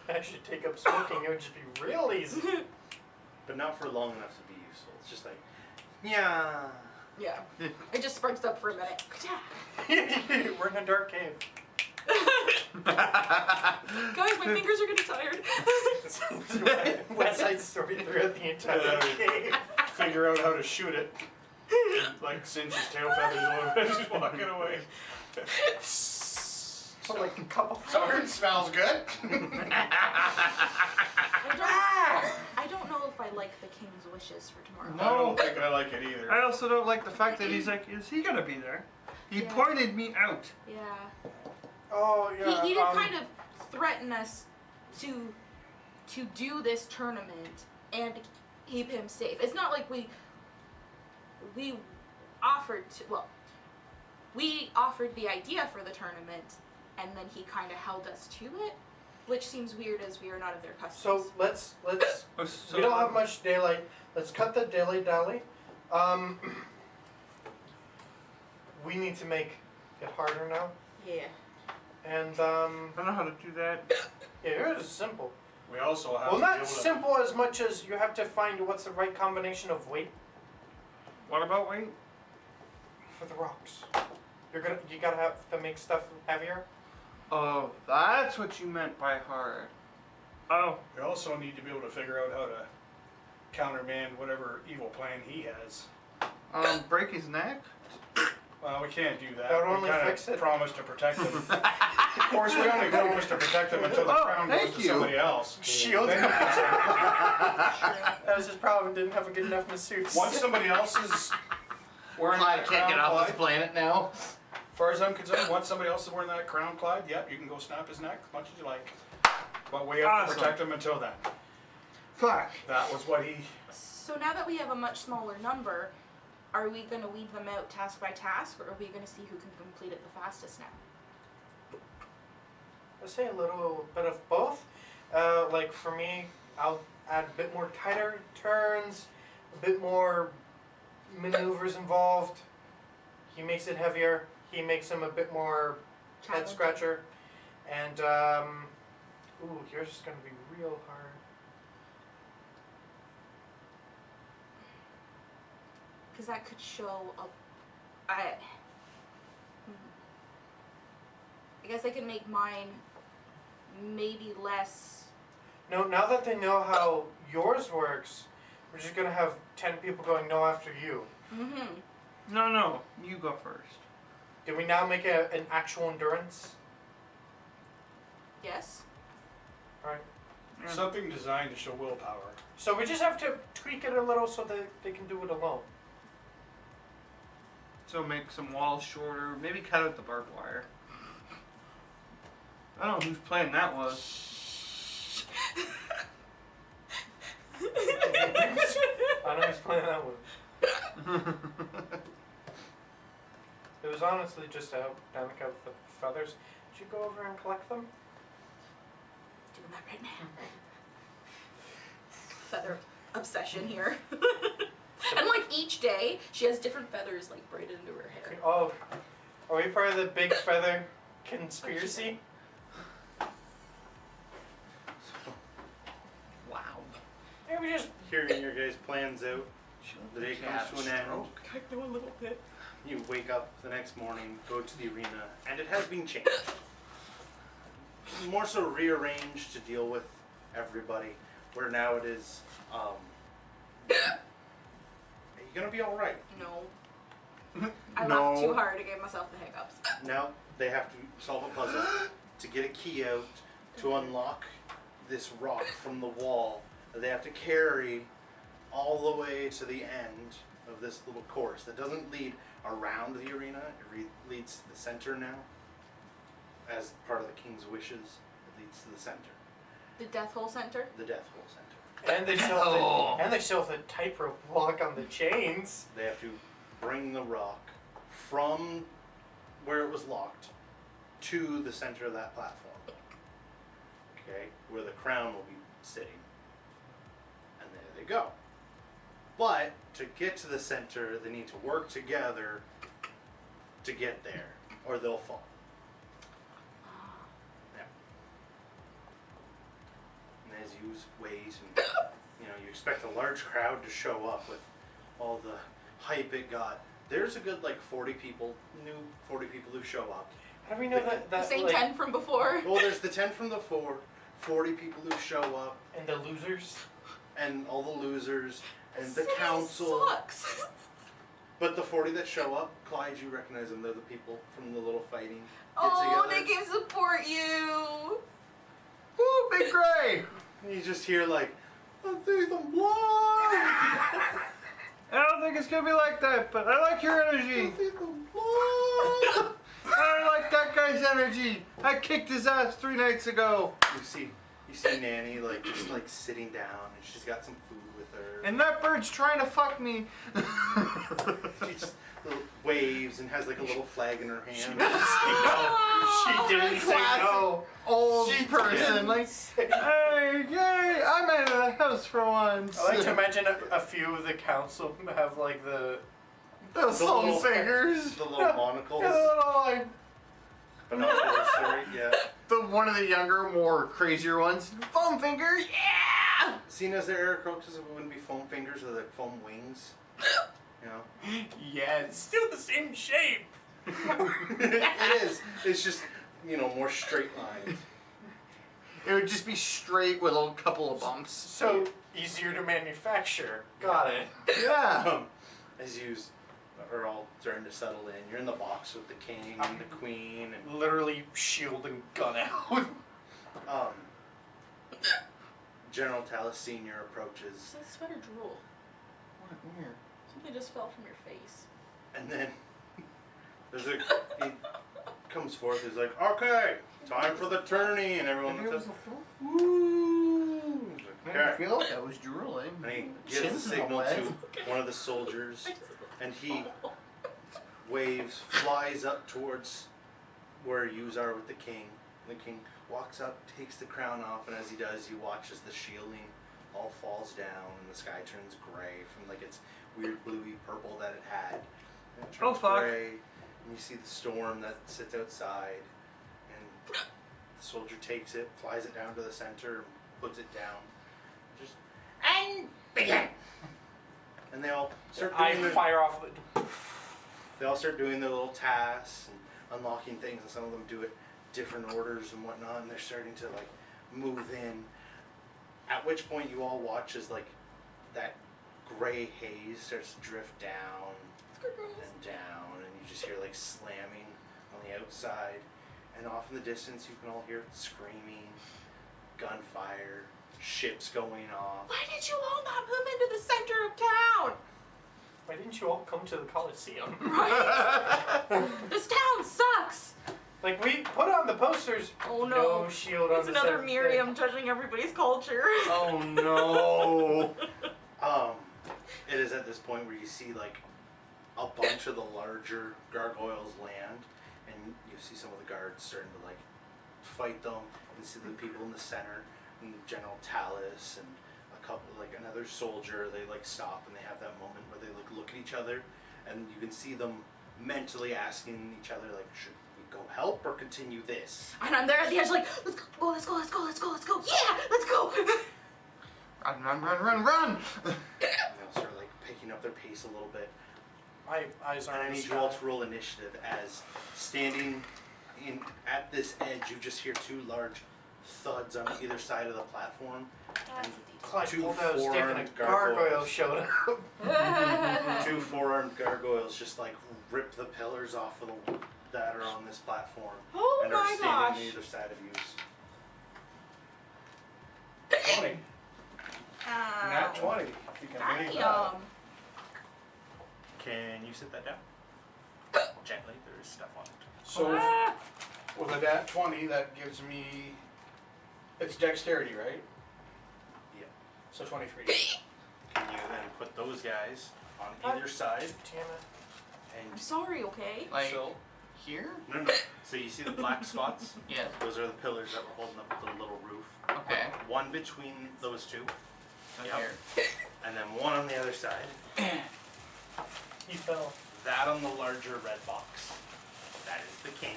I should take up smoking. It would just be real easy. But not for long enough to be useful. It's just like, yeah. Yeah. It just sparks up for a minute. We're in a dark cave. Guys, my fingers are getting tired. West Side Story throughout the entire cave. Figure out how to shoot it. Like cinch his tail feathers a little bit as he's walking away. So like a couple Sorry, smells good. I don't know if I like the king's wishes for tomorrow. I don't think I like it either. I also don't like the fact that he's like, is he gonna be there? He Yeah. pointed me out. Yeah. Oh yeah. He did kind of threaten us to do this tournament and keep him safe. It's not like we offered to, well, we offered the idea for the tournament and then he kind of held us to it, which seems weird as we are not of their customs. So let's Oh, so, we don't have much daylight. Let's cut the dilly dally. We need to make it harder now. Yeah. And I don't know how to do that. yeah, yours is simple. We also have Well, to be not able to- simple as much as you have to find what's the right combination of weight What about weight? for the rocks. You gotta have to make stuff heavier. Oh, that's what you meant by hard. Oh. We also need to be able to figure out how to countermand whatever evil plan he has. Break his neck? Well, we can't do that. That would We only kinda fix it. promised to protect him. Of course, we only promised to protect him until the Oh, crown goes thank to you. somebody else. Shield. Then you can say- That was his problem. Didn't have a good enough masseuse. Once somebody else is wearing Clyde that can't crown, get off Clyde, this planet now. as far as I'm concerned, once somebody else is wearing that crown, Clyde, yep, you can go snap his neck as much as you like. But we have to Awesome. protect him until then. Fuck. That was what he. So now that we have a much smaller number, are we going to weed them out task by task, or are we going to see who can complete it the fastest now? I'd say a little bit of both. Like for me, I'll add a bit more tighter turns, a bit more maneuvers involved. He makes it heavier. He makes him a bit more head Challenge. scratcher. And ooh, yours is gonna be real hard. Because that could show up. I guess I can make mine maybe less. No, now that they know how yours works, we're just gonna have 10 people going no after you. Mm-hmm. No, you go first. Did we now make an actual endurance? Yes. Alright. Yeah. Something designed to show willpower. So we just have to tweak it a little so that they can do it alone. So make some walls shorter. Maybe cut out the barbed wire. I don't know whose plan that was. I know who's playing that one. It was honestly just to help Danica with the feathers. Did you go over and collect them? Doing that right now. Feather obsession here. And like each day, she has different feathers like braided into her hair. Oh, are we part of the big feather conspiracy? Wow. Yeah, we just Hearing your guys' plans out, the day comes to an end. I know a little bit. You wake up the next morning, go to the arena, and it has been changed. More so rearranged to deal with everybody, where now it is, are you gonna be alright? No. I No. laughed too hard to give myself the hiccups. Now they have to solve a puzzle to get a key out to unlock this rock from the wall that they have to carry all the way to the end of this little course that doesn't lead around the arena, it leads to the center now. As part of the king's wishes, it leads to the center, The Death Hole Center. the Death Hole Center. And they still have the tightrope walk on the chains. They have to bring the rock from where it was locked to the center of that platform. Okay, where the crown will be sitting. And there they go. But to get to the center, they need to work together to get there, or they'll fall. Yeah. And as you wait, and you expect a large crowd to show up with all the hype it got. There's a good 40 people who show up. How do we know that The same like, 10 from before. Well, there's the 10 from the 40 people who show up, and the losers? and all the losers, and the City council. sucks. But the 40 that show up, Clyde, you recognize them. They're the people from the little fighting. Oh, get they together. can support you. Woo, Big Gray! And you just hear I see some blood. I don't think it's gonna be like that, but I like your I energy. see some blood. I don't like that guy's energy. I kicked his ass 3 nights ago. You see Nanny just sitting down, and she's got some food with her. And that bird's trying to fuck me. She just waves and has a little flag in her hand. She didn't say no. Old She person, hey, yay, I'm out of the house for once. I like to imagine a few of the council have Those The foam little- fingers. The little monocles. Yeah, the little, Binocular, yeah. The one of the younger, more crazier ones. Foam finger, yeah! Seeing as they're air crocuses, it wouldn't be foam fingers or like foam wings. You know? Yeah, it's still the same shape. It is. It's just, you know, more straight lines. It would just be straight with a couple of bumps. So easier to manufacture. Got it. Yeah. As you are all starting to settle in, you're in the box with the king and the queen, and Literally shield and gun out. General Talus Senior approaches, It's a sweater drool. What weird. Something just fell from your face. and then he comes forth. He's like, "Okay, time for the tourney," and everyone Maybe it was says, the floor. "Woo!" He's like, I "Okay." feel like I was drooling. And he gives Chin's the not signal wet. to one of the soldiers, and he waves, flies up towards where yous are with the king. And the king walks up, takes the crown off, and as he does, he watches the shielding all falls down, and the sky turns gray from like its weird bluey purple that it had. And it turns Oh, fuck. gray, and you see the storm that sits outside, and the soldier takes it, flies it down to the center, and puts it down. Just and begin. And they all start I doing their, fire off. they all start doing their little tasks and unlocking things, and some of them do it different orders and whatnot, and they're starting to like move in. At which point you all watch as like that gray haze starts to drift down and down, and you just hear like slamming on the outside, and off in the distance you can all hear screaming, gunfire, ships going off. Why did you all not move into the center of town? Why didn't you all come to the Coliseum? Right? This town sucks. Like, we put on the posters. Oh no. No shield on It's the another center. Miriam judging everybody's culture. Oh no. It is at this point where you see like a bunch of the larger gargoyles land, and you see some of the guards starting to like fight them, and see the people in the center, and General Talus, and a couple, like another soldier. They like stop and they have that moment where they like look at each other, and you can see them mentally asking each other like, should we go help or continue this? And I'm there at the edge like, let's go, let's go, let's go, let's go, let's go. Yeah, let's go. Run, run, run, run, run! And they'll start like picking up their pace a little bit. My eyes And are I on the need you all sky. to roll initiative, as standing in at this edge, you just hear two large thuds on either side of the platform. And Clyde two pulled out a stick and a four-armed gargoyle gargoyles. showed up. Two four-armed gargoyles just like rip the pillars off of the that are on this platform, Oh and are my standing gosh. on either side of you. 20. Nat 20. If you can believe that. Can you sit that down? Gently, there is stuff on it. So, with a nat 20, that gives me. It's dexterity, right? Yeah. So 23. Can you then put those guys on either side? Damn it. I'm And sorry, okay? Like, so, here? no. So you see the black spots? Yes. Those are the pillars that were holding up the little roof. Okay. One between those two, So Yep. here. and then one on the other side. He fell. That on the larger red box. That is the king.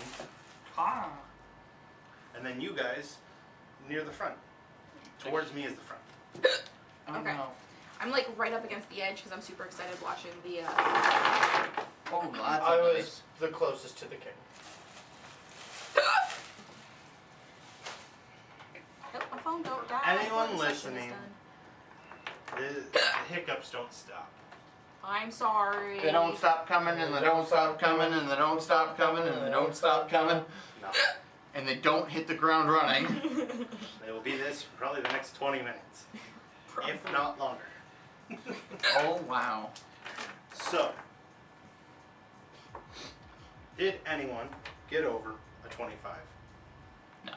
Ah. And then you guys near the front. Towards me is the front. Oh Okay. no. I'm like right up against the edge because I'm super excited watching the. Oh, lots I of was nice. the closest to the king. Oh, my phone don't die. Anyone before the session is listening? done. The hiccups don't stop. I'm sorry. They don't stop coming, and they don't stop coming, and they don't stop coming, and they don't stop coming, No. and they don't hit the ground running. They will be this for probably the next 20 minutes. If not longer. Oh wow. So, did anyone get over a 25? No.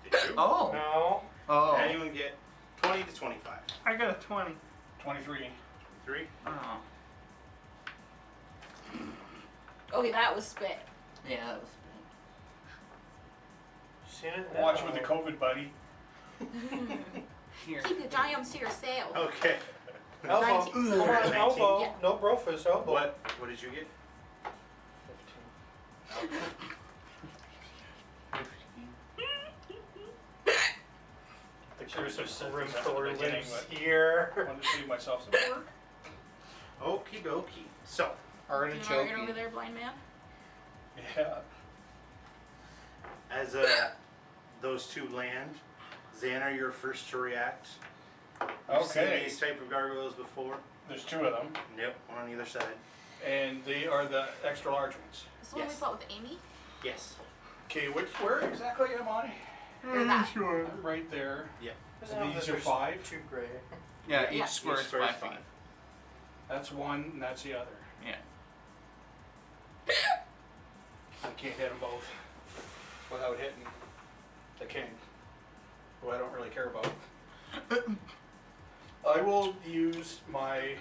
Did you? Oh. No. Oh. Did anyone get 20 to 25? I got a 20. 23. 3? Oh. Okay, that was spit. Yeah, that was Seen it? Watch with the COVID, buddy. here. Keep your giants to yourself. Okay. Elbow. 19. Come on, 19. elbow. Yeah. No brofist, elbow. What did you get? 15. There's some Room at the color beginning, lives but here. I wanted to save myself some work. Okie dokie. So, Artichoke over there, blind man. Yeah. as those two land, Zanner, you're first to react. You've seen Okay. these type of gargoyles before. There's two of them, Yep, one on either side. and they are the extra large ones. This is the one we Yes. fought with Amy. Yes. Okay, where exactly am I? Or that. Sure. I'm right there. Doesn't These have are the 5. 2 gray. Yeah, Yeah. each square is Each square is 5 feet. That's one, and that's the other. Yeah. I can't hit them both without hitting the king, who I don't really care about. I will use my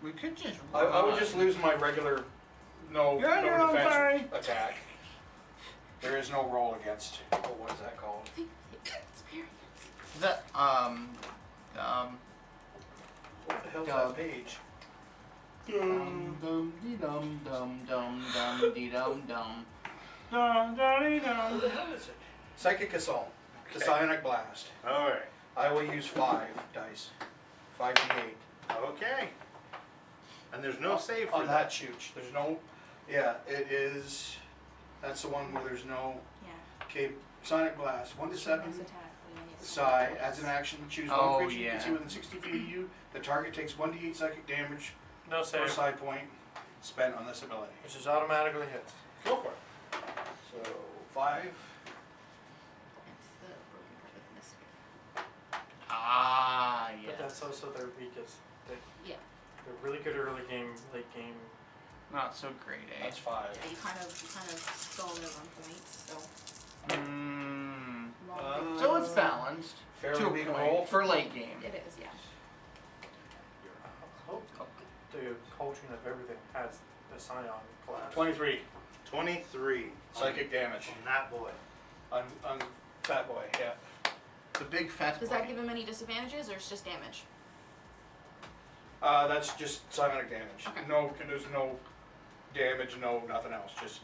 We could just. I would just lose my regular no You're on your own, defense sorry. attack. There is no roll against. Oh, what is that called? I think experience. That What the hell's Dub. that page? dum dum dee dum dum dum dum dee dum dum. Dun, dun, dee, What dun. the hell is it? Psychic Assault. The Okay. Psionic Blast. Alright. I will use 5 dice. 5d8. Okay. And there's no save for On that chooch. There's no. Yeah, it is. That's the one where there's no. Yeah. Okay, Psionic Blast. 1 to 7. Bonus attack. Psi. As an action, choose one Oh, creature you yeah. can see within 60 feet of you. The target takes 1d8 psychic damage No per save. psi point spent on this ability. Which is automatically hits. Go for it. So 5. It's the broken part of the mystic. Ah, But yes. that's also their weakest. Yeah. They're really good early game, late game. Not so great, eh? That's 5. Yeah, you kind of stalled it on points, so Mm. long So it's balanced Fairly to a big point roll. for late game. it is, yeah. The cauldron of everything has the Scion class. 23. 23. Psychic damage. On that boy. On Fat Boy, yeah. The big fat Does boy. that give him any disadvantages, or it's just damage? That's just psionic damage. Okay. No, there's no damage, no nothing else. Just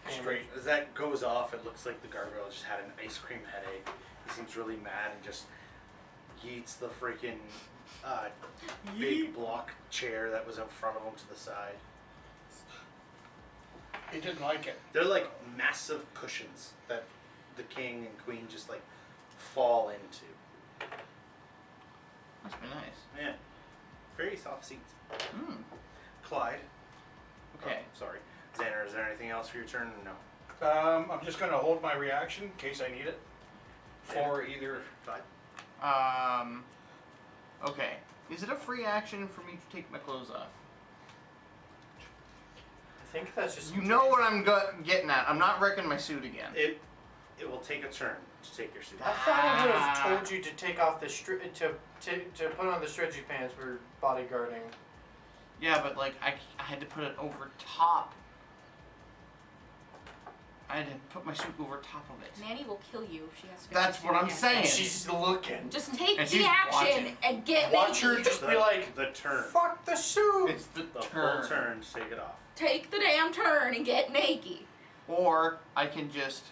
straight. As that goes off, it looks like the gargoyle just had an ice cream headache. He seems really mad and just yeets the freaking big block chair that was in front of him to the side. He didn't like it. They're like massive cushions that the king and queen just like fall into. Must be nice. Yeah. Very soft seats. Mm. Clyde. Okay. Oh, sorry. Zanner, is there anything else for your turn or no? I'm just gonna hold my reaction in case I need it. For either. Fine. Okay. Is it a free action for me to take my clothes off? I think that's just. You know what I'm getting at. I'm not wrecking my suit again. It will take a turn to take your suit I off. thought I would have told you to take off the to put on the stretchy pants for bodyguarding. Yeah, but like I had to put it over top. I had to put my suit over top of it. Nanny will kill you if she has to. That's what I'm saying. And she's looking. Just take And the she's action watching. and get Watch her naked. just be like, The turn. fuck the suit. It's the The turn. full turn to take it off. Take the damn turn and get naked. Or I can just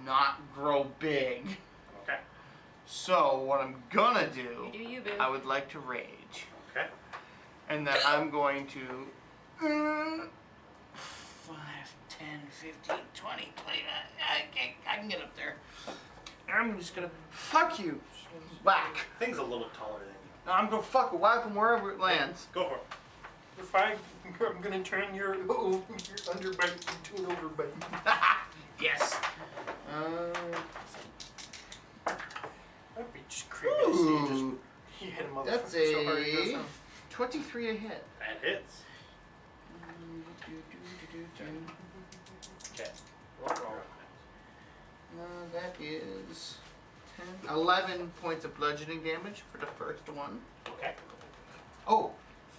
not grow big. Okay. So what I'm gonna You do do, you, boo. I would like to rage. Okay. And then I'm going to 5, 10, 15, 20, 20. I can get up there. I'm just gonna fuck you. Whack. Thing's a little taller than you. I'm gonna fuck it, whack him wherever it lands. Go for it. If I'm gonna turn your underbite into an overbite. Yes. That'd be just creepy to see. Ooh, Just you hit a motherfucker that's so hard he goes a down. 23 a hit. That hits. Okay. That is 10, 11 points of bludgeoning damage for the first one. Okay. Oh,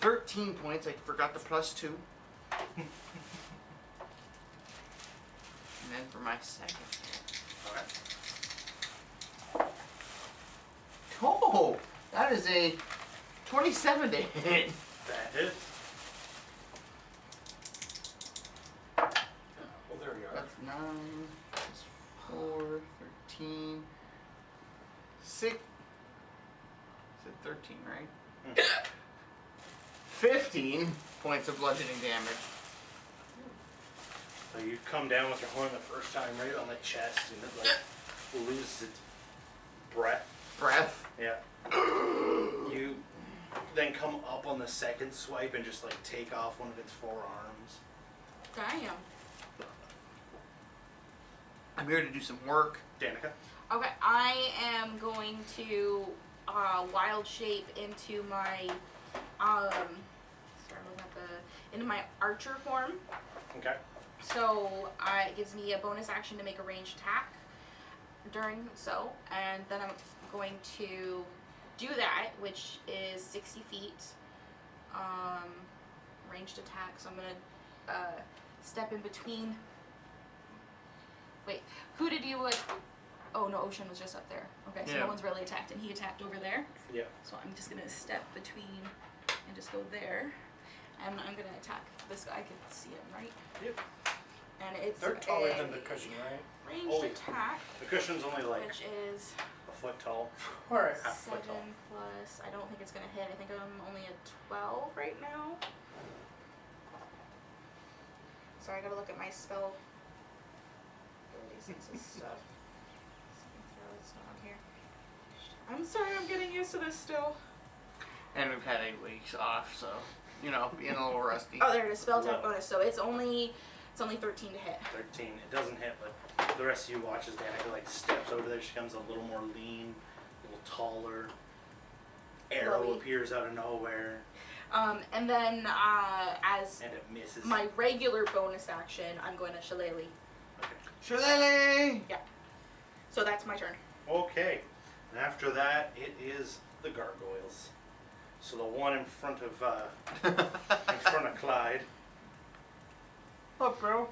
13 points. I forgot the +2. And then for my second. Okay. Oh, that is a 27 to hit. That hits. Well, there you are. That's 9 plus 4, 13. 6. Is it 13, right? 15 points of bludgeoning damage. So you come down with your horn the first time right on the chest, and it like loses its breath. Breath. Yeah. You then come up on the second swipe and just like take off one of its forearms. Damn. I'm here to do some work. Danica. Okay, I am going to wild shape into my into my archer form. Okay. So it gives me a bonus action to make a ranged attack during and then I'm going to do that, which is 60 feet ranged attack. So I'm gonna step in between. Wait, who did you? Oh no, Ocean was just up there. Okay, so Yeah. no one's really attacked, and he attacked over there. Yeah. So I'm just gonna step between and just go there, and I'm gonna attack this guy. I can see him, right? Yep. And it's They're taller a than the cushion, right? ranged Oh, yeah. attack, The cushion's only like which is a foot tall. Alright. Half foot 7 tall. plus. I don't think it's gonna hit. I think I'm only at 12 right now. Sorry, I gotta look at my spell abilities and stuff. It's not on here. I'm sorry, I'm getting used to this still. And we've had 8 weeks off, so, you know, being a little rusty. Oh, there it is. Spell attack Well. bonus. So it's only 13 to hit. 13. It doesn't hit, but the rest of you watch as Danica like steps over there. She becomes a little more lean, a little taller. Arrow Glowy. appears out of nowhere, And then as and it misses. my regular bonus action, I'm going to Shillelagh. Shillelagh! So that's my turn. Okay. And after that, it is the gargoyles. So the one in front of Clyde, What, bro?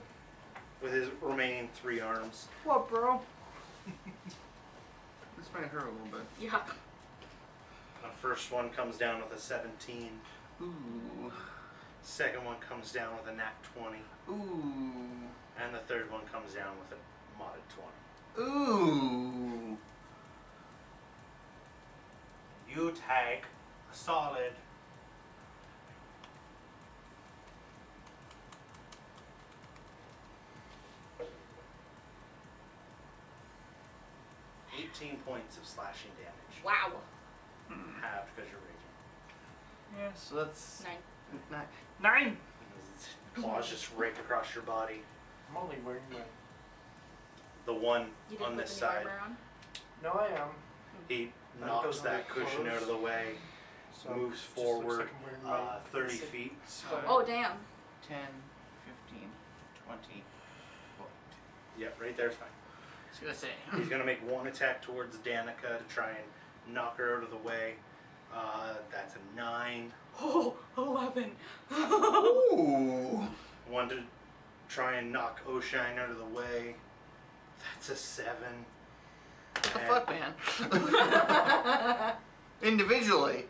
with his remaining 3 arms. What, bro? This might hurt a little bit. Yeah. The first one comes down with a 17. Ooh. Second one comes down with a nat 20. Ooh. And the third one comes down with a modded 20. Ooh. You take a solid 18 points of slashing damage. Wow. Halved because you're raging. Yeah, so that's 9. 9. Claws just rake across your body. I'm only wearing my. The one You didn't on put this the new side, armor on? No, I am. he That knocks goes that really cushion close. out of the way, So moves just looks forward like I'm wearing my 30 basic feet. sweater. Oh, damn. 10, 15, 20. Yep, right there's fine. I was gonna say. He's gonna make one attack towards Danica to try and knock her out of the way. That's a 9. Oh, 11. Ooh. One to try and knock Oshine out of the way. That's a 7. What the fuck, man? Individually.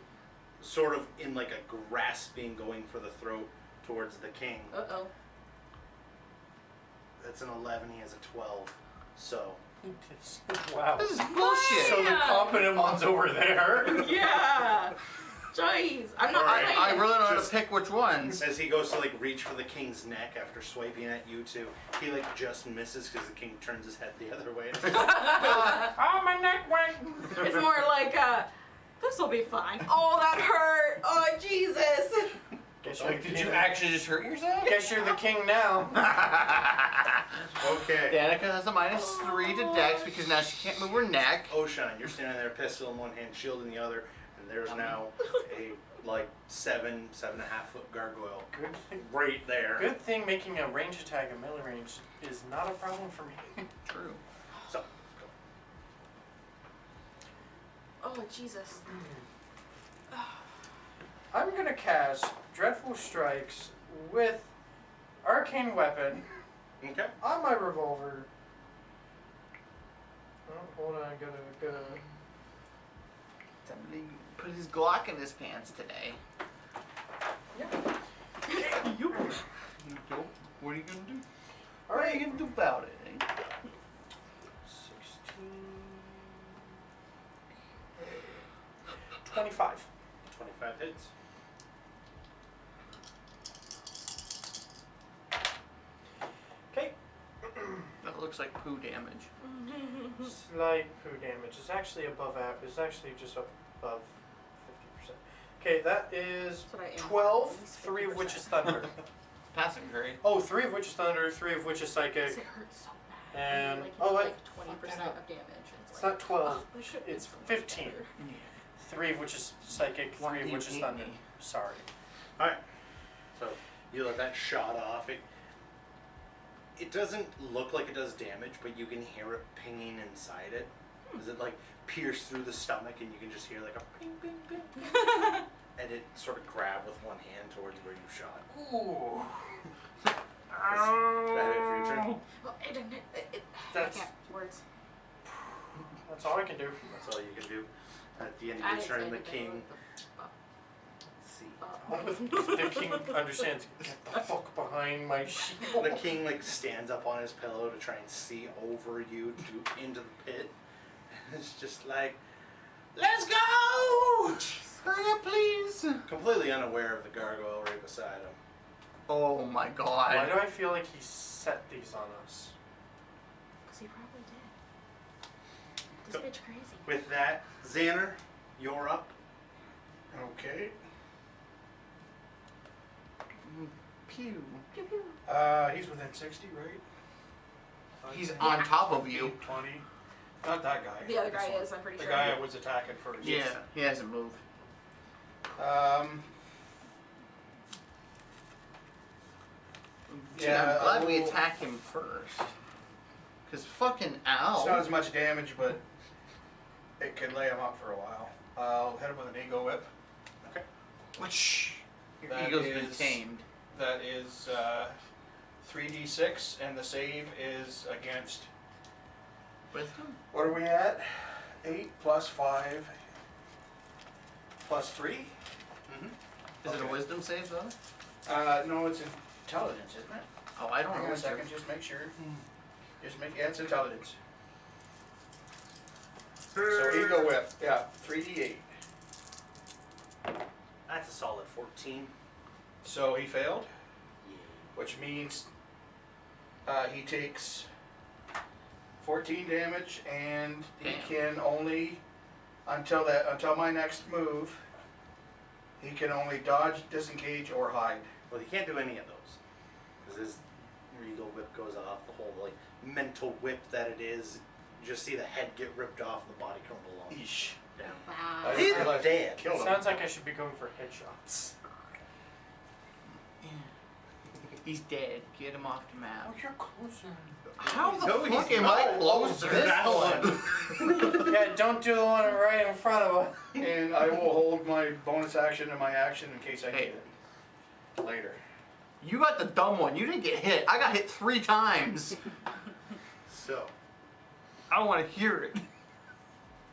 Sort of in like a grasping, going for the throat towards the king. Uh-oh. That's an 11. He has a 12. So Wow. This is bullshit. So the competent one's over there. Yeah. Jeez. I'm not. Alright, I'm I not- really don't know how Just- to pick which ones. as he goes to like reach for the king's neck after swiping at you two, he like just misses because the king turns his head the other way. Oh, my neck went. It's more like, this will be fine. Oh, that hurt. Oh, Jesus. Guess you're the Did king. you actually just hurt yourself? Guess you're the king now. Okay. Danica has a -3 to dex because now she can't move her neck. Oshine, you're standing there, pistol in one hand, shield in the other, and there's now a like 7.5 foot gargoyle Good thing. right there. Good thing making a range attack a melee range is not a problem for me. True. So Oh, Jesus. I'm gonna cast Dreadful Strikes with Arcane Weapon okay. on my revolver. Oh, hold on, I gotta. Somebody put his Glock in his pants today. Yep. Nope. What are you gonna do? What are you gonna do about it? Eh? 16. 25. 25 hits. Okay. That looks like poo damage. Slight poo damage. It's actually above average. It's actually just above 50%. Okay, that is That's what I aim for, 12, at least 3 of 50%. which is thunder. Passing grade. Oh, 3 of which is thunder, 3 of which is psychic. It hurts so bad. And- like, oh, wait. like 20% of damage. It's not 12, oh, this should be it's so much 15. better. 3 of which is psychic, Why 3 do of you which is hate thunder. me? Sorry. Alright. So you let that shot off. It doesn't look like it does damage, but you can hear it pinging inside it. Does it like pierce through the stomach and you can just hear like a ping, ping, ping. And it sort of grab with one hand towards where you shot. Ooh. Is that it for your turn? Well, That's- I can't words. That's all I can do. That's all you can do. At the end I of your turn, the didn't say king. anything Let's see. The king understands. Get the fuck behind my shield. The king like stands up on his pillow to try and see over you into the pit. And it's just like, let's go! Hurry up, please. Completely unaware of the gargoyle right beside him. Oh my Why god. do I feel like he set these on us? Because he probably did. This So- bitch crazy. With that, Zanner, you're up. Okay. Pew. Pew pew. He's within 60, right? He's Okay. on top of you. 20. Not that guy. The other This guy one. is, I'm pretty The sure. guy I was attacking first. Yeah, he hasn't moved. Gee, Yeah, I'm glad we I will- attack him first. Cause fucking ow. It's not as much damage, but it could lay him up for a while. I'll hit him with an ego whip. Okay. Which your That ego's been is- tamed. That is 3d6, and the save is against. Wisdom? What are we at? 8 plus 5 plus 3? Mm-hmm. Is it a Okay. wisdom save though? No, it's intelligence, isn't it? Oh, I don't Hang know. on a Wisdom. second, just make sure. Yeah, it's intelligence. So ego whip, yeah, 3d8. That's a solid 14. So he failed, Yeah. which means he takes 14 damage, and he Damn. can only until my next move. He can only dodge, disengage, or hide. Well, he can't do any of those. Because his regal whip goes off, the whole like mental whip that it is. You just see the head get ripped off and the body crumble on Eesh. down. Wow. I He's realized- dead. Killed him. Sounds like I should be going for headshots. He's dead. Get him off the map. you're closer. How the No, fuck he's am I not close to closer. this That one? Yeah, don't do the one right in front of us. And I will hold my bonus action and my action in case I Hey. need it later. You got the dumb one. You didn't get hit. I got hit 3 times. So, I want to hear it.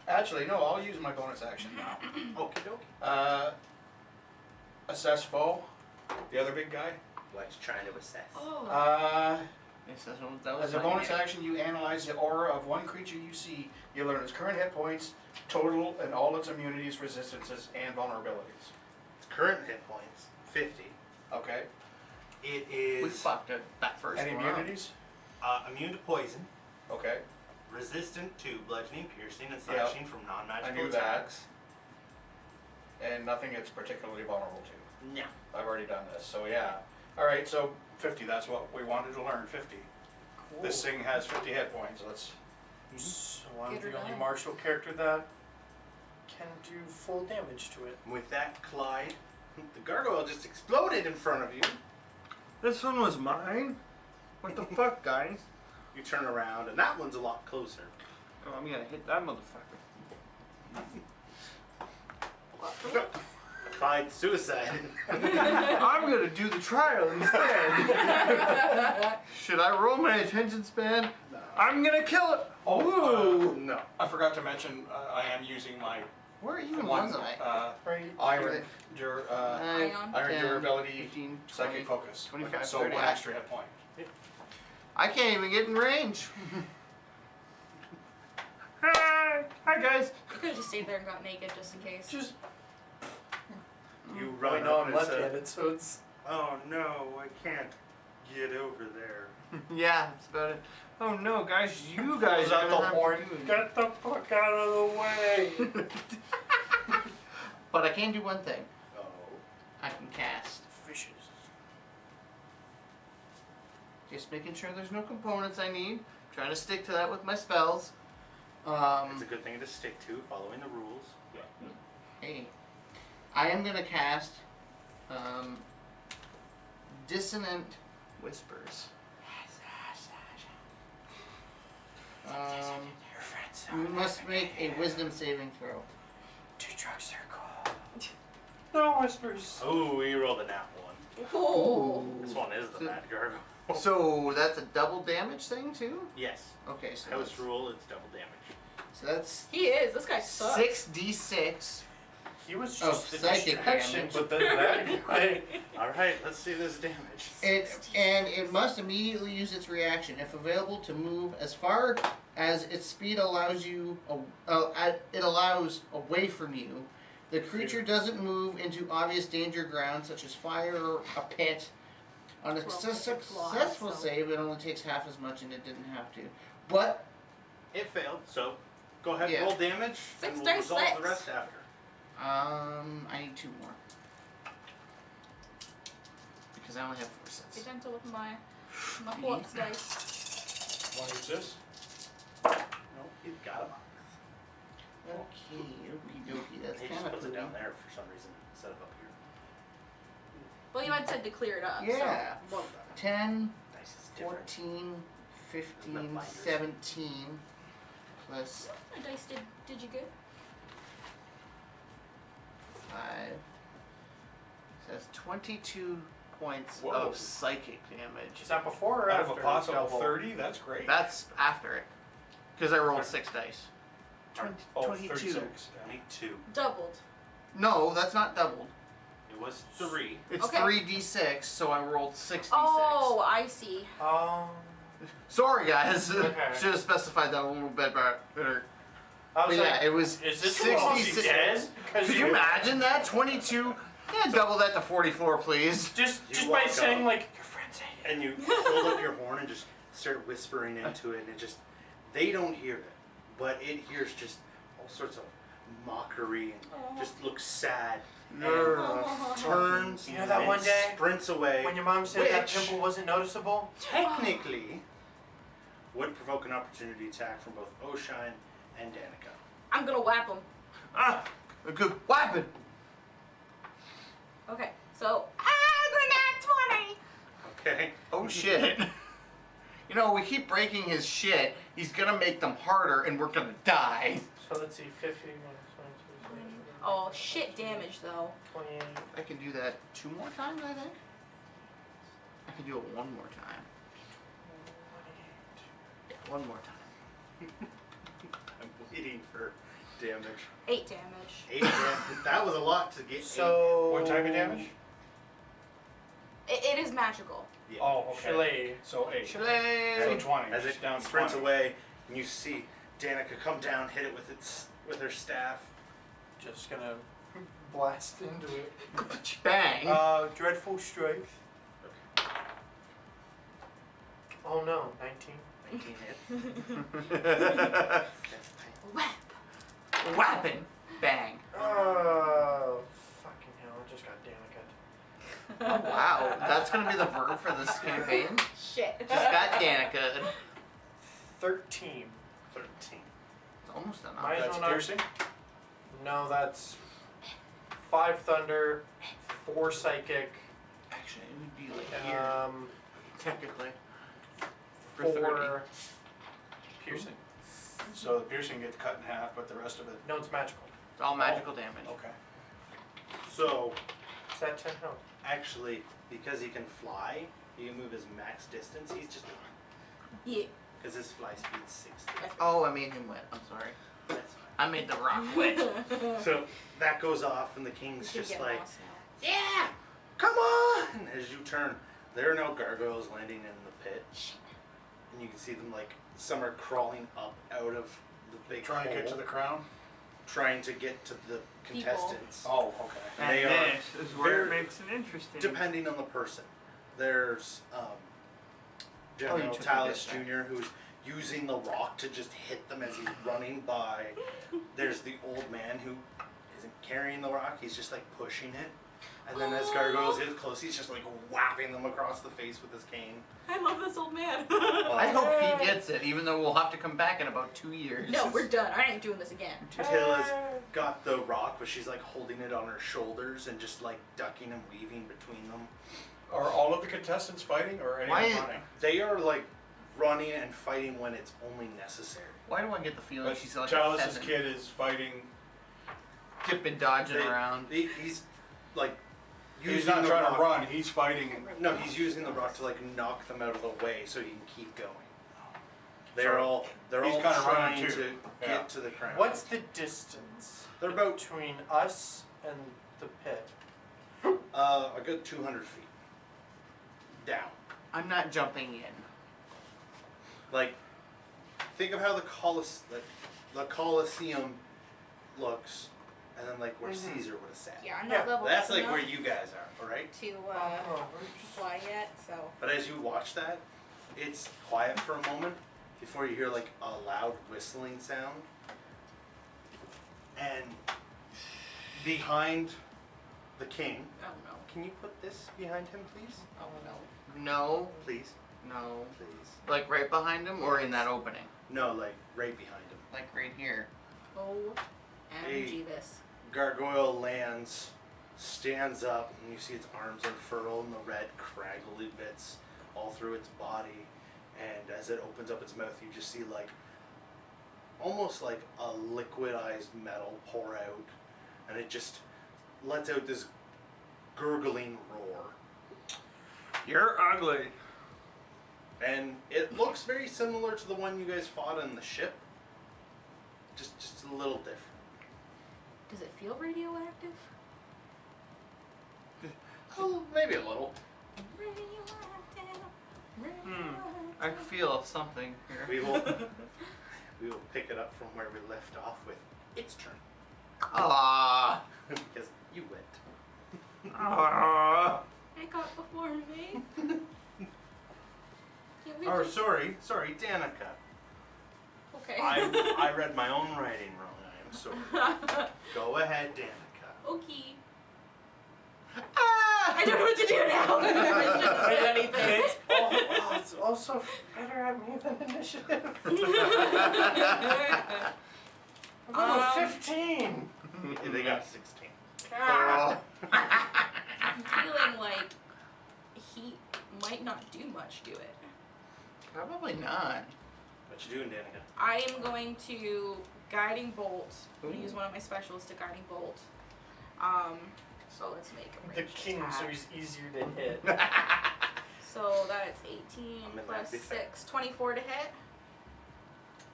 Actually, no, I'll use my bonus action now. okie dokie. Assess foe. The other big guy. What's trying to assess? Oh. Yes, that's what, that was As a my bonus idea. action, you analyze the aura of one creature you see. You learn its current hit points, total, and all its immunities, resistances, and vulnerabilities. Its current hit points, 50. Okay. It We is fucked it that first Any round. immunities? immune to poison, Okay. resistant to bludgeoning, piercing, and Yeah. slashing from I non-magical knew that. attacks. And nothing it's particularly vulnerable to. No. I've already done this, so yeah. Alright, so 50, that's what we wanted to learn, 50. This thing has 50 hit points, let's... So I'm Get her the only done. martial character that can do full damage to it. With that, Clyde, the gargoyle just exploded in front of you. This one was mine? What the fuck, guys? You turn around, and that one's a lot closer. Oh, I'm gonna hit that motherfucker. Clyde suicide. I'm gonna do the trial instead. Should I roll my attention span? No. I'm gonna kill it. Oh, No. I forgot to mention, I am using my Where even one, was I? Right. iron Ion. iron 10, durability, 15, psychic 20. focus. 25, So 30. one extra hit point. I can't even get in range. Hi guys. You could have just stayed there and got naked just in case. Just You I run know up I'm and say, left-handed, so it's "Oh no, I can't get over there." Yeah, that's about it. Oh no, guys, you guys pulls are out the gonna have horn. to do it. Get the fuck out of the way. But I can do one thing. Oh. I can cast. Fishes. Just making sure there's no components I need. Trying to stick to that with my spells. It's a good thing to stick to, following the rules. Hey, I am gonna cast Dissonant Whispers. You must make a Wisdom saving throw. Two trucks circle. No whispers. Oh, we rolled a nat one. Oh. This one is the mad gargoyle. So that's a double damage thing too. Yes. Okay, so House that's, rule, it's double damage. so that's He is. This guy sucks. 6d6. He was Oh, just the psychic distraction, damage. but then that guy. Alright, let's see this damage. It must immediately use its reaction if available to move as far as its speed allows you. It allows away from you. The creature doesn't move into obvious danger ground such as fire or a pit. On a Well, successful so- save, it only takes half as much, and it didn't have to. But It failed, so go ahead and Yeah. roll damage, Six and we'll dice resolve six. the rest after. I need 2 more because I only have 4 Be sets. gentle with my what's dice. Want to use this? No, you got him. Okay, okie dokie. That's He kind just of puts it cool. down there for some reason instead of up here. Well, you had said to clear it up. Yeah. So. Well, 10, Nice, it's different. 14, 15, Isn't that 17, plus what dice did you get? 5. So that's 22 points Whoa. of psychic damage. Is that before or Out after? of a possible double? 30, that's great. That's after it. Because I rolled 6 dice. Oh, 22. 36. Me too. Doubled. No, that's not doubled. It was 3. It's Okay. 3d6, so I rolled 6d6. Oh, I see. Sorry, guys. Okay. Should have specified that a little bit better. I But was yeah, like, it was is this 66. dead? Could you imagine that? 22. Yeah, double that to 44, please. Just You by walk saying up. like your friends hate And you hold up your horn and just start whispering into it, and it just, they don't hear it, but it hears just all sorts of mockery and just looks sad. And turns You know that and one day sprints away. when your mom said that Which- pimple wasn't noticeable? Technically, would provoke an opportunity attack from both Oisin and Danica. I'm gonna whap him. Ah, a good weapon. Okay, so grenade 20. Okay. Oh shit. You know, we keep breaking his shit. He's gonna make them harder, and we're gonna die. So let's see, 50, 22, Oh shit, damage though. 28. I can do that 2 more times, I think. I can do it 1 more time. Yeah, 1 more time. I'm waiting for damage. 8 damage. 8 damage. That was a lot to get. So What type of damage? It is magical. Yeah. Oh, okay. Chalet. So 8. Chalet. So 20. As It's it down sprints 20. away, and you see Danica come down, hit it with her staff. Just gonna blast into it. Bang. Dreadful strength. Oh no, 19. 19 hit. Whap. Weapon. Bang. Oh, fucking hell, I just got Danica. Wow, that's gonna be the verb for this campaign. Shit. Just got Danica. 13. 13. It's almost done. Might as That's well not- piercing? No, that's 5 thunder, 4 psychic, Actually, it would be like here, technically. For 30. 4 piercing. So the piercing gets cut in half, but the rest of it. No, it's magical. It's all magical damage. Okay. So, Is that 10 health? actually, because he can fly, he can move his max distance. He's just Yeah. because his fly speed's 60. Oh, I made him wet. I'm sorry. That's fine. I made the rock wet. So that goes off, and the king's Should just get like, lost now. "Yeah, come on!" As you turn, there are no gargoyles landing in the pit. and you can see them like some are crawling up out of the big Trying to get to hole, the crown? trying to get to the contestants. Oh, okay. And They are this is where it very- makes it interesting. Depending on the person. There's General you took a Talus bit Jr. who's using the rock to just hit them as he's running by. There's the old man who isn't carrying the rock, he's just like pushing it. And then as gargoyles get close, he's just like whapping them across the face with his cane. I love this old man. I hope he gets it, even though we'll have to come back in about 2 years. No, we're done. I ain't doing this again. Chetasa's got the rock, but she's like holding it on her shoulders and just like ducking and weaving between them. Are all of the contestants fighting or any Why- of them running? They are like running and fighting when it's only necessary. Why do I get the feeling But she's like Talus's a peasant, kid is fighting. dipping, dodging They- around? He's like using He's not the trying rock. to run, he's fighting. No, he's using the rock to like knock them out of the way so he can keep going. They're So, all he's all kinda running trying too. to Yeah. get to the crown. What's the distance They're about between us and the pit? a good 200 feet down. I'm not jumping in. Like, think of how the Colosseum looks, and then like where Caesar would have sat. Yeah, I'm Yeah, not level That's up like enough where you guys are, all right? to Oh, fly yet, so. But as you watch that, it's quiet for a moment before you hear like a loud whistling sound. And behind the king, Oh no. can you put this behind him, please? Oh no. No, Please, no. please. Like right behind him or in that opening? No, like right behind him. Like right here. Oh, Hey. Jeebus. Gargoyle lands, stands up, and you see its arms unfurl and the red craggly bits all through its body. And as it opens up its mouth, you just see like almost like a liquidized metal pour out, and it just lets out this gurgling roar. You're ugly. And it looks very similar to the one you guys fought on the ship. Just a little different. Does it feel radioactive? Oh, maybe a little. Radioactive. I feel something here. We will pick it up from where we left off with its turn. Ah. Because you went. Ah. It got before me. Can't we Oh, just- sorry, Danica. Okay. I read my own writing wrong. I am sorry. Go ahead, Danica. Okay. Ah. I don't know what to do now. I shouldn't say anything. It's also better at me than initiative. I'm level 15. They got 16. Oh. I'm feeling like he might not do much to it. Probably not. What you doing, Danica? I am going to Guiding Bolt. I'm going to use one of my specials to Guiding Bolt. So let's make a The ranged king, attack. so he's easier to hit. So that's 18 I'm in plus that 6. 24 to hit.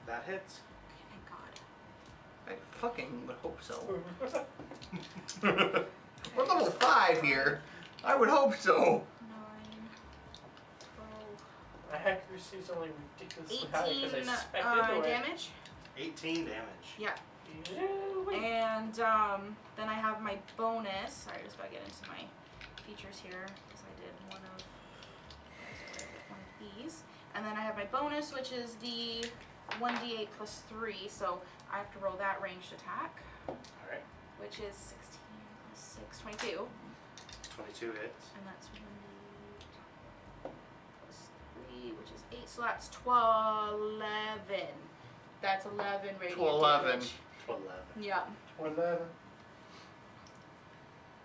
That hits. Okay, thank God. I fucking would hope so. We're level 5 here. I would hope so. 9, 12, My accuracy is only ridiculously high 18 because I spec into it. damage. 18 damage. Yeah. Ew. And then I have my bonus. Sorry, I just gotta get into my features here because I did one of these. And then I have my bonus, which is the 1d8 plus 3. So I have to roll that ranged attack, Alright. which is 16 plus 6, 22. 22 hits. And that's 1d8 plus 3, which is 8. So that's 11. That's 11 radiant 11. damage. 11. Yeah. 11.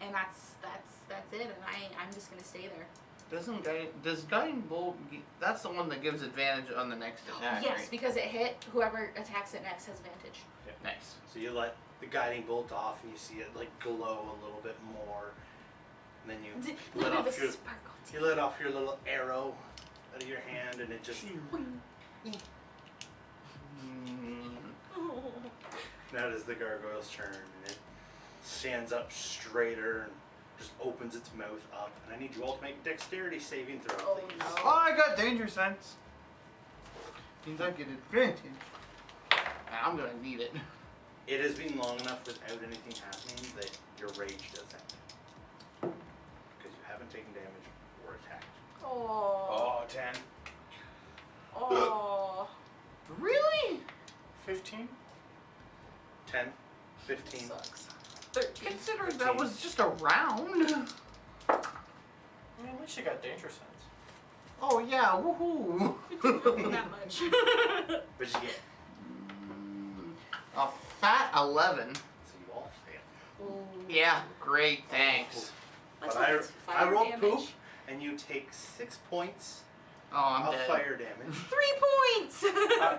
And that's it, and I'm just gonna stay there. Does Guiding Bolt? That's the one that gives advantage on the next attack. Yes, right? because it hit. Whoever attacks it next has advantage. Nice. So you let the guiding bolt off and you see it like glow a little bit more. And then you Look let at the off your sparkle. let off your little arrow out of your hand and it just Oh. now it is the gargoyle's turn and it stands up straighter and just opens its mouth up. And I need you all to make dexterity saving throw, Oh please. no. Oh, I got danger sense. Means I get advantage. I'm gonna need it. It has been long enough without anything happening that your rage does end. Because you haven't taken damage or attacked. Oh. Oh, 10. Oh. Really? 15? 10, 15. Sucks. 13. Considering that was just a round. I mean, at least you got danger sense. Oh yeah, woohoo! That much. But you get. A fat 11. So you all fail. Ooh. Yeah, great, thanks. Let's But hope it's I fire rolled damage. poop, and you take 6 points Oh, I'm of dead. fire damage 3 points.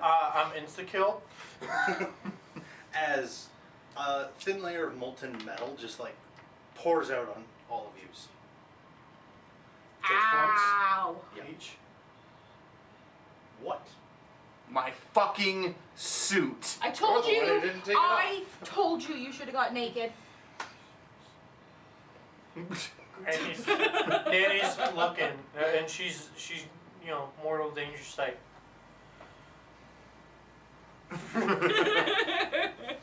I'm insta-kill. as a thin layer of molten metal just like pours out on all of you. 6 points. Ow. Yeah. Each. What? My fucking suit. I told You're the one you. who didn't take it I told you you should have got naked. Nanny's looking, and she's mortal danger sight.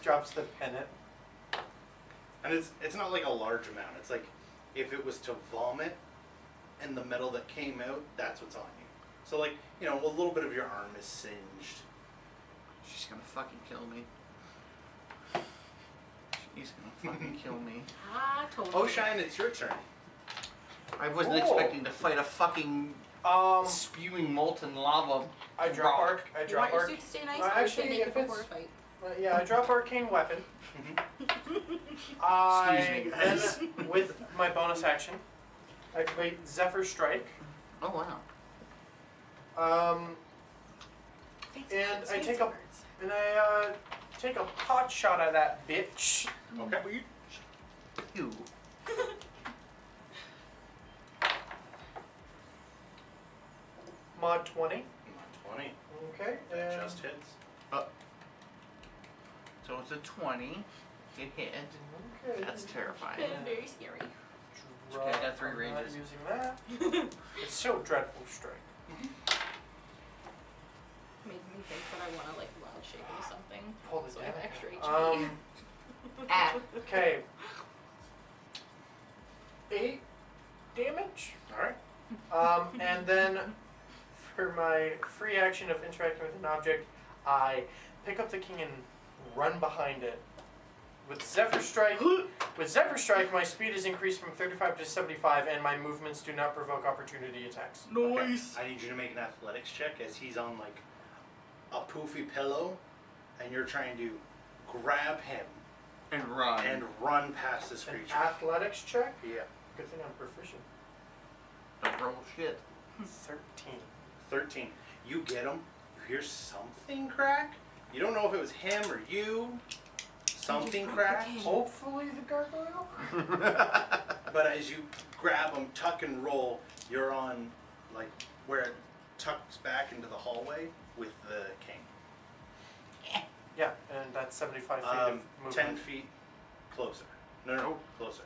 Drops the pennant. And it's not like a large amount. It's like if it was to vomit and the metal that came out, that's what's on you. So like, a little bit of your arm is singed. She's gonna fucking kill me. She's gonna fucking kill me. I told you. Oisin, it's your turn. I wasn't Cool. expecting to fight a fucking spewing molten lava. I drop arc. I You want drop your arc. suit to stay nice? No, or stay actually, naked if before a it's- fight? Yeah, I drop arcane weapon. Excuse I me, guys. then, with my bonus action, activate Zephyr Strike. Oh wow. And I take take a pot shot at that bitch. Okay. Ew. Mod 20. 20. Okay. That And just hits. So it's a 20. It hit. okay. That's terrifying. It's very scary. Drop- Okay, I got 3 I'm not ranges. using that. It's so dreadful strike. Made me think that I want to wild shape into something. Holy So I have damn. extra HP. Okay. 8 damage. Alright. And then for my free action of interacting with an object, I pick up the king and run behind it. With Zephyr Strike, my speed is increased from 35 to 75, and my movements do not provoke opportunity attacks. Nice. I need you to make an athletics check as he's on like a poofy pillow, and you're trying to grab him And run. and run past this An creature. athletics check. Yeah. Good thing I'm proficient. Don't roll shit. 13. 13. You get him. You hear something crack. You don't know if it was him or you. Something cracked. Hopefully the gargoyle. But as you grab him, tuck and roll, you're on like where it tucks back into the hallway with the king. Yeah, and that's 75 feet of movement. 10 feet closer. No, closer.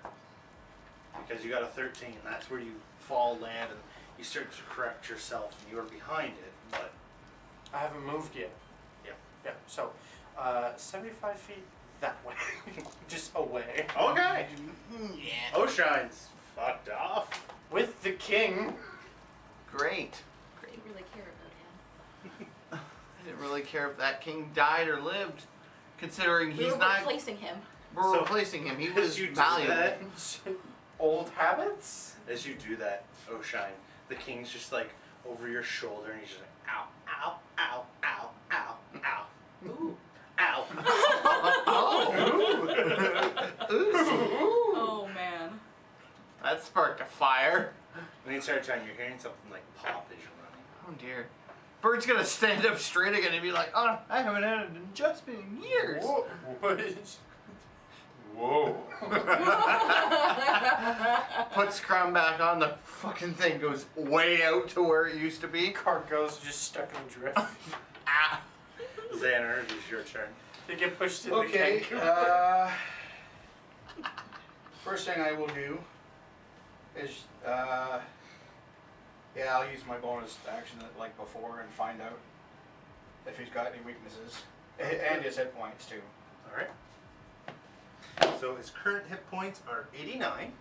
Because you got a 13, that's where you fall, land, and you start to correct yourself, and you are behind it, but I haven't moved yet. Yeah. Yeah, so 75 feet that way. Just away. okay. Yeah. Oishin's fucked off. With the king. Great. I didn't really care about him. I didn't really care if that king died or lived, considering We he's were not. replacing him. We're So, replacing him. He as was you do valuable. that- Old habits? As you do that, Oisin, the king's just like over your shoulder, and he's just like, ow, ow, ow, ow, ow, ow, Ooh. ow. Oh man. That sparked a fire. And the entire time you're hearing something like pop as you're running. Oh dear. Bird's gonna stand up straight again and be like, oh, I haven't had an adjustment in years. Whoa. What is... Whoa. Puts crown back on, the fucking thing goes way out to where it used to be. Cargo's just stuck in drift. Ah. Zanner, it is your turn. They get pushed in Okay, the king. First thing I will do is, yeah, I'll use my bonus action like before and find out. if he's got any weaknesses. And his hit points too. Alright. So his current hit points are 89.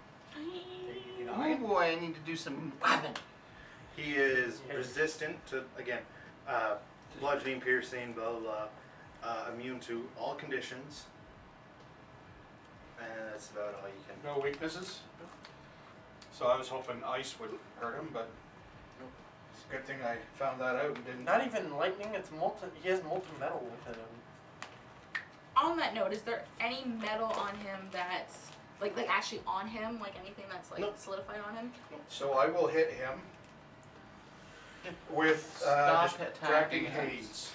Oh boy, I need to do some weapon. He is Yes. resistant to, again, bludgeoning, piercing, blah, blah, blah. Immune to all conditions. And that's about all you can. No weaknesses. So I was hoping ice would hurt him, but it's a good thing I found that out and didn't. Not even lightning. It's he has molten metal within him. On that note, is there any metal on him that's like actually on him, like anything that's like Nope. solidified on him? So I will hit him with Stop distracting attacking haze.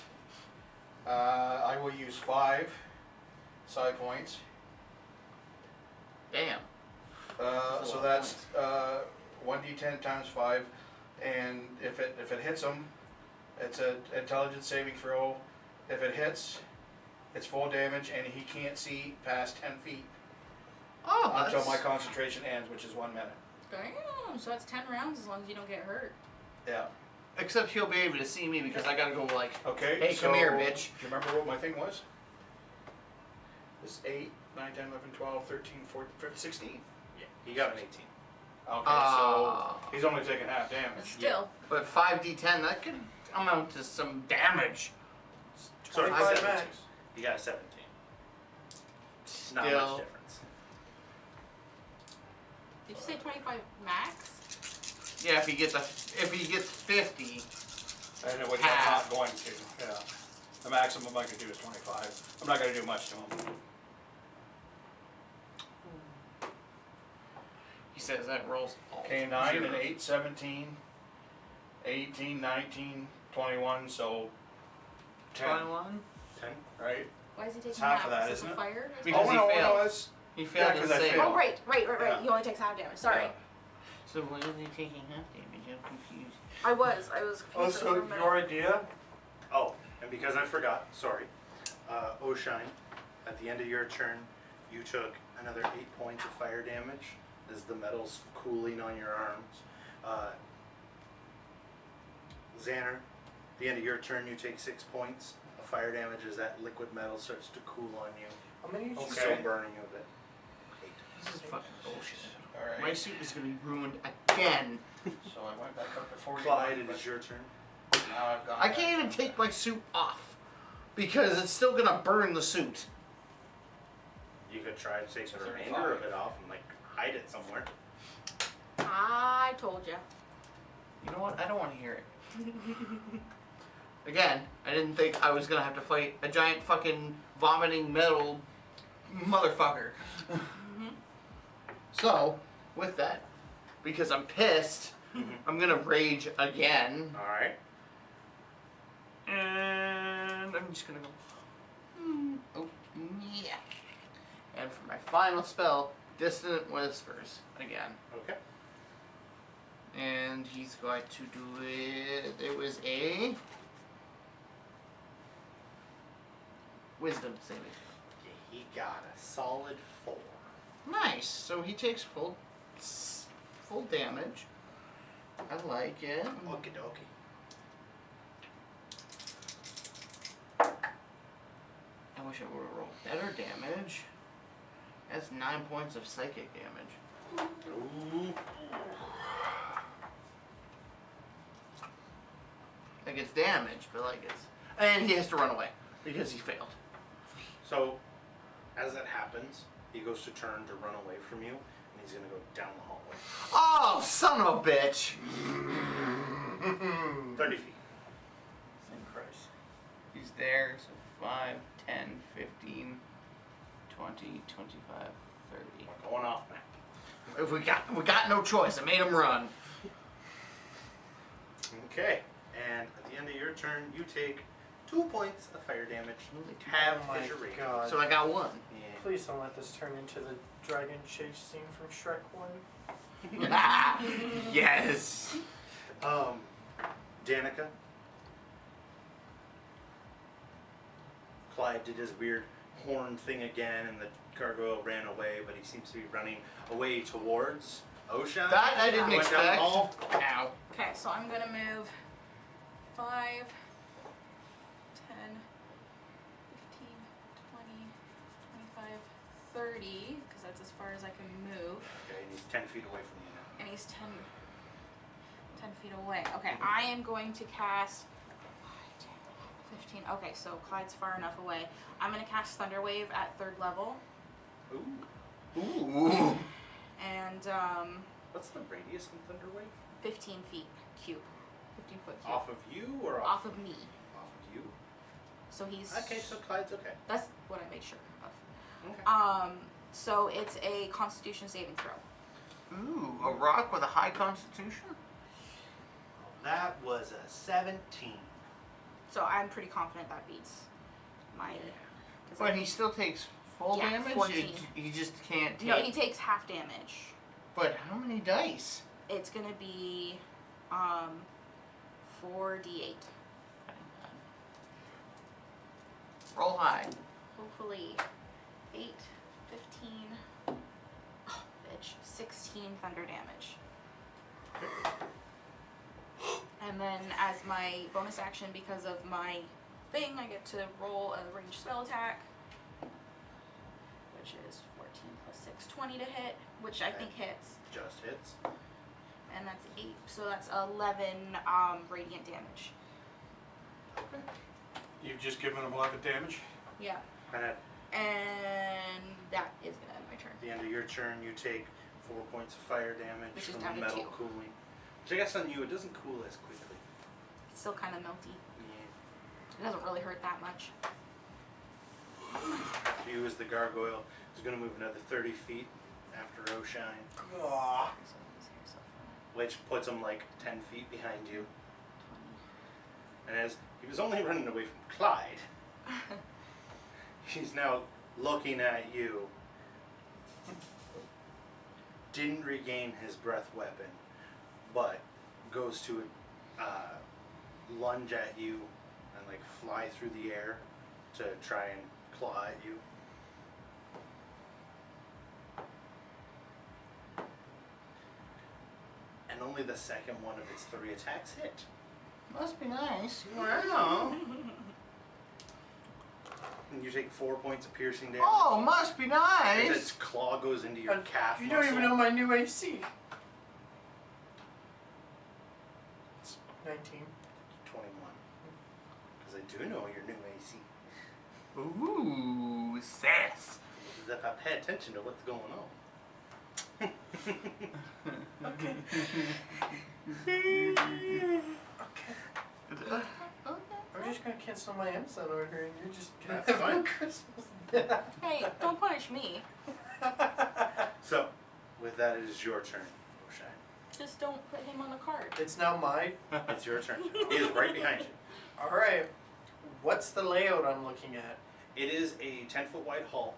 I will use 5 side points. Damn. So that's 1d10 times 5, and if it hits him, it's an intelligence saving throw. If it hits, it's full damage, and he can't see past 10 feet Oh, until that's... my concentration ends, which is 1 minute. Damn. So that's 10 rounds as long as you don't get hurt. Yeah. Except he'll be able to see me because I gotta go like, Okay. hey, so come here, bitch. Do you remember what my thing was? This 8, 9, 10, 11, 12, 13, 14, 15, 16. Yeah, he got an 18. Okay, Ah. so he's only taking half damage. But still, But 5d10, that could amount to some damage. Sorry, 25 17. max. He got a 17. Not Still. much difference. did you say 25 max? Yeah, if he gets 50, And it would Half. I'm not going to. Yeah. The maximum I can do is 25. I'm not going to do much to him. he says that rolls all Okay, 9 and zeros. 8, 17, 18, 19, 21, so 10, 21? 10. right? Why is he taking half of that, Is isn't it it? fire? Because he failed. it's, He failed Yeah, to 'cause I save. failed. Oh, right. Yeah. He only takes half damage. Sorry. Yeah. So why is he taking half damage? I'm confused. I was confused. Also, for a minute. your idea. Oh, and because I forgot, sorry. Oisin, at the end of your turn, you took another 8 points of fire damage as the metal's cooling on your arms. Zanner, at the end of your turn, you take 6 points of fire damage as that liquid metal starts to cool on you. How many did you Still say? burning you a bit. 8. This is fucking bullshit. Alright. My suit is gonna be ruined again. So I went back up to 40. Clyde, it is your turn. Now I've gone I back can't even up. take my suit off because it's still gonna burn the suit. You could try to take the 35. remainder of it off and like hide it somewhere. I told you. You know what? I don't want to hear it. Again, I didn't think I was gonna have to fight a giant fucking vomiting metal motherfucker. So, with that, because I'm pissed, I'm gonna rage again. Alright. And I'm just gonna go. Oh, yeah. And for my final spell, Dissonant Whispers again. Okay. And he's going to do it. It was a Wisdom saving. He got a solid 4. Nice. So he takes full damage. I like it. Okie dokie. I wish I would have rolled better damage. That's 9 points of psychic damage. Ooh. Like it's damage, but like it's, and he has to run away because he failed. So, as that happens, he goes to turn to run away from you, and he's gonna go down the hallway. Oh, son of a bitch! 30 feet. Thank Christ. He's there, so 5, 10, 15, 20, 25, 30. We're going off, man. If we got no choice. I made him run. Okay, and at the end of your turn, you take 2 points of fire damage. Half Oh my as your rage. god. So I got 1. Yeah. Please don't let this turn into the dragon chase scene from Shrek 1. Yes. Danica. Clyde did his weird horn thing again, and the gargoyle ran away, but he seems to be running away towards Oisin. That I didn't Went down the expect. hall. Ow. Okay, so I'm gonna move 5, 10, 30, because that's as far as I can move. Okay, and he's 10 feet away from you now. And he's 10 feet away. Okay, I am going to cast 15. Okay, so Clyde's far enough away. I'm going to cast Thunder Wave at 3rd level. Ooh. Ooh. And What's the radius in Thunderwave? 15 feet cube. 15 foot cube. Off of you or Off of me. Off of you. So he's... Okay, so Clyde's okay. That's what I made sure of. Okay. So it's a Constitution saving throw. Ooh, a rock with a high constitution? That was a 17. So I'm pretty confident that beats my... But he still takes full Yeah, damage? 14. He just can't take... No, he takes half damage. But how many dice? It's gonna be 4d8. Roll high. Hopefully 8, 15, oh bitch, 16 thunder damage. And then as my bonus action, because of my thing, I get to roll a ranged spell attack, which is 14 plus 6, 20 to hit, which I think hits. Just hits. And that's 8, so that's 11 radiant damage. You've just given him 11 damage? Yeah. And at And that is gonna end my turn. the end of your turn, you take 4 points of fire damage Which is from down the to metal 2. cooling. Which I guess on you, it doesn't cool as quickly. It's still kind of melty. Yeah. It doesn't really hurt that much. You as the gargoyle is going to move another 30 feet after Oshine, which puts him like 10 feet behind you. And as he was only running away from Clyde, he's now looking at you. Didn't regain his breath weapon, but goes to lunge at you and like fly through the air to try and claw at you. And only the second one of its 3 attacks hit. Must be nice. Wow. And you take 4 points of piercing damage. Oh, must be As nice. its claw goes into your calf You muscle. don't even know my new AC. 19. 21. Because I do know your new AC. Ooh, sass. As if I pay attention to what's going on. Okay. Okay. I'm just gonna cancel my Amazon order and you're just gonna That's have fine. no Christmas. Hey, don't punish me. So, with that, it is your turn, Oshine. Just don't put him on the card. It's now mine. It's your turn. He is right behind you. Alright. What's the layout I'm looking at? It is a 10-foot wide hall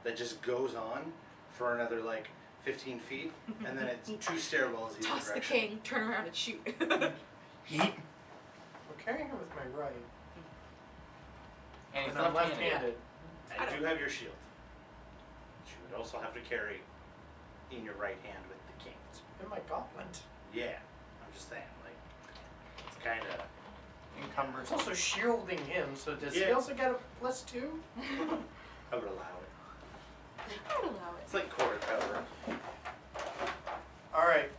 that just goes on for another like 15 feet, and then it's 2 stairwells either Toss the direction. king, turn around and shoot. Heat. I'm carrying it with my right. And he's And I'm left-handed. left-handed. And you do have your shield. Which you would also have to carry in your right hand with the king. In my gauntlet. Yeah, I'm just saying, like, it's kind of... Encumbered. It's also shielding him, so does he Yeah. also get a +2? I would allow it. I would allow it. It's like quarter cover. Alright.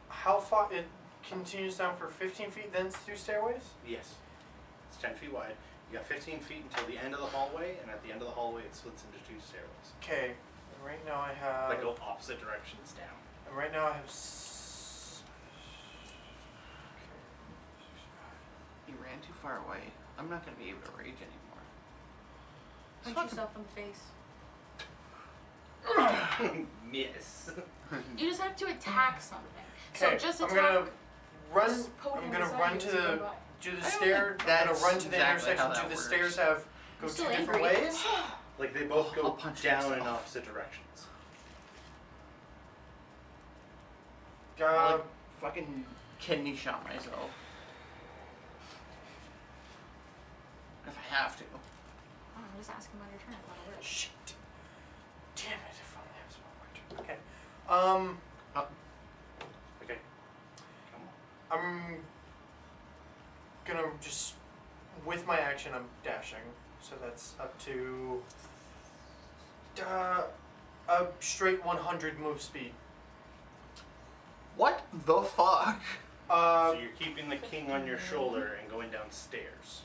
How far? It continues down for 15 feet, then through stairways? Yes. It's 10 feet wide. You got 15 feet until the end of the hallway, and at the end of the hallway it splits into 2 stairways. Okay. And right now I have... That go opposite directions down. And right now I have... He ran too far away. I'm not going to be able to rage anymore. Punch yourself in the face. Miss. You just have to attack something. Okay, So just I'm attack. gonna run. this totem I'm gonna beside run you to as you go the by. do the I don't stair. think I'm gonna that's run to the exactly intersection. how that Do the works. stairs have go I'm 2 still different angry. ways? Like they both I'll go punch down in myself. opposite directions. I'll, like, fucking kidney shot myself. If I have to. Oh, I'm just asking about your turn. I thought it worked. Shit. Damn it! If only I was more turn. Okay. Okay. Come on. I'm gonna just with my action. I'm dashing, so that's up to A straight 100 move speed. What the fuck? So you're keeping the king on your shoulder and going downstairs.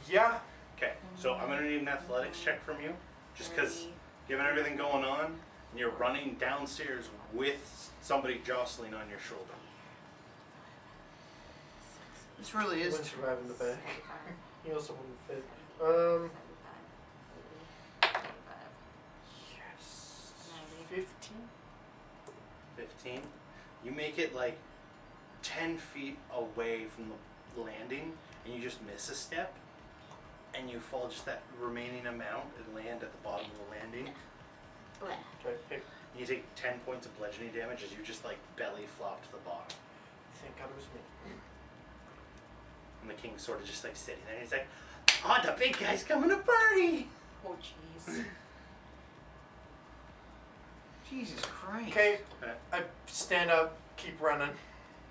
Yeah. Okay, so I'm gonna need an athletics check from you, just because given everything going on, and you're running downstairs with somebody jostling on your shoulder. This really He is. wouldn't survive in the back. He also wouldn't fit. Yes. 15. 15. You make it like 10 feet away from the landing, and you just miss a step, and you fall just that remaining amount and land at the bottom of the landing. Bleh. Try to pick. You take 10 points of bludgeoning damage as you just like belly flop to the bottom. Thank God it was me. And the king's sort of just like sitting there, and he's like, "Oh, the big guy's coming to party!" Oh jeez. Jesus Christ. Okay. Okay. I stand up, keep running.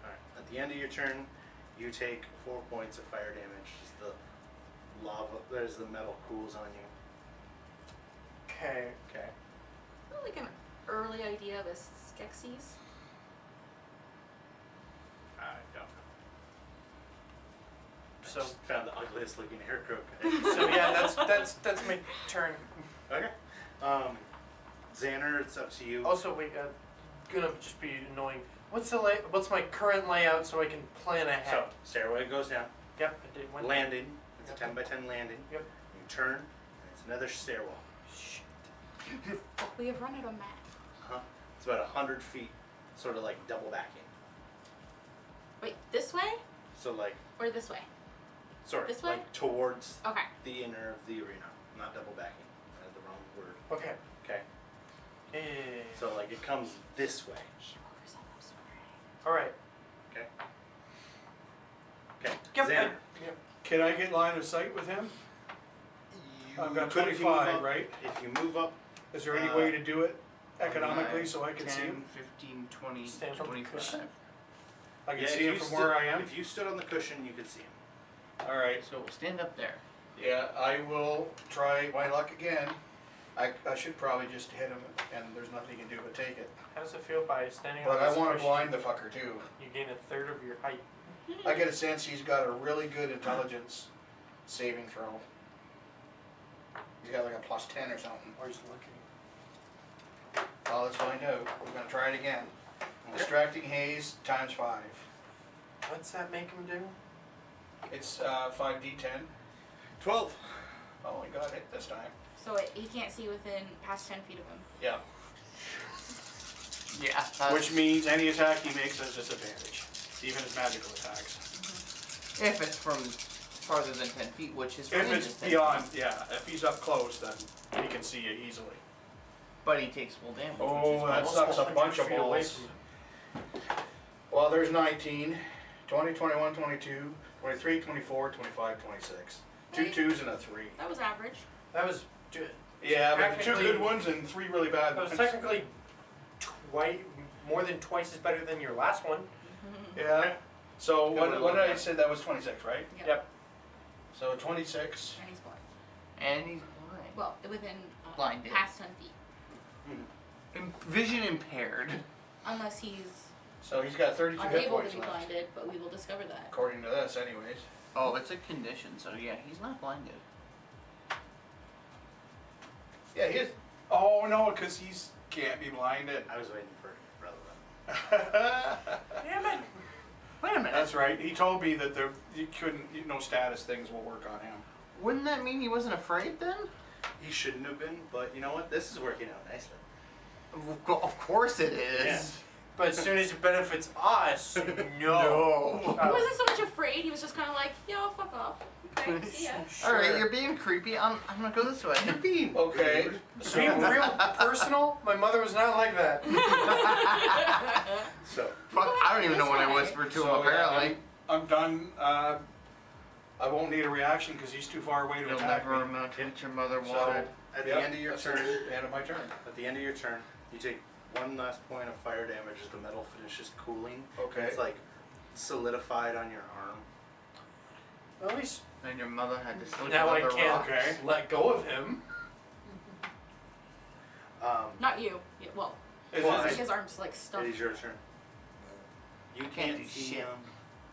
Alright, at the end of your turn, you take 4 points of fire damage. Just the lava, there's the metal cools on you. Okay. Okay. Is that like an early idea of a Skeksis? I don't know. So- I just found the ugliest looking hair crook. So yeah, that's my turn. Okay. Zanner, it's up to you. Also, wait, gonna just be annoying. What's my current layout so I can plan ahead? So, stairway goes down. Yep, I did one. Landing. It's a 10 by 10 landing. Yep. You turn, and it's another stairwell. Shit. We have run out of map. Huh? It's about 100 feet, sort of like double backing. Wait, this way So like, or this way? sorry, This way? like towards Okay. the inner of the arena, not double backing. I had the wrong word. Okay. Okay. Eh. So like it comes this way. All right. Okay. Okay. Yep. Zanner. Yep. Can I get line of sight with him? I've got could if you move 25, up- right? If you move up, Is there any way to do it economically 9, so I can see 10, him? 15, 20, Stand from the 25. cushion. I can yeah, see if him you from stood- where I am? If you stood on the cushion, you could see him. All right. So we'll stand up there. Yeah, I will try my luck again. I should probably just hit him, and there's nothing you can do but take it. How does it feel by standing But on I this want to cushion? blind the fucker too. You gain a third of your height. I get a sense he's got a really good intelligence saving throw. He's got like a plus 10 or something. Or he's looking. Well, let's find out. We're gonna try it again. Distracting haze times 5. What's that make him do? It's 5d10. 12. Oh, he got hit this time. So he can't see within past 10 feet of him. Yeah. Yeah. Which means any attack he makes has disadvantage, even his magical attacks. If it's from farther than 10 feet, which is If range it's is 10 beyond, feet. yeah, if he's up close, then he can see you easily. But he takes full damage. Oh, which that is sucks a 100 bunch of feet away balls. from him. Well, there's 19, 20, 21, 22, 23, 24, 25, 26. 2 2s and a 3. That was average. That was good. Yeah, but 2 Technically- good ones and 3 really bad That was ones. technically more than twice as better than your last one. Yeah. So Good what one, did I yeah. say? That was 26, right? Yep. So 26. And he's blind. And he's blind. Well, within Blinded. past 10 feet. Vision impaired. Unless he's So he's got 32 hit unable to points be left, blinded, but we will discover that. according to this, anyways. Oh, it's a condition, so yeah, he's not blinded. Yeah, he is. Oh no, because he's can't be blinded. I was waiting for relevant. Damn it. Wait a minute. That's right. He told me that you couldn't, no status things will work on him. Wouldn't that mean he wasn't afraid then? He shouldn't have been, but you know what? This is working out nicely. Of course it is. Yeah. But as soon as it benefits us, no. No. He wasn't so much afraid, he was just kind of like, yo, fuck off. Okay, see ya. All right, you're being creepy. I'm gonna go this way. You're being Okay. Being real personal, my mother was not like that. So, Fuck, I don't even know what I whispered to him. So, Apparently, I'm done. I won't need a reaction because he's too far away to you'll attack never me. amount to what your mother so wanted. at Yep, the end of your that's turn, the end of my turn. at the end of your turn, you take one last point of fire damage as the metal finishes cooling. Okay. It's like solidified on your arm. Well, at least And your mother had to sleep now I with other can't rocks. Okay. let go of him. Not you. Yeah, well, Is Well, it- his arm's like stuck. It is your turn. You Can't can't do see shit. him.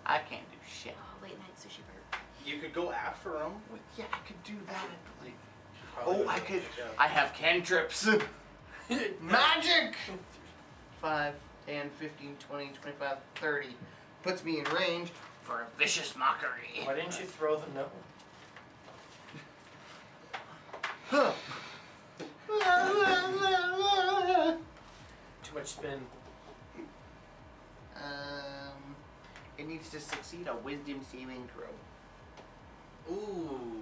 I can't do shit. Oh, late night sushi burger. You could go after him. Well, yeah, I could do that. Like, Probably oh, I would could. yeah. I have cantrips. Magic! 5, 10, 15, 20, 25, 30. Puts me in range for a vicious mockery. Why didn't you throw the note? Huh. Too much spin. It needs to succeed a wisdom saving throw. Ooh.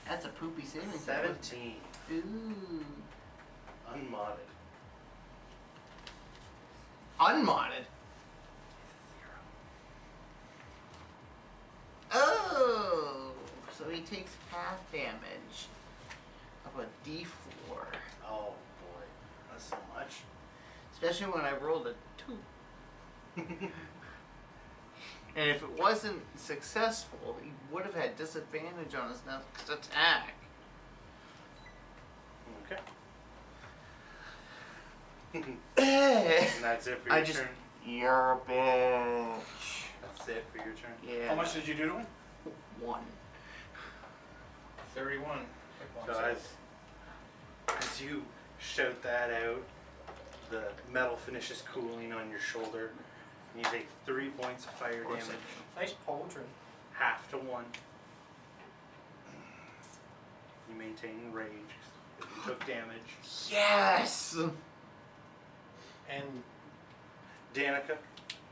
That's a poopy saving throw. 17. Ooh. Unmodded. Unmodded. Oh, so he takes half damage of a D4. Oh boy. That's so much. Especially when I rolled a 2. And if it wasn't successful, he would have had disadvantage on his next attack. Okay. Eh. And that's it for your I just- turn. You're a bitch. That's it for your turn. Yeah. How much did you do to him? 1. 31. So as you shout that out, the metal finishes cooling on your shoulder. And you take 3 points of fire course I damage. Nice pauldron. Half to 1. You maintain rage because you took damage. Yes! And Danica,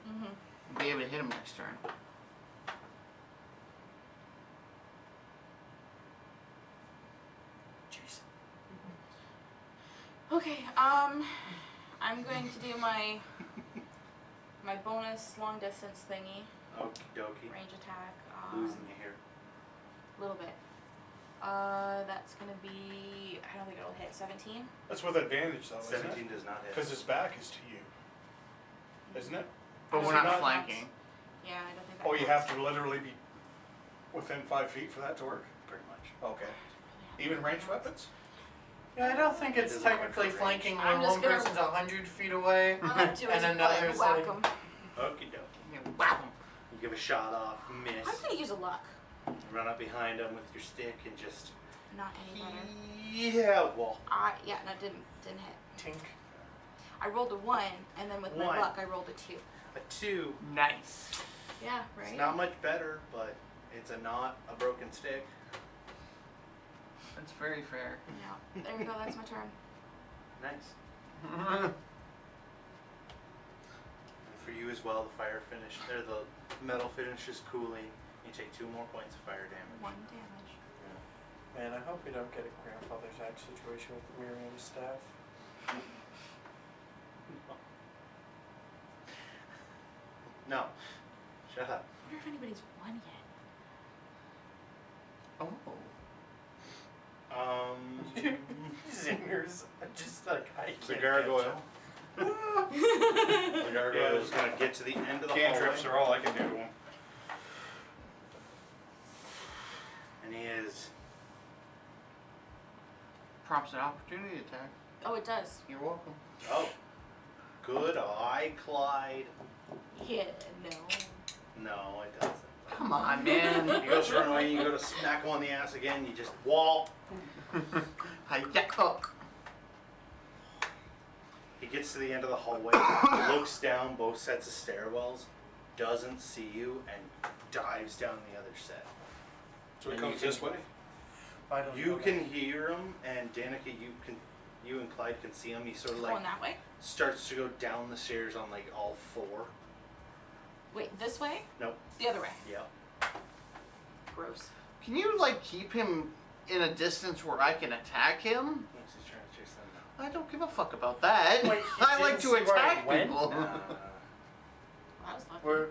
Mm-hmm. Be able to hit him next turn. jeez. Okay, I'm going to do my bonus long distance thingy, okie dokie. range attack. Losing you here. A little bit. That's gonna be, I don't think it'll hit 17. That's with advantage though, isn't 17 it? does not hit. Because his back is to you. Isn't it? But Is we're he not not? flanking. Yeah, I don't think that Oh, you counts. have to literally be within 5 feet for that to work? Pretty much. Okay. Even ranged weapons? Yeah, I don't think it's It doesn't work technically for range. flanking I'm when just one gonna- person's 100 feet away. All I do is And whack another's whack like- 'em. Okie dokie. Yeah, whap him. You give a shot off, miss. I'm gonna use a luck. Run up behind him with your stick and just. Not any better. Yeah, well. Yeah, no, didn't hit. Tink. I rolled a 1, and then with my 1. luck, I rolled a 2. A 2. Nice. Yeah, right? It's not much better, but it's not a broken stick. That's very fair. Yeah. There you go, that's my turn. Nice. And for you as well, the fire finish, or the metal finishes cooling. You take 2 more points of fire damage. 1 damage. Man, I hope we don't get a grandfather's axe situation with Miriam's staff. No. Shut up. I wonder if anybody's won yet. Oh. Zingers, just like I The can't gargoyle. The gargoyle is gonna get to the end of the Cantrips hallway, are all I can do to him. and he is. Prompts an opportunity attack. Oh, it does. You're welcome. Oh. Good eye, Clyde. Yeah, no. No, it doesn't. Come on, man. You go to run away, you go to smack him on the ass again, you just wall. Hi-ya. Oh. He gets to the end of the hallway, looks down both sets of stairwells, doesn't see you, and dives down the other set. So he And you comes can- this way? I don't You know can hear him, and Danica, you and Clyde can see him. He sort of Going like that way? starts to go down the stairs on like all 4. Wait, this way? Nope. The other way. Yeah. Gross. Can you, like, keep him in a distance where I can attack him? What's he trying to chase them I don't give a fuck about that. Wait, he I like didn't to see where I attack went? people. now? Well, that was lucky. We're,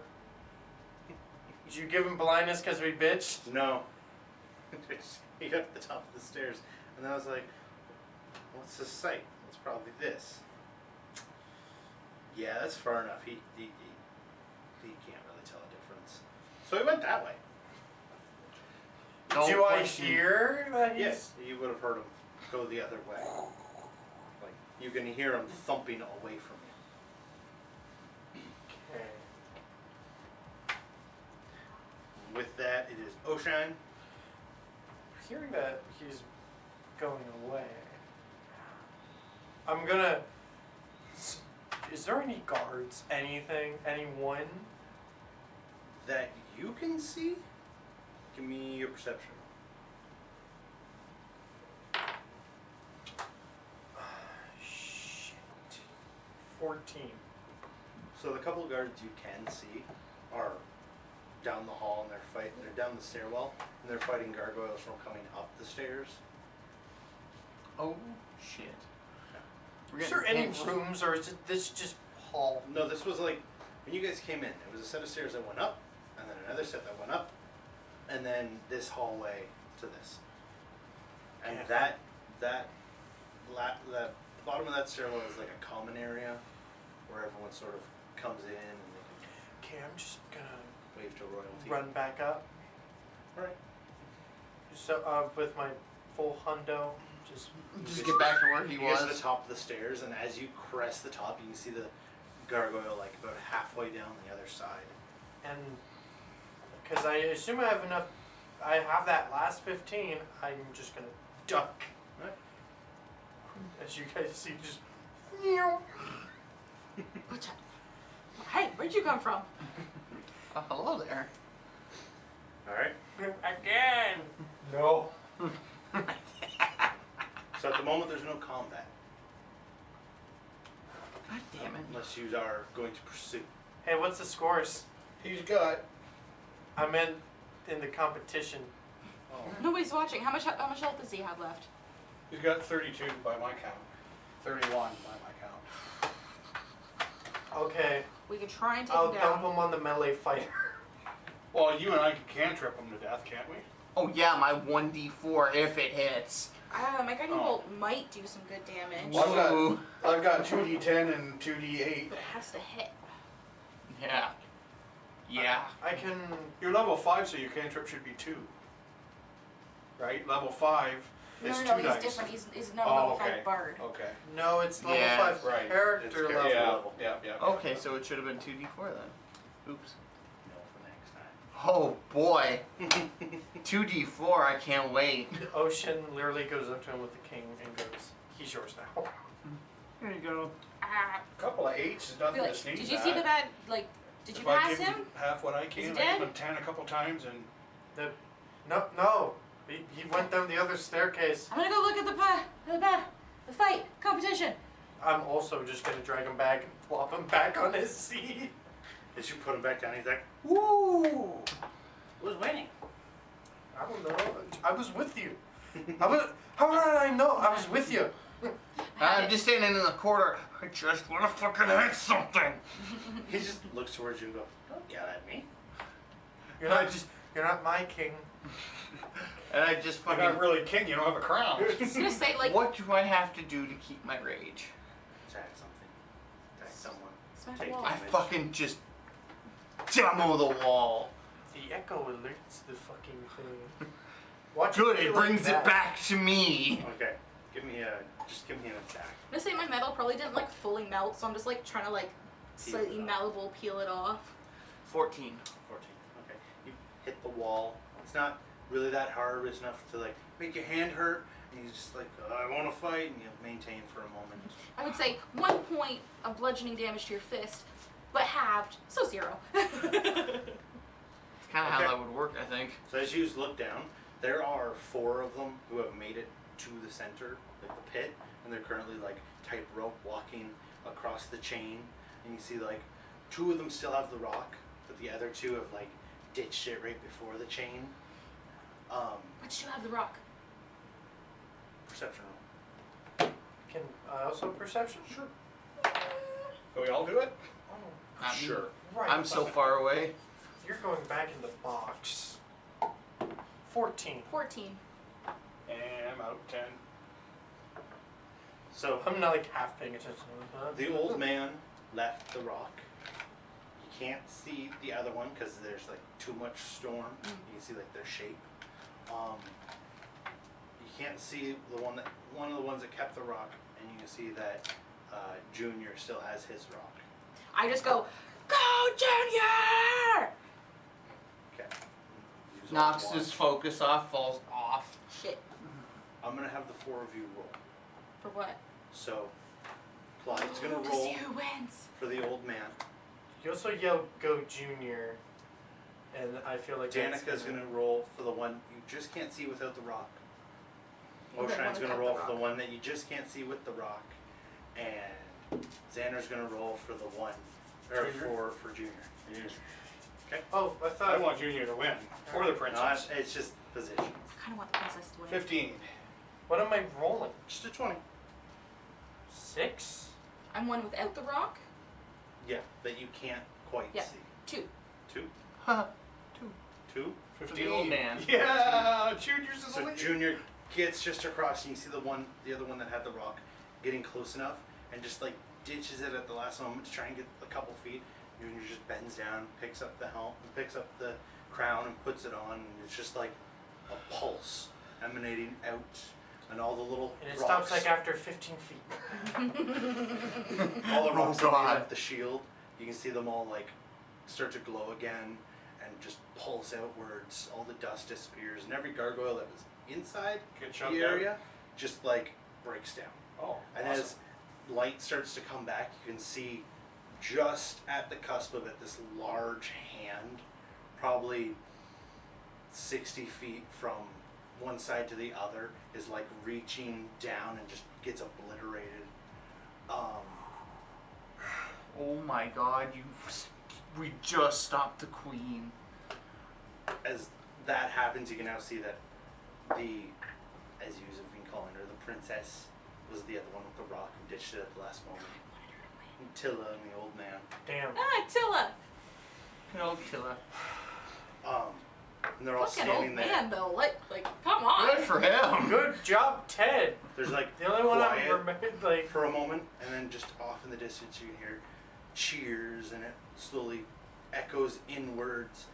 did you give him blindness because we bitched? No. He got to the top of the stairs, and then I was like, what's this sight? It's probably this. Yeah, that's far enough. He can't really tell a difference. So he went that way. Don't Do I question- hear that he's... Yes, you would have heard him go the other way. You can hear them thumping away from you. Okay. With that, it is Oisin. Hearing that he's going away, I'm gonna. Is there any guards? Anything? Anyone? That you can see? Give me your perception. Shit. 14. So the couple of guards you can see are down the hall and they're fighting. They're down the stairwell and they're fighting gargoyles from coming up the stairs. Oh shit. We're Is getting there any pinched. rooms, or is this just hall? No, this was like when you guys came in. There was a set of stairs that went up, and then another set that went up, and then this hallway to this. And Yeah. that bottom of that stairwell is like a common area where everyone sort of comes in and they Okay, I'm just gonna can wave to royalty. run back up. Right. So, with my full hundo, Just get back to where he You get to the was. top of the stairs, and as you crest the top, you can see the gargoyle like about halfway down the other side. and because I assume I have enough, I have that last 15. I'm just gonna duck. Right. As you guys see, just. What's up? Hey, where'd you come from? Hello there. All right. Again. No. So at the moment, there's no combat God damn it. unless you are going to pursue. Hey, what's the scores? He's got. I'm in the competition. Nobody's watching. How much health does he have left? He's got 32 by my count. 31 by my count. We Okay, could try and take I'll him dump down. him on the melee fighter. Well, you and I can cantrip him to death, can't we? Oh yeah, my 1d4 if it hits. My guiding bolt might do some good damage, Well, Woo. I've got 2d10 and 2d8. but it has to hit. Yeah. Yeah. I can. You're level 5, so your cantrip should be 2. Right? Level 5 No, is no, 2 no, he's dice. different. He's not a Oh, level okay. 5 bard. Okay. No, it's level Yeah. 5 Right. character It's level. character Yeah, level. yeah. Okay, so it should have been 2d4 then. Oops. No, for next time. Oh boy. 2d4, I can't wait. The ocean literally goes up to him with the king and goes, "He's yours now." Here you go. Ah, A couple of 8s is I nothing feel to like, sneeze did you at. see the bad, like, did you If I pass give him? half what I he can, I dead? give him 10 a couple times, and No. He went down the other staircase. I'm gonna go look at the fight, competition. I'm also just gonna drag him back and flop him back on his seat. As you put him back down, he's like, Woo! "Who's winning?" I don't know. I was with you. How did I know? I was with you. I'm just standing in the corner. I just want to fucking hit something. He just looks towards you and goes, "Don't yell at me." You're not my king. And I just you're fucking. not really king, you don't have a crown. I was gonna say, like, What do I have to do to keep my rage? Attack something. Attack someone. smash Take the wall. I damage. fucking just demo the wall. The echo alerts the fucking thing. Watch Good, be it like brings that. it back to me. Okay. Give me an attack. I'm gonna say my metal probably didn't like fully melt, so I'm just like trying to like slightly Peel it off. malleable peel it off. 14. 14. Okay. You hit the wall. It's not really that hard. It's enough to like make your hand hurt. And you just like, I want to fight, and you maintain for a moment. I would say 1 point of bludgeoning damage to your fist, but halved, so 0. It's kind of how Okay. that would work, I think. So as you look down, there are 4 of them who have made it to the center, like the pit, and they're currently like tightrope walking across the chain. And you see like 2 of them still have the rock, but the other 2 have like ditched it right before the chain. But you have the rock. Perception roll. Can I also perception? Sure. Can we all do it? Not me. Sure. Right. I'm so far away. You're going back in the box. 14. 14. And I'm out 10. So I'm not like half paying attention. the old man left the rock. You can't see the other one because there's like too much storm. You can see like their shape. You can't see one of the ones that kept the rock and you can see that Junior still has his rock. I just go, go Junior! Okay. Use all Knocks one. his focus off, falls off. Shit. I'm gonna have the 4 of you roll. For what? So, Clyde's gonna To roll see who wins. for the old man. You also yell, go Junior. And I feel like that's Danica's gonna roll for the one you just can't see without the rock. The one Oishin's gonna without roll the for the rock. one that you just can't see with the rock. And Zanner's gonna roll for the one, or Junior? for Junior. Oh, I I thought. want Junior to win, or the No, princess. it's just position. I kind of want the princess to win. 15. What am I rolling? Just a 20. 6? I'm one without the rock. Yeah, that you can't quite Yeah. see. 2. 2? Huh. 2? For the old man. Yeah, Junior's is So elite. Junior gets just across, and you see the other one that had the rock, getting close enough, and just like ditches it at the last moment to try and get a couple feet. Junior just bends down, picks up the helm, picks up the crown, and puts it on. And it's just like a pulse emanating out, and all the little And it rocks, stops like after 15 feet. all the Oh, rocks that made God. up the shield. You can see them all like start to glow again, and just pulse outwards. All the dust disappears, and every gargoyle that was inside Get the chunked area just like breaks down. out. Oh, And awesome. as light starts to come back, you can see just at the cusp of it this large hand, probably 60 feet from one side to the other, is like reaching down and just gets obliterated. Oh my god, we just stopped the queen. As that happens, you can now see that the, as you have been calling her, the princess was the other one with the rock who ditched it at the last moment. And Tilla and the old man. Damn. Ah, Tilla. No, Tilla. And they're all Fucking standing old there. man though. Like, come on. Good for him. Good job, Ted. There's like The only one I quiet remembered, like. for a moment, and then just off in the distance you can hear cheers, and it slowly echoes inwards,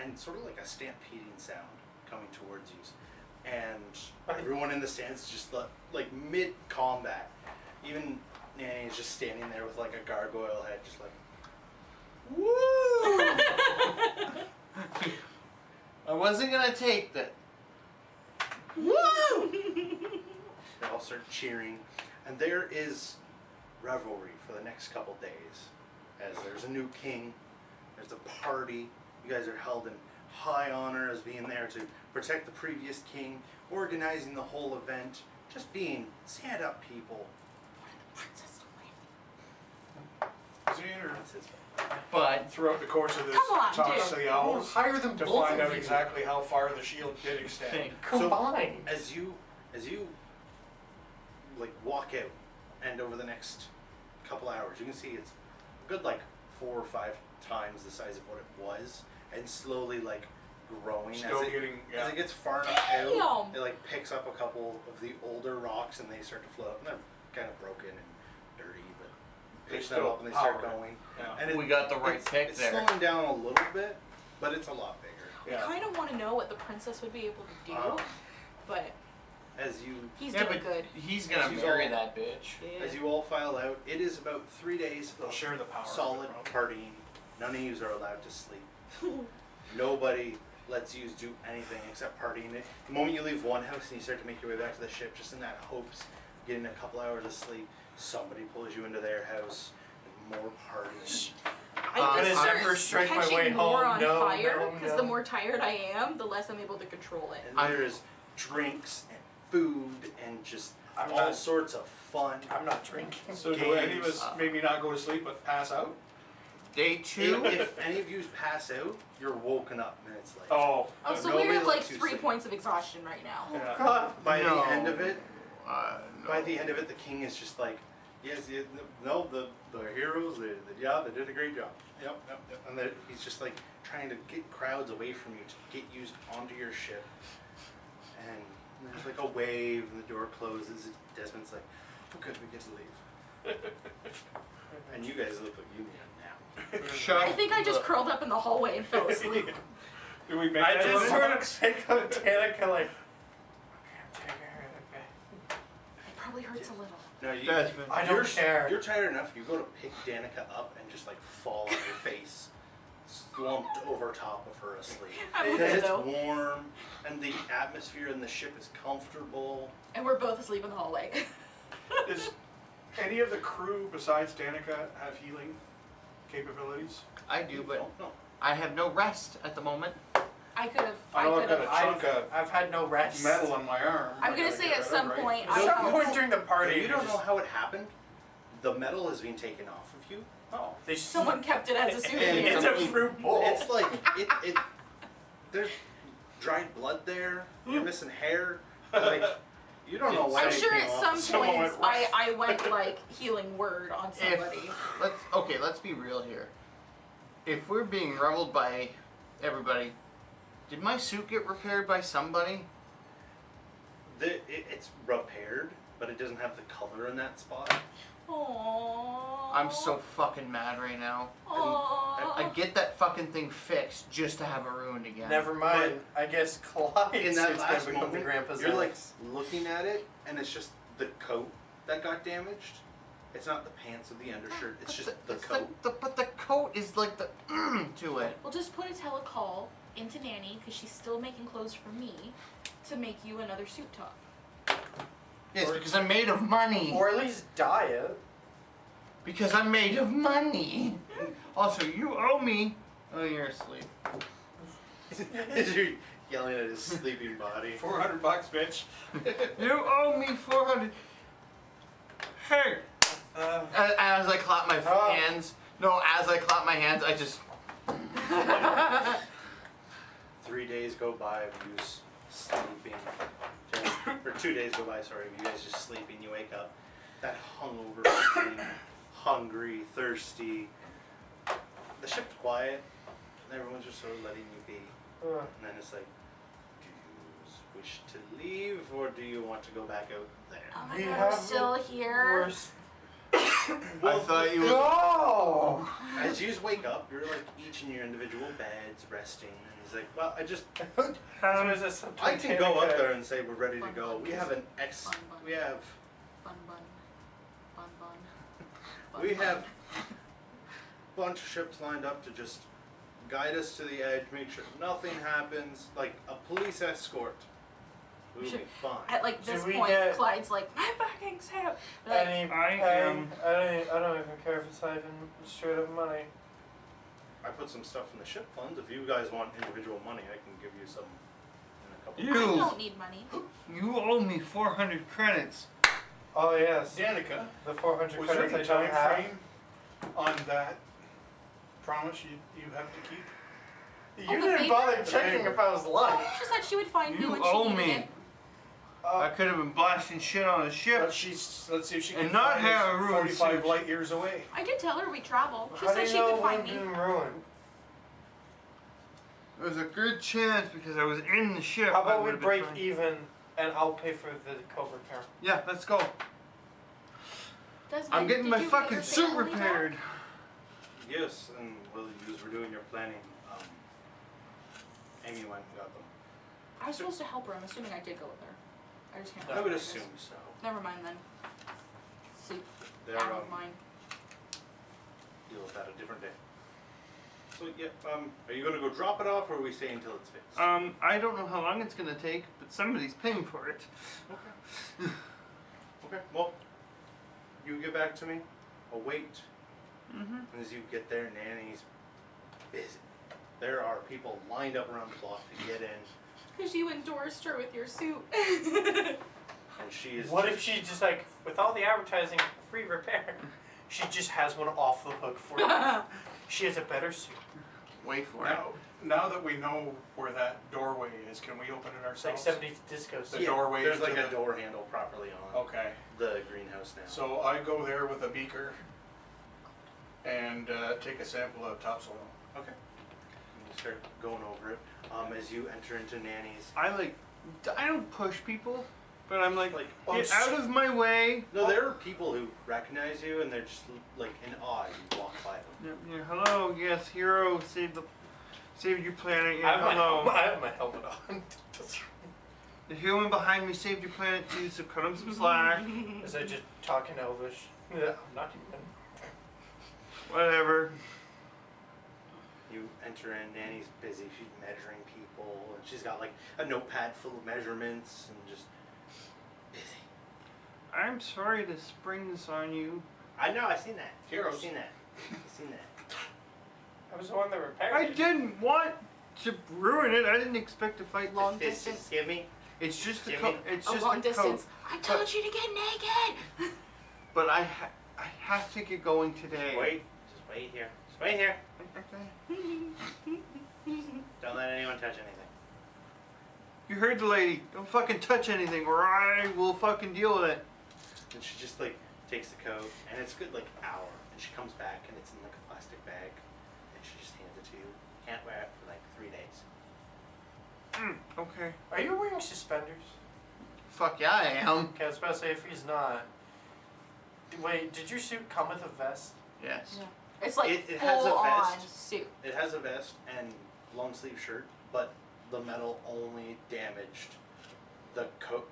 and sort of like a stampeding sound coming towards you. And everyone in the stands is just like mid combat. Even Nanny's just standing there with like a gargoyle head, just like, woo! I wasn't gonna take that. Woo! They all start cheering, and there is revelry for the next couple days. As there's a new king, there's a party. You guys are held in high honor as being there to protect the previous king, organizing the whole event, just being stand-up people. Princess to win. Zanner, That's his But throughout the course of this, Come on, talks dude. to the owls Hire them to both find of out you. exactly how far the shield did extend. think. Combined. As you like walk out, and over the next couple hours, you can see it's a good like 4 or 5 times the size of what it was, and slowly like growing Still as it, getting, as yeah. it gets far enough out. Damn. It like picks up a couple of the older rocks, and they start to float up, and they're kind of broken and dirty, but They picks them still up and they start power. going. Yeah. And we got the right it's, pick it's there. slowing down a little bit, but it's a lot bigger. Yeah. I kind of want to know what the princess would be able to do, but As you he's Yeah, doing but good. he's gonna She's marry all- that bitch. Yeah. As you all file out, it is about 3 days They'll of share the power. of it, solid probably. partying. None of you are allowed to sleep. Nobody lets you do anything except partying. The moment you leave one house and you start to make your way back to the ship, just in that hopes of getting a couple hours of sleep, somebody pulls you into their house and more partying. I Did it just start never strike my way catching more home? on No, fire no, because no. the more tired I am, the less I'm able to control it. And there's drinks and food and just I'm all not- sorts of fun. I'm not drinking. So do any of Games. us maybe not go to sleep but pass out? Day 2. If any of you pass out, you're woken up minutes later. Oh. Oh, so nobody we're at like lets you 3 sleep. points of exhaustion right now. Yeah. By No. the end of it, No. by the end of it, the king is just like, yes, no, the heroes, they did a great job. Yep. And he's just like trying to get crowds away from you to get you onto your ship. And there's like a wave, and the door closes. And Desmond's like, oh, good, we get to leave. And you guys look like you need a nap. Shut I think I just the- curled up in the hallway and fell asleep. Do we make I that just a sort little- of take on Danica like. It probably hurts a little. No, you, Desmond. I don't care. You're tired enough. You go to pick Danica up and just like fall on your face, slumped over top of her asleep. I'm Because okay it's though. warm and the atmosphere in the ship is comfortable. And we're both asleep in the hallway. Does any of the crew besides Danica have healing capabilities? I do, but No. I have no rest at the moment. I could have. I know I've got could a have. chunk of I've had no rest. metal on my arm. I'm I gonna gotta say get at rid some of, right? point At I some will. point during the party, You don't just- know how it happened. The metal has been taken off of you. Oh, they Someone kept it as a souvenir. It's a fruit bowl. It's like it. There's dried blood there. You're missing hair. Like you don't know why I'm it sure came at off. some Someone points went I went like healing word on somebody. Let's be real here. If we're being reveled by everybody, did my suit get repaired by somebody? It's repaired, but it doesn't have the color in that spot. Aww. I'm so fucking mad right now. Aww. I get that fucking thing fixed just to have it ruined again. Never mind. I guess Clyde In is that going last to become the moment, grandpa's you're like looking at it, and it's just the coat that got damaged. It's not the pants or the undershirt. It's just the coat. But the coat is like the to it. We'll just put a telecall into Nanny because she's still making clothes for me to make you another suit top. Yes, because I'm made of money. Or at least dye it. Because I'm made of money. Also, you owe me. Oh, you're asleep. You're yelling at his sleeping body. $400, bitch. You owe me 400. Hey. As I clap my hands. No, as I clap my hands, I just. 3 days go by of you sleeping. Or 2 days go by, sorry, of you guys just sleeping. You wake up, that hungover feeling, hungry, thirsty. The ship's quiet, and everyone's just sort of letting you be. And then it's like, do you wish to leave, or do you want to go back out there? Oh my We god, have we're still here. Worst. I thought you would. Go! As you just wake up, you're like each in your individual beds, resting, and he's like, well, So is this some I can go up Titanic, there and say we're ready to Fun, go. fun, We have an fun, fun. we have Bun bun. Bun bun. we bun. have a bunch of ships lined up to just guide us to the edge, make sure nothing happens, like a police escort. We'll be fine. At like Do this we point, get- Clyde's like, my fucking suit. Like, Any I pay? am- I don't even care if it's not even straight up money. I put some stuff in the ship funds. If you guys want individual money, I can give you some in a couple. You- I don't need money. You owe me 400 credits. Oh yes, Danica, the 400 was there credits any I don't time have. frame on that promise you have to keep? You Oh, the didn't favor? bother checking if I was lying. She said she would find me You when she owe needed me. it. I could have been blasting shit on a ship. Let's see if she can And not find have a us ruined 45 suit. light years away. I did tell her we travel. She How do said you she know could find we've me. been ruined? There was a good chance because I was in the ship. How I about we would've been break fine. even and I'll pay for the coat repair? Yeah, let's go. Desmond, I'm getting did my you get fucking your suit family back? repaired. Yes, and while you were doing your planning, Amy went and got them. I was supposed to help her. I'm assuming I did go with her. I just can't I would remember. assume so. Never mind then. Sleep. They're Out of mine. deal with that a different day. So yeah, are you gonna go drop it off, or are we staying until it's fixed? I don't know how long it's gonna take, but somebody's paying for it. Okay. Okay. Well, you get back to me. I'll wait. Mm-hmm. And as you get there, Nanny's busy. There are people lined up around the block to get in, Because you endorsed her with your suit. and she is. What if she just like, with all the advertising, free repair, she just has one off the hook for you? She has a better suit. Wait for it. Now that we know where that doorway is, can we open it It's like ourselves? 70s disco The suit. doorway There's to like the- a door handle properly on Okay. the greenhouse now. So I go there with a beaker and take a sample of topsoil. Okay. And you start going over it. As you enter into Nanny's. I don't push people, but I'm like, Well, get out of my way. No, there are people who recognize you, and they're just like in awe. You walk by them. Yeah, hello, yes, hero, save your planet. I Yeah, have, hello. I have my helmet on. The human behind me saved your planet too, so cut him some slack. Is I just talking Elvish? Yeah, I'm not even. Whatever. You enter in, Nanny's busy, she's measuring people, and she's got like a notepad full of measurements and just busy. I'm sorry to spring this on you. I know, I seen that. Heroes. I seen that. I seen that. I was the one that repaired I it. didn't want to ruin it. I didn't expect to fight. Long This distance. give me. It's just the Jimmy. It's A just long the distance. coat. I told you to get naked. But I have to get going today. Just wait here. Just wait here. Okay. Don't let anyone touch anything. You heard the lady. Don't fucking touch anything, or I will fucking deal with it. And she just like takes the coat, and it's good like hour, and she comes back, and it's in like a plastic bag, and she just hands it to you. Can't wear it for like 3 days. Okay. Are you wearing suspenders? Fuck yeah, I am. Okay, I was about to say if he's not. Wait, did your suit come with a vest? Yes. Yeah. It's like It has a full on vest. suit. It has a vest and long sleeve shirt, but the metal only damaged the coat.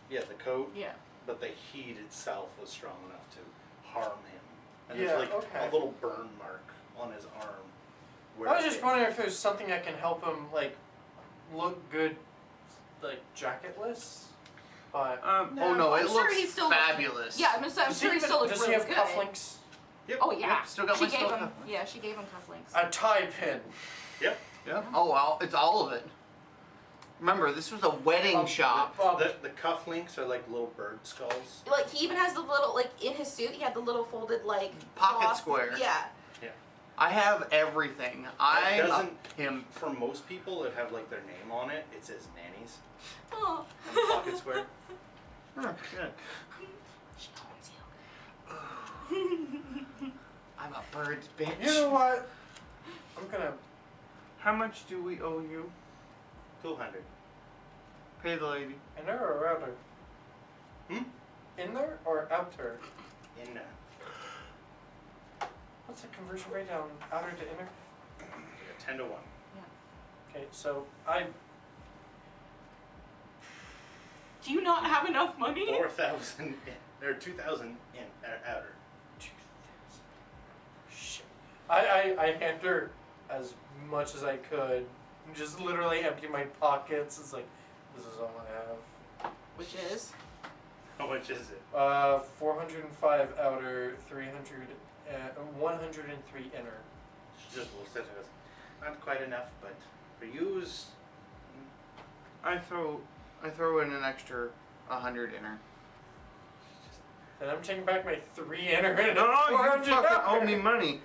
Yeah, the coat. Yeah. But the heat itself was strong enough to harm him. And Yeah, there's like okay. a little burn mark on his arm. Where I was it just hit. wondering if there's something that can help him like look good, like jacketless. But Oh no, I'm it sure looks he still fabulous. Yeah, I'm does sure he still looks does really he have good. cufflinks? Yep. Oh yeah. Yep, still got she my gave still him. cufflinks. Yeah, she gave him cufflinks. A tie pin. Yep. Yeah. Oh wow, it's all of it. Remember, this was a wedding shop. The cufflinks are like little bird skulls. Like he even has the little like in his suit. He had the little folded like Pocket cloth- square. Yeah. I have everything. I doesn't- him. For most people that have like their name on it, it says Nanny's Oh. on the pocket square. Oh, shit. She owns you. I'm a bird's bitch. You know what? I'm gonna. How much do we owe you? 200. Pay the lady. Inner or outer? Hmm? Inner or outer? In there. What's the conversion rate down outer to inner? 10 to 1. Okay, so I. Do you not have enough money? 4,000 in. Or 2,000 in outer. Shit. I hand her as much as I could. Just literally empty my pockets. It's like, this is all I have. Which is. How much is it? 405 outer, 300, 103 inner. She just looks at it and goes, not quite enough, but for yous, I throw in an extra 100 in her. And I'm taking back my 3 inner and No, you 400 fucking outer. owe me money.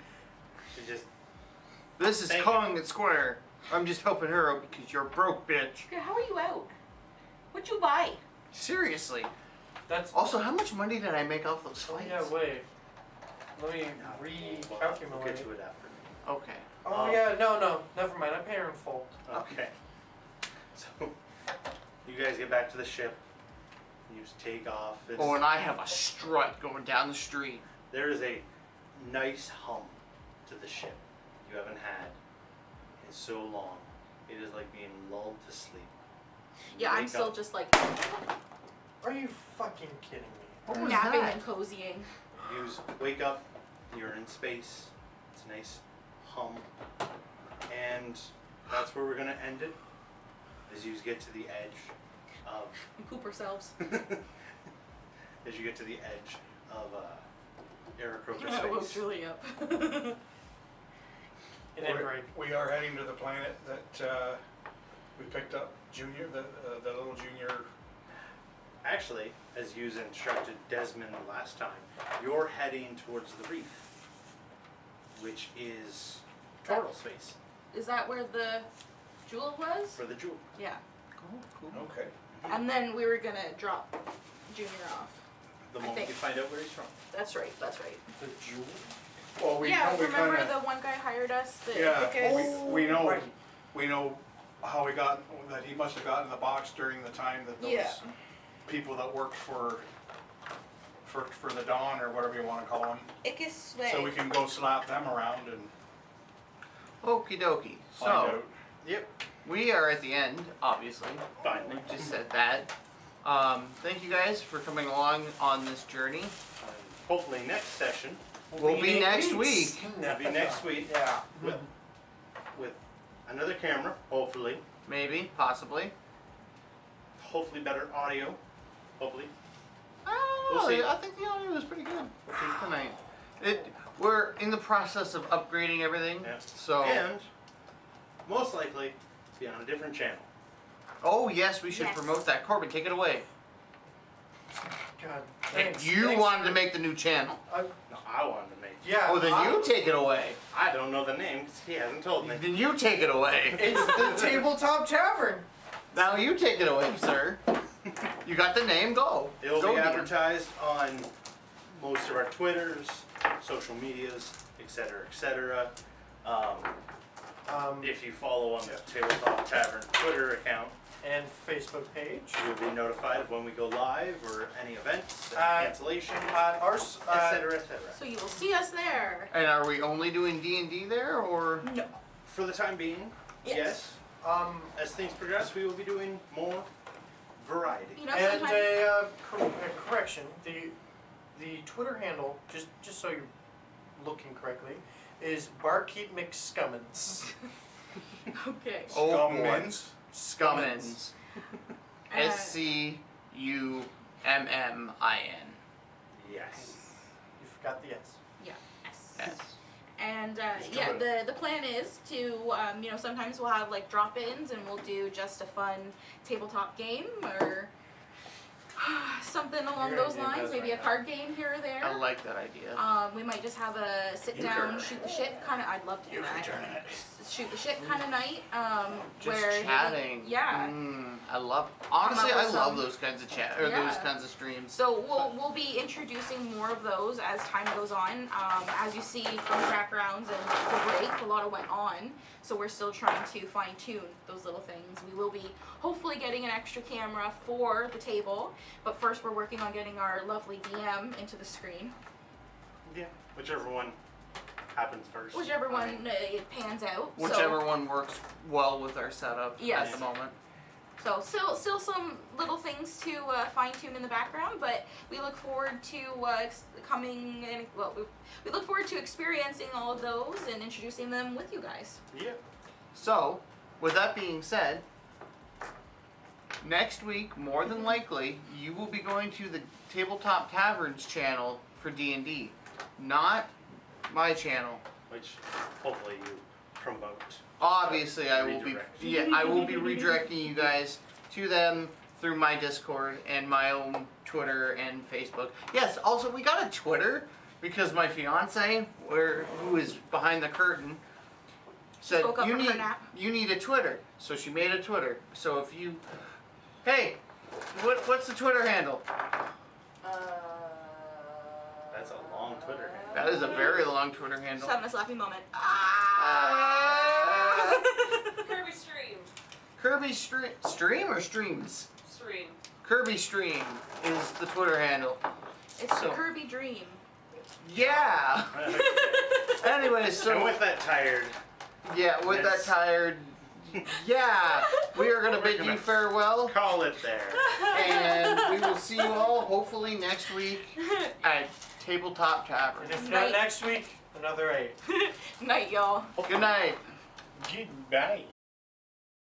she just, This is Thank calling it square. I'm just helping her out because you're a broke bitch. Okay, how are you out? What'd you buy? Seriously. That's. Also, how much money did I make off those Oh fights? yeah, wait. Let me we'll recalculate. get to it after. Okay. Oh yeah, no, never mind. I pay her in full. Okay. So, you guys get back to the ship. You just take off. It's, Oh, and I have a strut going down the street. there is a nice hum to the ship you haven't had in so long. It is like being lulled to sleep. You Yeah, I'm wake still up, just like Are you fucking kidding me? What was napping that? and cozying. You wake up, you're in space. It's a nice hum. And that's where we're going to end it. As you get to the edge of And poop ourselves. as you get to the edge of Aarakocra I woke space. Julie up. It ain't right. We are heading to the planet that we picked up, Junior, the little Junior. Actually, as you instructed Desmond last time, you're heading towards the reef, which is turtle space Is that where the jewel was? for the jewel. Yeah. Cool. Okay. And then we were gonna drop Junior off. The I moment think- you find out where he's from. That's right, that's right. The jewel? Well, we Yeah, know we remember kinda, the one guy hired us? The yeah, Icus? we know Right. we know how he got that he must have gotten the box during the time that those Yeah. people that worked for the Dawn or whatever you want to call them, Icus Sway. so we can go slap them around and Okie dokie. find So, out. Yep. we are at the end, obviously. Finally. We just said that. Thank you guys for coming along on this journey. Hopefully next session We'll be next week. will be next week Yeah. with another camera, hopefully. Maybe, possibly. Hopefully better audio. Hopefully. Oh, We'll see. I think the audio was pretty good tonight. We're in the process of upgrading everything, Yeah. so. And most likely be on a different channel. Oh yes, we should Yes. promote that. Korben, take it away. God. Thanks. You Thanks. wanted to make the new channel. No, I wanted to make it. Yeah. Oh, then you take it away. I don't know the name because he hasn't told me. Then you take it away. It's the Tabletop Tavern. Now you take it away, sir. You got the name, go. It'll Go, be DM. advertised on most of our Twitters, social medias, etc., etc. If you follow on the Tabletop Tavern Twitter account, And Facebook page. you'll be notified of when we go live or any events, cancellations, Our etc., etc. So you will see us there. And are we only doing D&D there, or? No. For the time being, Yes. yes. As things progress, we will be doing more variety. You know, and sometimes. a correction. The Twitter handle, just so you're looking correctly, is Barkeep McScummins. Okay. Oh boy. Scummins. Scummins. Uh, SCUMMIN. Yes. You forgot the S. Yeah. Yes. Yes. And Just yeah, do the plan is to sometimes we'll have like drop-ins and we'll do just a fun tabletop game or something along You're gonna those do lines. those Maybe right a now. card game here or there. I like that idea. We might just have a sit down, shoot the shit kind of. I'd love to do that. Shoot the shit kind of night. Just where chatting. Yeah. I love. Honestly, up I with love some- those kinds of chat or Yeah. those kinds of streams. So we'll be introducing more of those as time goes on. As you see from backgrounds and the break, a lot of went on. So we're still trying to fine tune those little things. We will be hopefully getting an extra camera for the table, but first we're working on getting our lovely DM into the screen. Yeah. Whichever one happens first. Whichever one it pans out. Whichever one works well with our setup Yes. at the moment. So still some little things to fine tune in the background, but we look forward to we look forward to experiencing all of those and introducing them with you guys. Yeah. So, with that being said, next week, more than likely, you will be going to the Tabletop Tavern's channel for D&D, not my channel. Which hopefully you promote. Obviously, I will Redirect. be I will be redirecting you guys to them through my Discord and my own Twitter and Facebook. Yes, also we got a Twitter because my fiance, who is behind the curtain, said woke up you from her need nap." you need a Twitter. So she made a Twitter. So if you, hey, what's the Twitter handle? That's a long Twitter handle. That is a very long Twitter handle. Just having a slappy moment. Kirby stream. Kirby stream or streams? Stream. Kirby stream is the Twitter handle. It's So- the Kirby dream. Yeah. Anyway, so And with that tired, yeah, with that Yes. tired, yeah, we are gonna We're bid gonna- you farewell, call it there. and we will see you all hopefully next week at Tabletop Tavern. And if not Night. next week, another 8. Night, y'all. Good night. Goodbye.